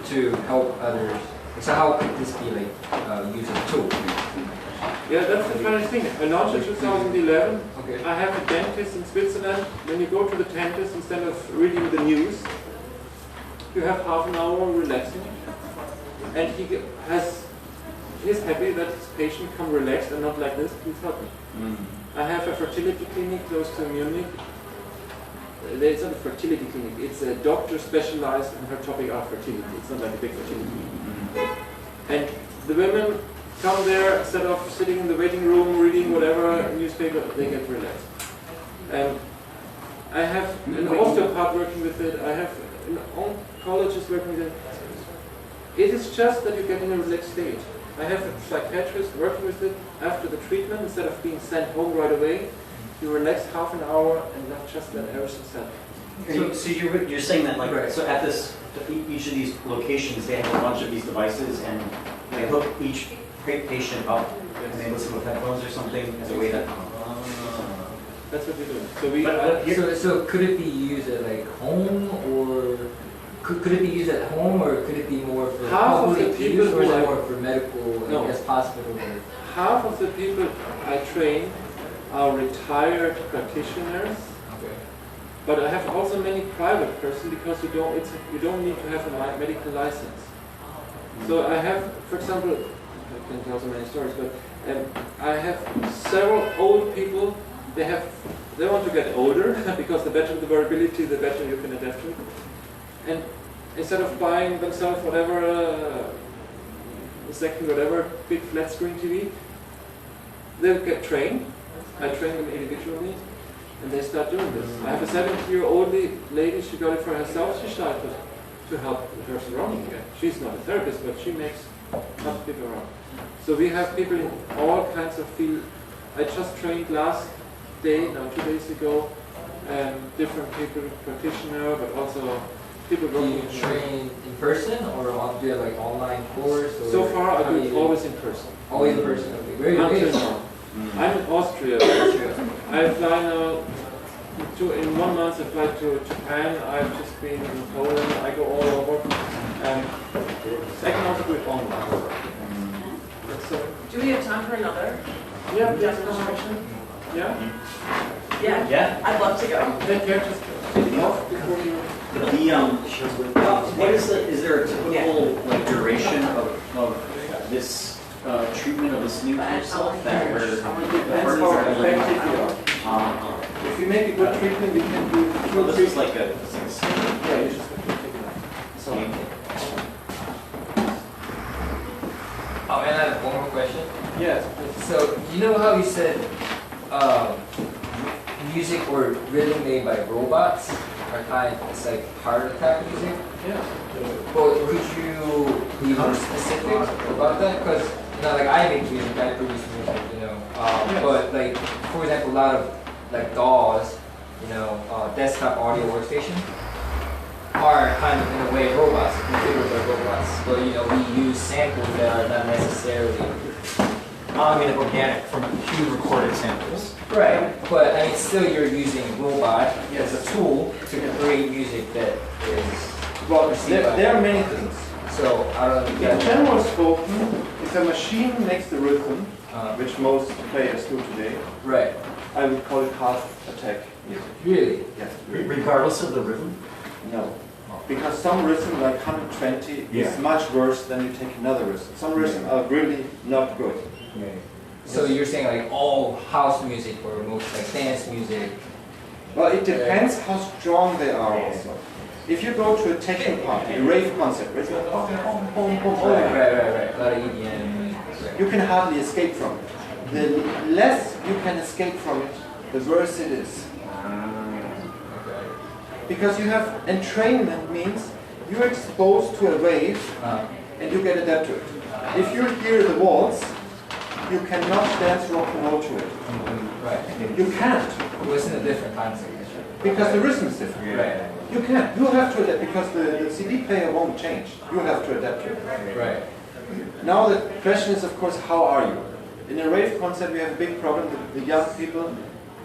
to help others? So how could this be like used as a tool? Yeah, that's the funny thing. I launched in 2011. Okay. I have a dentist in Switzerland. When you go to the dentist, instead of reading the news, you have half an hour relaxing. And he's happy that his patient come relaxed and not like this. Please help me. Mm. I have a fertility clinic close to Munich. It's not a fertility clinic. It's a doctor specialized in her topic of fertility. It's not like a big fertility clinic. And the women come there, instead of sitting in the waiting room reading whatever newspaper, they get relaxed. And I have an osteopath working with it. I have an oncologist working with it. It is just that you get in a relaxed state. I have a psychiatrist working with it after the treatment. Instead of being sent home right away, you relax half an hour and not just let everything settle. So you're saying that like, Right. so at each of these locations, they have a bunch of these devices and they hook each patient up and they listen with headphones or something as a way to... That's what we're doing. So we. So could it be used at like home, or could it be used at home, or could it be more for Half of the public people use, or is who it are- more for medical, No. I guess, hospital? Half of the people I train are retired practitioners, Okay. but I have also many private persons because you don't need to have a medical license. So I have, for example, I can tell so many stories, but I have several old people. They want to get older because the better the variability, the better you can adapt to it. And instead of buying themselves whatever, a second whatever, big flat screen TV, they get trained. I train them individually, and they start doing this. I have a 70-year-old lady, she got it for herself. She started to help the person around again. She's not a therapist, but she helps people around. So we have people in all kinds of fields. I just trained last day, 2 days ago, different people, practitioner, but also people Do working you train in person, or do you have like online course? Or So far, I how do you it always in person. Always in person. Okay. Very Until good. now. I'm in Austria. I fly now in 1 month. I fly to Japan. I've just been in Poland. I go all over. And I can also do it online. Do we have time for another? Yeah, demonstration? yeah. Yeah. Yeah. I'd love to go. Take care, just take it off before you. What is there a typical like duration of this treatment of this new itself that where Depends how effective you are. If you make a good treatment, you can do well, this is like a yeah, you just take it off. So, Oh, and I have one more question. yes. So, you know how you said music or rhythm made by robots are kind of, it's like heart attack music? Yeah. Well, could you be more specific about that? Because, you know, like I make music, I produce music, you know. But like, for example, a lot of like DAWs, you know, desktop audio workstation, are kind of in a way robots, configured by robots. But you know, we use samples that are not necessarily organic from pre-recorded samples. right. But I mean, still you're using robot as a tool to create music that is Well, received by. there are many things. So I don't know. In general spoken, if a machine makes the rhythm, which most players do today, Right. I would call it heart attack music. Really? Yes. Regardless of the rhythm? No. Because some rhythm, like 120, Yeah. is much worse than you take another rhythm. Some rhythm are really not good. So you're saying like all house music or most like dance music? Well, it depends how strong they are also. If you go to a techno party, a rave concert, where it's like boom, boom, boom, boom, boom, Right. A lot of EDM. you can hardly escape from it. The less you can escape from it, the worse it is. Because you have entrainment means you're exposed to a wave and you get adapted to it. If you hear the waltz, you cannot dance rock and roll to it. Right. You can't, Well, it's in a different context. because the rhythm is different. Right. You can't. You have to adapt because the CD player won't change. You have to adapt to it. Right. Now the question is, of course, how are you? In a rave concert, we have a big problem. The young people,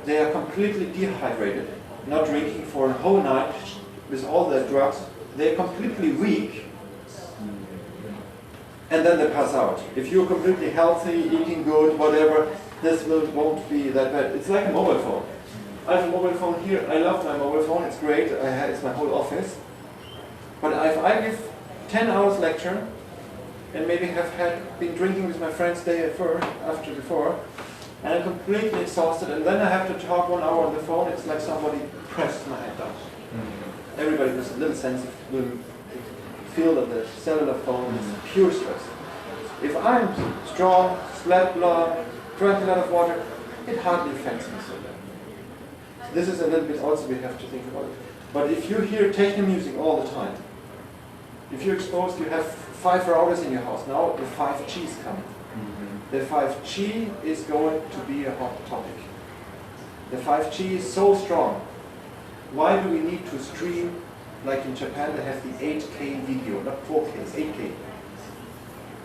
they are completely dehydrated, not drinking for a whole night with all their drugs. They're completely weak. And then they pass out. If you're completely healthy, eating good, whatever, this won't be that bad. It's like a mobile phone. I have a mobile phone here. I love my mobile phone. It's great. It's my whole office. But if I give 10 hours lecture, and maybe have been drinking with my friends day before, and I'm completely exhausted, and then I have to talk 1 hour on the phone, it's like somebody pressed my head down. Everybody with a little sensitive will feel that the cellular phone is pure stress. If I'm strong, sweat blood, drink a lot of water, it hardly affects me so bad. This is a little bit also we have to think about it. But if you hear techno music all the time, if you're exposed, you have 5 routers in your house. Now the 5G is coming. The 5G is going to be a hot topic. The 5G is so strong. Why do we need to stream, like in Japan they have the 8K video, not 4K, 8K.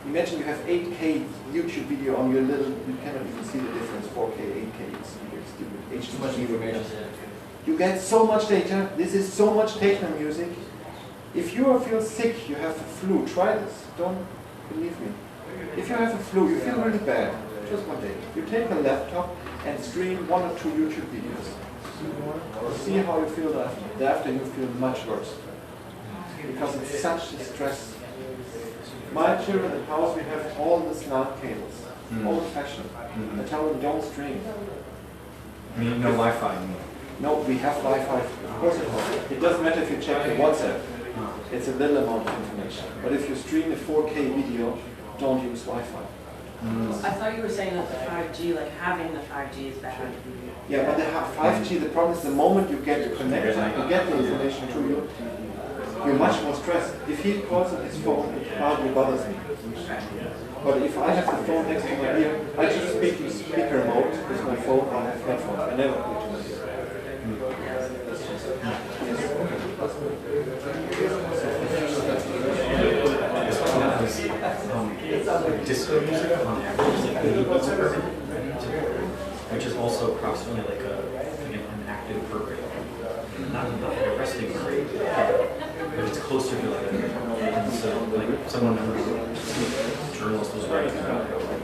Imagine you have 8K YouTube video on your little, you cannot even see the difference, 4K, 8K, it's stupid. Too much information. You get so much data, this is so much techno music. If you feel sick, you have a flu, try this, don't believe me. If you have a flu, you feel really bad, just one day. You take a laptop and stream 1 or 2 YouTube videos. See how you feel after. After you feel much worse. Because it's such a stress. My children at house, we have all the smart cables, old fashioned. I tell them don't stream. I mean, no Wi-Fi. No, we have Wi-Fi. Of course it doesn't matter if you check your WhatsApp. It's a little amount of information. But if you stream a 4K video, don't use Wi-Fi. I thought you were saying that the 5G, like having the 5G is bad. Yeah, but the 5G, the problem is the moment you get the connection, you get the information to you, you're much more stressed. If he calls on his phone, it hardly bothers me. But if I have the phone next to my ear, I just speak in speaker mode with my phone, I have headphones. I never put it to my ear. Disco music on average, which is also approximately like an active program. Not a resting rate, but it's closer to like So, like, someone who journalist was writing about how, like,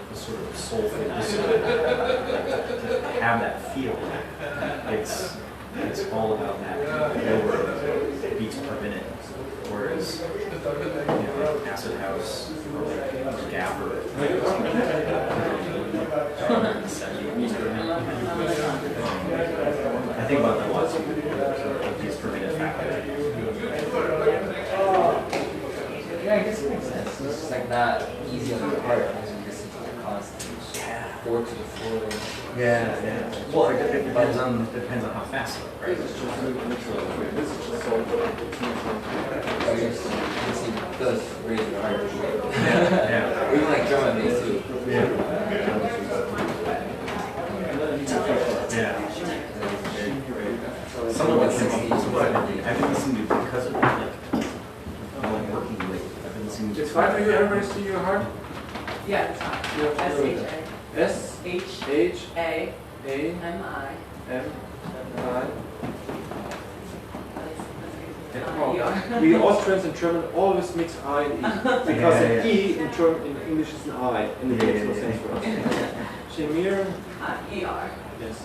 the sort of soulful, to have that feel. It's all about that lower beats per minute, whereas acid house or like Gaupp or 70 beats per minute. I think about that a lot. Beats per minute factor. Yeah, I guess it makes sense. It's just like not easy on the part because you just the constant forward to the floor. Yeah. Well, it depends on how fast, right? I guess it does raise the heart rate. Yeah. Even like drum and bass too. Yeah. Some of it's I've been listening to because of like working late. I've been listening to. It's fine for you, everybody see your heart? Yeah, it's fine. S-H-A-A-M-I. S-H-A-M-I. We Austrians and German always mix I and E. Because an E in English is an I, and it makes no sense for us. Shamir. E-R. Yes.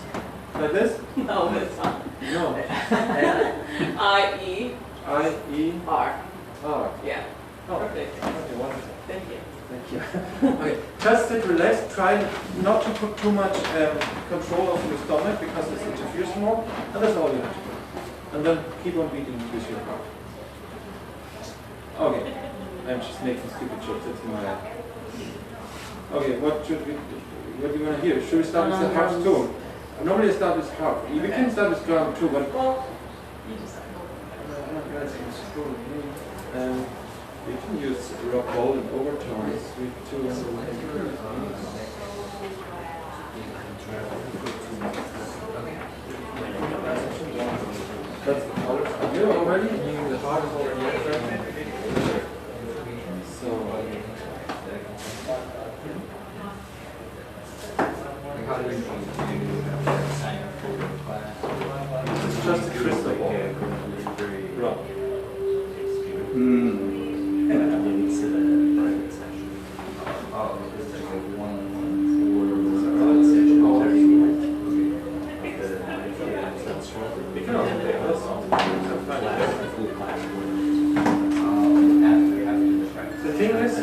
Like this? No, it's not. No. I-E-R. I-E-R. Yeah. Oh, Perfect. okay, wonderful. Thank you. Thank you. Okay, just sit relaxed. Try not to put too much control of your stomach because it interferes more. And that's all you have to do. And then keep on beating with your heart. Okay. I'm just making stupid jokes. That's in my head. Okay, what do you want to hear? Should we start with the harp too? Normally I start with harp. We can start with drum too, but Well, you decide. we can use rock roll and overtones with two. That's the color. Are you already? The heart is already there. So. How do we sign up for the class? It's just a crystal ball. Rock. Oh, it's like a one-on-one We can also play this. The thing is,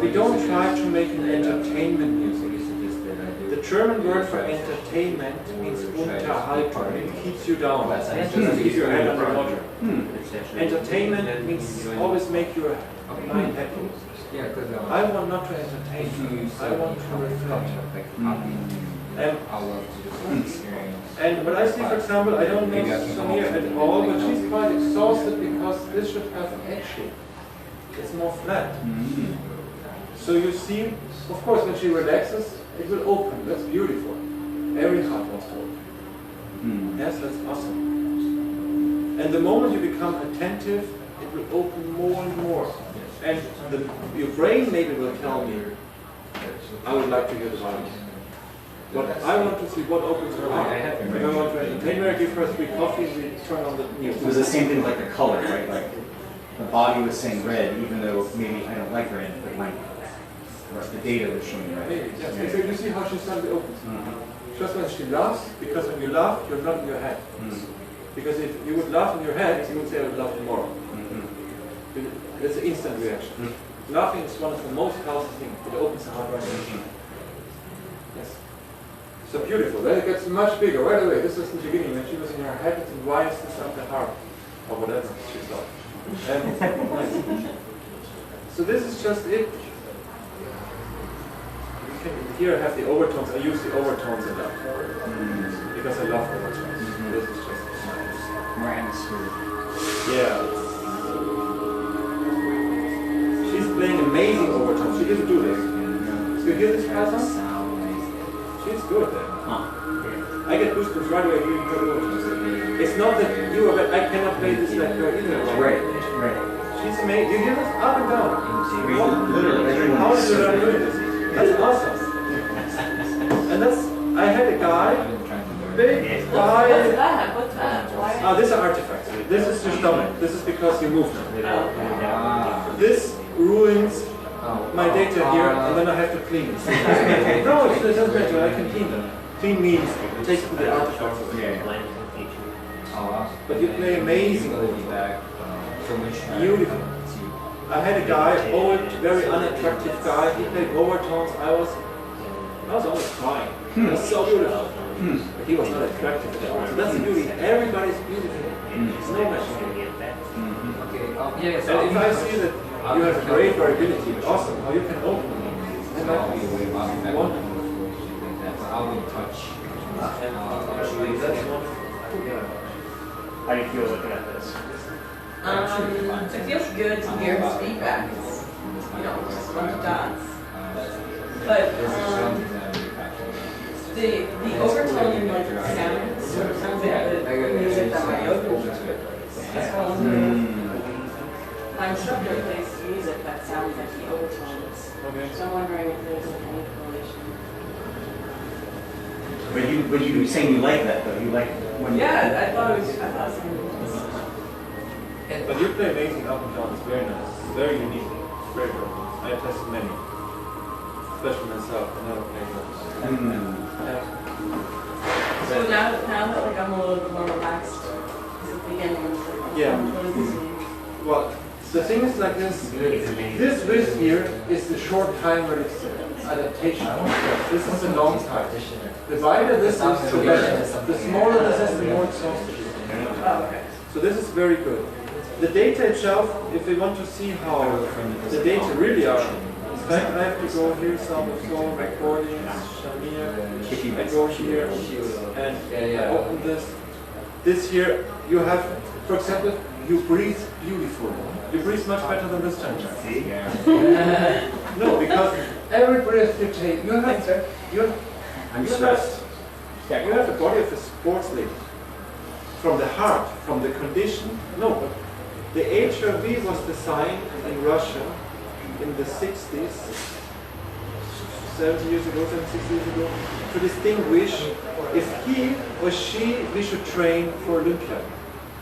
we don't try to make an entertainment music. The German word for entertainment means unterhalten. It keeps you down. It keeps your head under water. Entertainment means always make your mind happy. I want not to entertain you. I want to reflect. And what I see, for example, I don't know Sonia at all, but she's quite exhausted because this should have action. It's more flat. So you see, of course, when she relaxes, it will open. That's beautiful. Every heart wants to open. Yes, that's awesome. And the moment you become attentive, it will open more and more. And your brain maybe will tell me, I would like to hear the violin. But I want to see what opens her heart. If I want to entertain her, I give her 3 coffees, we turn on the music. It was the same thing with like the color, right? Like the body was saying red, even though maybe I don't like red, but the data was showing red. Maybe, yes. So you see how she suddenly opens. Just when she laughs, because when you laugh, you're not in your head. Because if you would laugh in your head, you would say I would laugh tomorrow. It's an instant reaction. Laughing is one of the most healthy things. It opens the heart right away. Yes. So beautiful. Then it gets much bigger. Right away, this was the beginning. When she was in her head, and why is this up the heart? Or whatever she thought. So this is just it. You can here have the overtones. I use the overtones a lot. Because I love overtones. This is just more atmospheric. Yeah. She's playing amazing overtones. She didn't do this. So you hear this pattern? She's good there. I get goosebumps right away hearing her overtones. It's not that you are bad. I cannot play this like her either. Right. She's amazing. You hear this up and down. Literally. How did you learn doing this? That's awesome. And that's, I had a guy, big guy. What's that? What's that? Why? These are artifacts. This is your stomach. This is because because you moved. This ruins my data here, and then I have to clean it. No, it doesn't matter. I can clean them. Clean means take the artifacts. But you play amazing. Beautiful. I had a guy, old, very unattractive guy. He played overtones. I was almost crying. It was so beautiful. But he was not attractive at all. So that's the beauty. Everybody's beautiful. There's no matching. And if I see that you have great variability, awesome, how you can open them, then that would be wonderful. I'll be in touch. That's wonderful. How do you feel looking at this? It feels good to hear his feedback. It's, just a bunch of dots. But the overtoning like sounds sort of sounds like the music that my yoga plays. My instructor plays music that sounds like the overtones. Okay. So I'm wondering if there's any correlation. But you were saying you like that though. You like when Yeah, I thought it was really But you play amazing up and down. It's very nice. It's very unique. Very good. I tested many. Especially myself. I never played those. So now that like I'm a little bit more relaxed at the beginning, Well, the thing is like this. This width here is the short time where it's adaptation. This is the long time. The wider this is, the better. The smaller this is, the more exhausted. Oh, okay. So this is very good. The data itself, if we want to see how the data really are, in fact, I have to go here, some recordings, Shamir, I go here and open this. This here, you have, for example, you breathe beautiful. You breathe much better than this time. See? No, because every breath you take, you have the body of a sports lady. From the heart, from the condition. No, but the HRV was designed in Russia in the 60s, 70 years ago, 60 years ago, to distinguish if he or she, we should train for Olympia.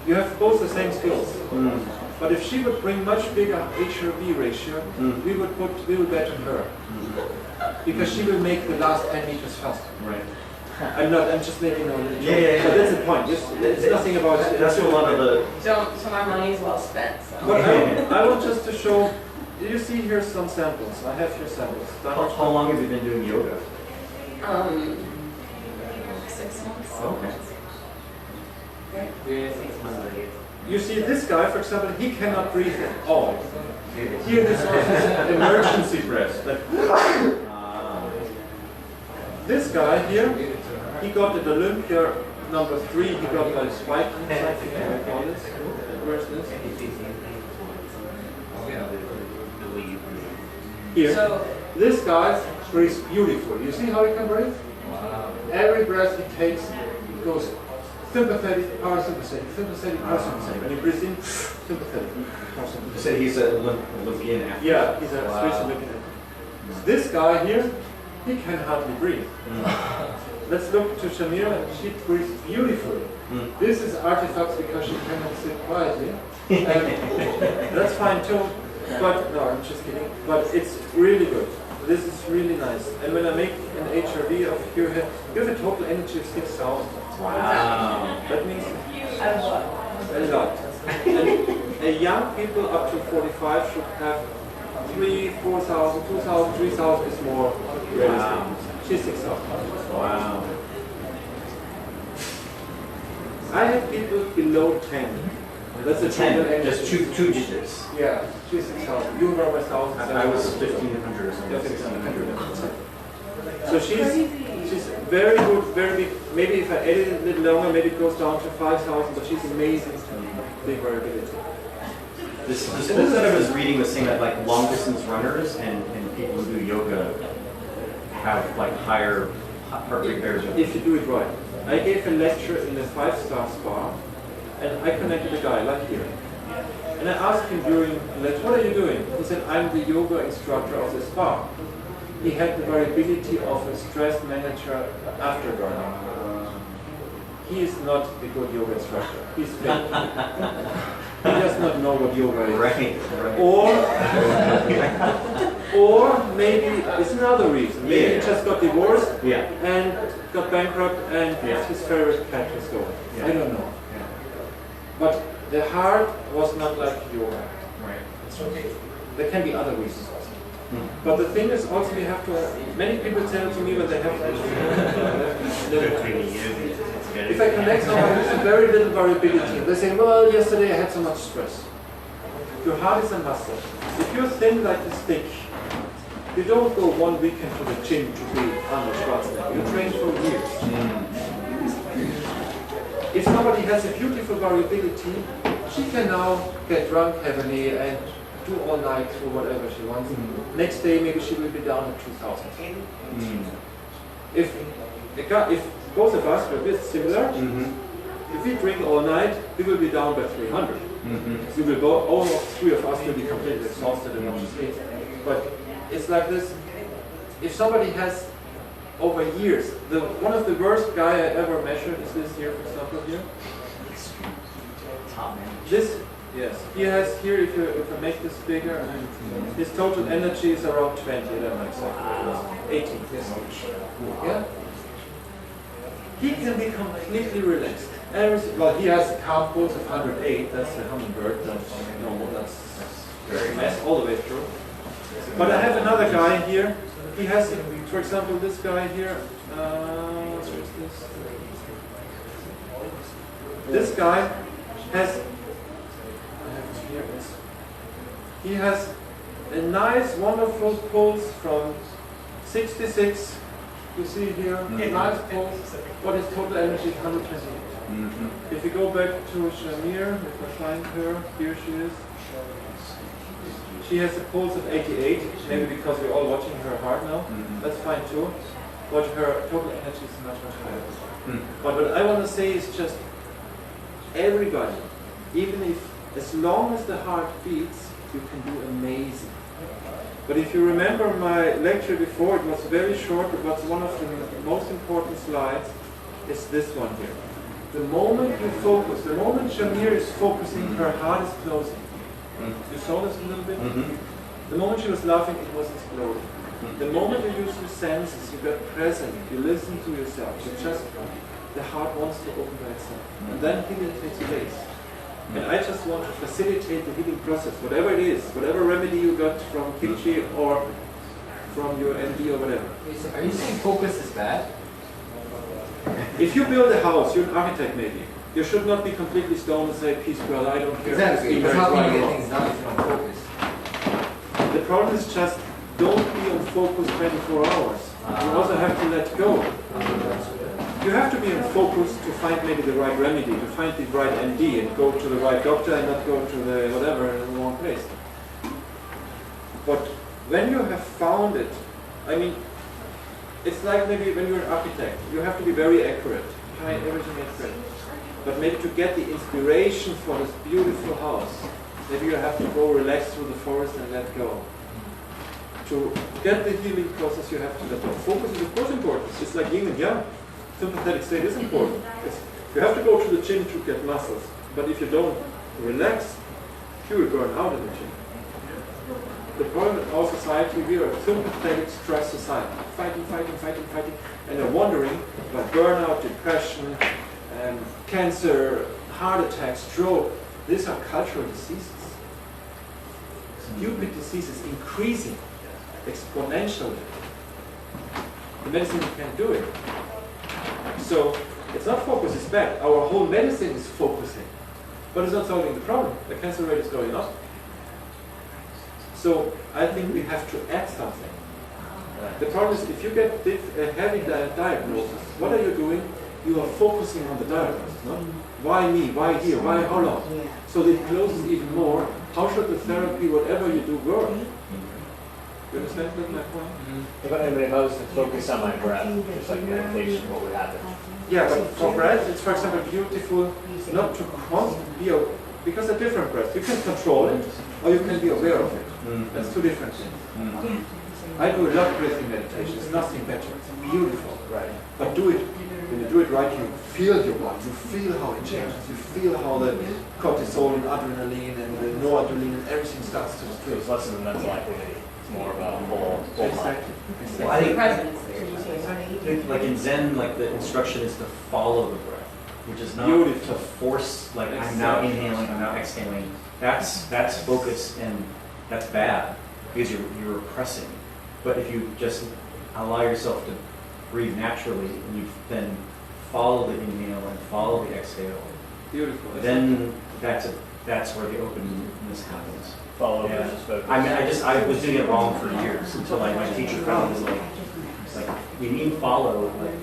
You have both the same skills. But if she would bring much bigger HRV ratio, we would bet on her. Because she will make the last 10 meters faster. Right. I'm just making a little Yeah. But that's the point. It's nothing about it. That's a lot of the. So my money is well spent. So. But I want just to show. Do you see here some samples? I have here samples. How long have you been doing yoga? 6 months. Okay. You see this guy, for example, he cannot breathe at all. Here this was his emergency breath. This guy here, he got at Olympia number 3, he got like spiking something, I call this. Where's this? Here. So, this guy breathes beautiful. You see how he can breathe? Every breath he takes goes sympathetic, parasympathetic, sympathetic, parasympathetic. When he breathes in, sympathetic, parasympathetic. You said he's an Olympian athlete. Yeah, he's a Swiss Olympian athlete. This guy here, he can hardly breathe. Let's look to Shamira. She breathes beautifully. This is artifacts because she cannot sit quietly. That's fine too. But no, I'm just kidding. But it's really good. This is really nice. And when I make an HRV of your head, you have a total energy of 6,000. Wow. That means a lot. And young people up to 45 should have 3,000, 4,000, 2,000, 3,000 is more realistic. She's 6,000. Wow. I have people below 10. That's a 10, just two digits. Yeah, she's 6,000. You were 1,000. I was 1,500 or something. 1,600. So she's very good, very big. Maybe if I edit it a little longer, maybe it goes down to 5,000, but she's amazing. Big variability. This book that I was reading was saying that like long distance runners and people who do yoga have like higher heart rate variability. If you do it right. I gave a lecture in a 5-star spa, and I connected a guy like here. And I asked him during the lecture, what are you doing? He said, I'm the yoga instructor of the spa. He had the variability of a stress manager after burnout. He is not a good yoga instructor. He's fake. does not know what yoga is. Right. Or maybe it's another reason. Maybe he just got divorced Yeah. and got bankrupt and his favorite cat was going. Yeah. I don't know. Yeah. But the heart was not like yoga. Right. It's okay. There can be other reasons also. Hmm. But the thing is also we have to, many people tell to me when they have if I connect someone with very little variability, they say, well, yesterday I had so much stress. Your heart is a muscle. If you're thin like a stick, you don't go 1 weekend to the gym to be Arnold Schwarzenegger. You train for years. If somebody has a beautiful variability, she can now get drunk heavily and do all night or whatever she wants. Next day maybe she will be down at 2,000. If both of us are a bit similar, if we drink all night, we will be down by 300. We will go, all three of us will be completely exhausted and not sleep. But it's like this, if somebody has over years, one of the worst guy I ever measured is this here, for example, here. This, yes, he has here, if I make this bigger, his total energy is around 20, I don't know exactly, 18, yes. Yeah? He can be completely relaxed. Well, he has a calm pulse of 108, that's a hummingbird, that's normal, that's all the way through. But I have another guy here, he has, for example, this guy here, where is this? This guy has, he has a nice, wonderful pulse from 66, you see here, a nice pulse, but his total energy is 128. If you go back to Shamir, if I find her, here she is. She has a pulse of 88, maybe because we're all watching her heart now. That's fine too. But her total energy is much, much higher. But what I want to say is just everybody, even if, as long as the heart beats, you can do amazing. But if you remember my lecture before, it was very short, but one of the most important slides is this one here. The moment you focus, the moment Shamir is focusing, her heart is closing. You saw this a little bit? The moment she was laughing, it was exploding. The moment you use your senses, you get present, you listen to yourself, you just, the heart wants to open by itself. And then healing takes place. And I just want to facilitate the healing process, whatever it is, whatever remedy you got from Kimchi or from your MD or whatever. Are you saying focus is bad? If you build a house, you're an architect maybe. You should not be completely stoned and say, peace brother, I don't care. Exactly, because how can you get things done if you don't focus? The problem is just, don't be on focus 24 hours. You also have to let go. You have to be on focus to find maybe the right remedy, to find the right MD and go to the right doctor and not go to the whatever in the wrong place. But when you have found it, I mean, it's like maybe when you're an architect, you have to be very accurate, find everything accurate. But maybe to get the inspiration for this beautiful house, maybe you have to go relax through the forest and let go. To get the healing process, you have to let go. Focus is of course important. It's like yin and yang. Sympathetic state is important. You have to go to the gym to get muscles. But if you don't relax, you will burn out in the gym. The problem in our society, we are a sympathetic stress society. Fighting, and are wondering about burnout, depression, cancer, heart attack, stroke. These are cultural diseases. Stupid diseases increasing exponentially. The medicine can't do it. So it's not focus, it's bad. Our whole medicine is focusing, but it's not solving the problem. The cancer rate is going up. So I think we have to add something. The problem is if you get a heavy diagnosis, what are you doing? You are focusing on the diagnosis, no? Why me? Why here? Why how long? So it closes even more. How should the therapy, whatever you do, work? You understand my point? If I was to focus on my breath, just like meditation, what would happen? Yeah, but for breath, it's for example beautiful not to be because they're different breaths. You can control it, or you can be aware of it. That's two different things. I do a lot of breathing meditation. It's nothing better. It's beautiful, Right. but do it when you do it right, you feel your body, you feel how it changes, you feel how the cortisol and adrenaline and the noradrenaline and everything starts to So switch. it's less of a mental activity. It's more about a whole mind. Exactly. Well, I think, Presence. like in Zen, like the instruction is to follow the breath, which is not Beautiful. to force, like I'm now inhaling, I'm now exhaling. That's focus, and that's bad because you're repressing. But if you just allow yourself to breathe naturally, and you then follow the inhale and follow the exhale, Beautiful. then that's where the openness happens. Follow Yeah. versus focus. I mean, I was doing it wrong for years until like my teacher found was like, we mean follow, like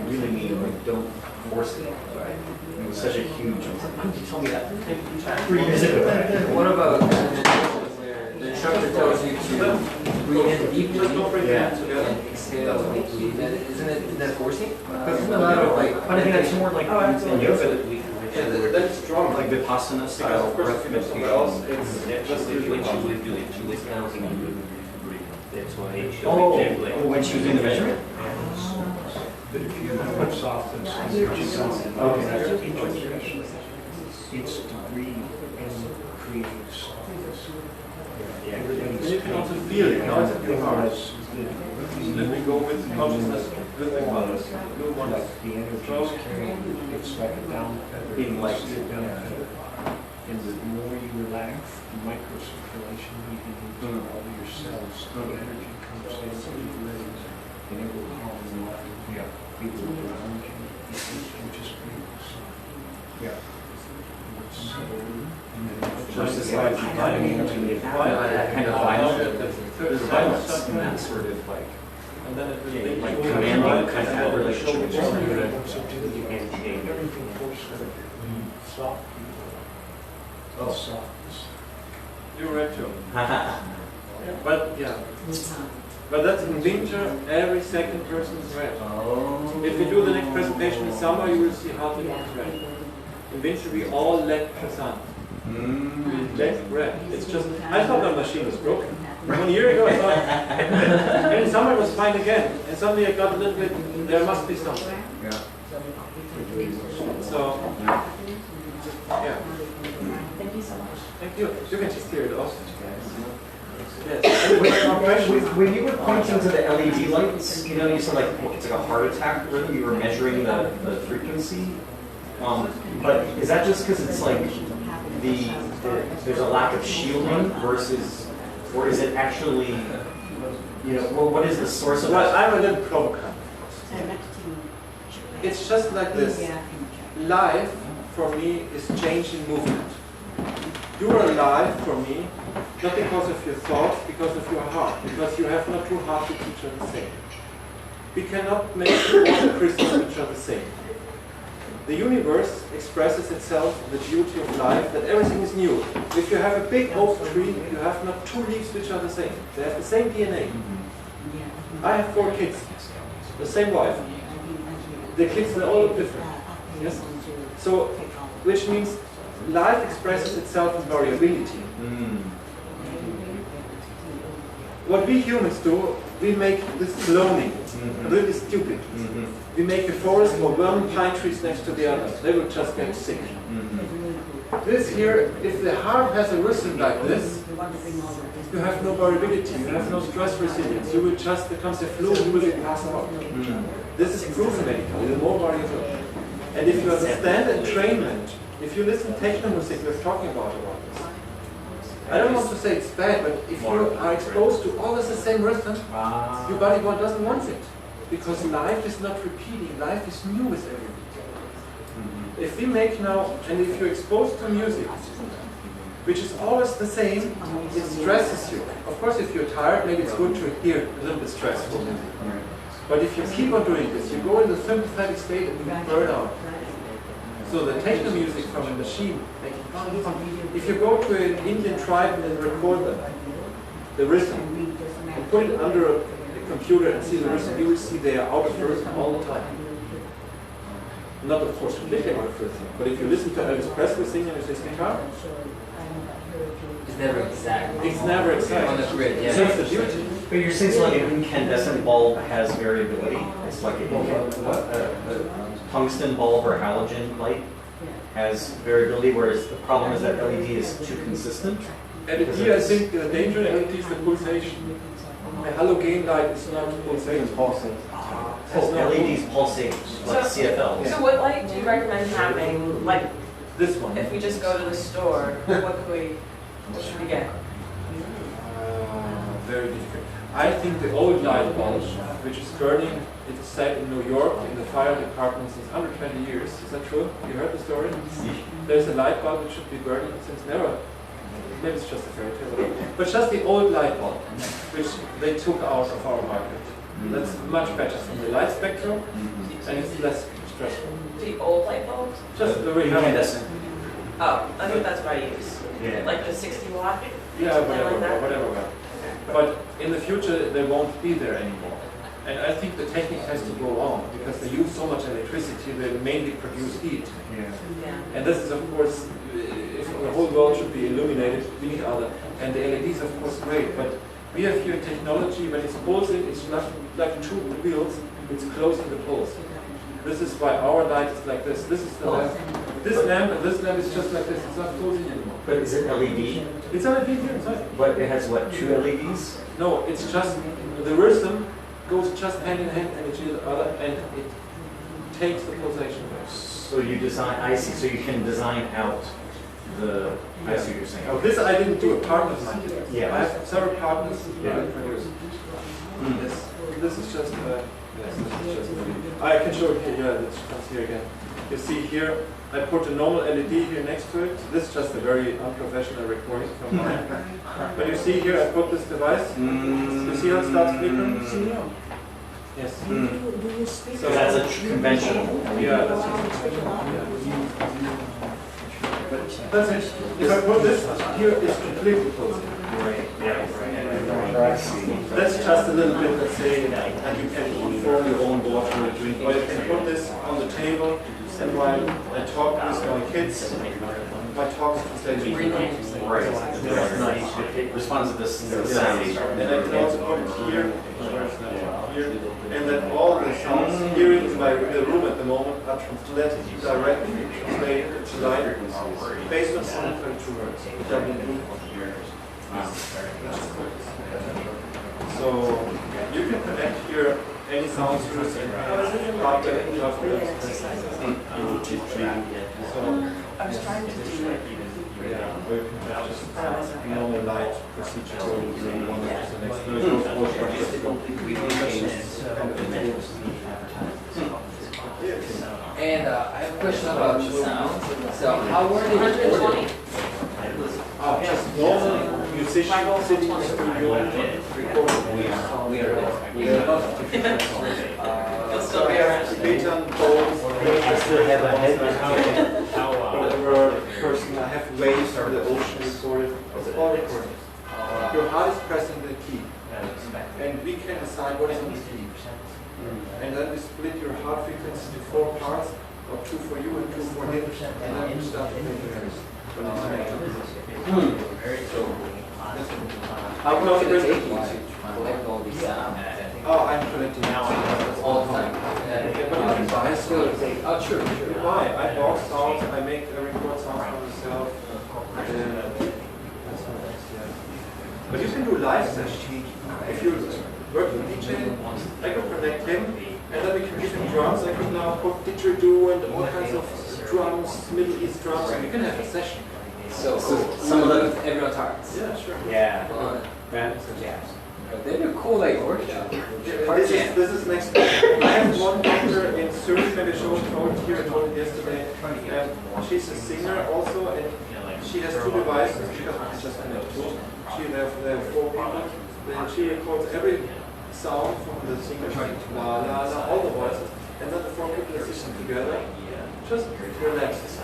we really mean like don't force it. Right? It was such a huge. I was like, why did you tell me that 3 years ago? What about where the instructor tells you to breathe in deeply and exhale deeply? Isn't that forcing? Because there's a lot of like. But I think that's more like in yoga. That's strong. Like Vipassana style breath meditation. Oh, when she was doing the measurement? But if you put soft and it's to breathe and creating softness. And you can also feel it, now it's at your heart. Let me go with consciousness with the heart. No one else. The energy is carrying, it's like a down pedal. Being light. It's a down pedal. And the more you relax, the microcirculation moving into all your cells, the energy comes in, and it will calm you down. Yeah. It will ground you. You just breathe soft. Yeah. Versus like that kind of violence. There's violence in that sort of like. And then it really Like commanding kind of that relationship with everything forces soft. Oh. Softness. You're right, Joe. But yeah. But that's in winter, every second person is red. Oh. If you do the next presentation in summer, you will see hardly one is red. In winter, we all let the sun. We let red. It's just, I thought my machine was broken. 1 year ago, I thought, and in summer it was fine again. And suddenly I got a little bit, there must be something. Yeah. So, yeah. Thank you so much. Thank you. You can just hear it also. Yes. When you were pointing to the LED lights, you know, you said like it's like a heart attack rhythm. You were measuring the frequency. But is that just because it's like there's a lack of shielding versus, or is it actually, you know, what is the source of Well, that? I'm a little provocative. It's just like this. Life for me is change in movement. You are alive for me, not because of your thoughts, because of your heart, because you have not two hearts which are the same. We cannot make all the crystals which are the same. The universe expresses itself in the beauty of life, that everything is new. If you have a big oak tree, you have not two leaves which are the same. They have the same DNA. I have 4 kids, the same wife. The kids, they all look different. Yes? So, which means life expresses itself in variability. What we humans do, we make this cloning, really stupid. We make a forest or one pine trees next to the other. They will just get sick. This here, if the heart has a rhythm like this, you have no variability, you have no stress resilience. You will just, there comes a flu, you will get passed out. This is proven medically, the more variable. And if you understand entrainment, if you listen to techno music, we're talking about this. I don't want to say it's bad, but if you are exposed to always the same rhythm, your body doesn't want it. Because life is not repeating, life is new with every beat. If we make now, and if you're exposed to music, which is always the same, it stresses you. Of course, if you're tired, maybe it's good to hear a little bit stressful. But if you keep on doing this, you go in the sympathetic state and you burn out. So the techno music from a machine, if you go to an Indian tribe and record them, the rhythm, and put it under a computer and see the rhythm, you will see they are out of rhythm all the time. Not of course completely out of rhythm, but if you listen to Elvis Presley singing with his guitar, It's never exact. it's never exact. On the grid, yeah. So it's the beauty. But you're saying so like an incandescent bulb has variability? It's like a tungsten bulb or halogen light has variability, whereas the problem is that LED is too consistent? LED, I think the danger in LED is the pulsation. A halogen light is not pulsating. LEDs pulsate like CFLs. So what light do you recommend having, like, This one. if we just go to the store, what should we get? Very difficult. I think the old light bulb, which is burning, it's set in New York in the fire department since 120 years. Is that true? You heard the story? There's a light bulb which should be burning since never. Maybe it's just a fairy tale. But just the old light bulb, which they took out of our market. That's much better from the light spectrum, and it's less stressful. The old light bulbs? Just the incandescent. Oh, I think that's what I use. Yeah. Like the 60 watt? Yeah, something like that. whatever. But in the future, they won't be there anymore. And I think the technique has to go on because they use so much electricity, they mainly produce heat. Yeah. And this is, of course, if the whole world should be illuminated, we need other. And the LEDs, of course, great. But we have here technology, when it's pulsing, it's not like two wheels, it's closing the pulse. This is why our light is like this. This is the lamp. This lamp and this lamp is just like this. It's not pulsing anymore. But is it LED? It's LED here inside. But it has what, 2 LEDs? No, it's just the rhythm goes just hand in hand and each other, and it takes the pulsation away. So you design, I see, so you can design out the, I see what you're saying. Oh, this I didn't do, a partner of mine did. Yeah. I have several partners who Yeah. produce. This is just, I can show it here, yeah, it comes here again. You see here, I put a normal LED here next to it. This is just a very unprofessional recording from mine. But you see here, I put this device. You see how it starts flickering? Yes. So that's a conventional. Yeah, that's But that's it. If I put this here, it's completely pulsing. Right, yeah, That's just a little bit, let's say, and you can form your own water or drink. Or you can put this on the table, and while I talk with my kids, my talk is translated. Right. It responds to this sound. And I can also put it here, and then all the sounds hearing in my room at the moment are translated directly to light based on sound words. So you can connect here any sound source and I was trying to do normal light procedure. And I have a question about sound. So how were they recorded? Just normal musician sitting in the studio recording. We are not. You'll still be around. Tibetan poles, I still have a head. whatever person I have waves or the ocean recorded. It's all recorded. Your heart is pressing the key, and we can decide what is on the key. And then we split your heart frequency into 4 parts, or 2 for you and 2 for him, and then you start to play the rest. How long does it take you to collect all these sounds? Oh, I'm collecting now All the time. But you can buy still. Oh, sure. You buy. I bought sounds, I make record sounds for myself. But you can do live sessions. If you work with DJ, I could connect him, and then we can give him drums. I could now put didgeridoo and all kinds of drums, Middle East drums, and we can have a session. So some of them, everyone's hearts. Yeah, sure. Yeah. They do cool like orchestra. This is next. I have one doctor in Zurich, maybe show told here, I told yesterday. She's a singer also, and she has 2 devices. She doesn't just connect 2. She have 4 people. Then she records every sound from the singer, la la la, all the voices, and then the 4 people listen together. Just relax.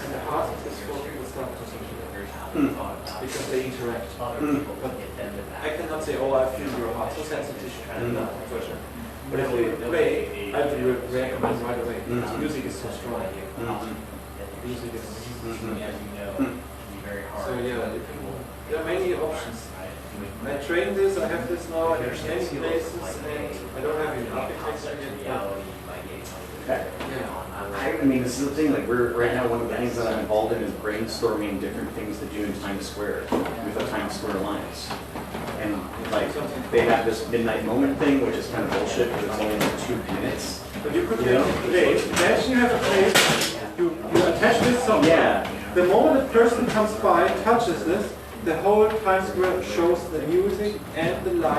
And the heart of these 4 people start to sing together. Because they interact. But I cannot say, oh, I feel your heart so sensitive. But if we play, I will recommend right away. Music is so strong. Music is. So yeah, there are many options. I trained this, I have this now in many places, and I don't have any architecture yet. I mean, this is the thing, like, we're, right now, one of the things that I'm involved in is brainstorming different things to do in Times Square, with the Times Square Alliance. And, like, they have this midnight moment thing, which is kind of bullshit, because it's only like 2 minutes. But you could imagine you have a place, you attach this somewhere. Yeah. The moment a person comes by, touches this, the whole Times Square shows the music and the light.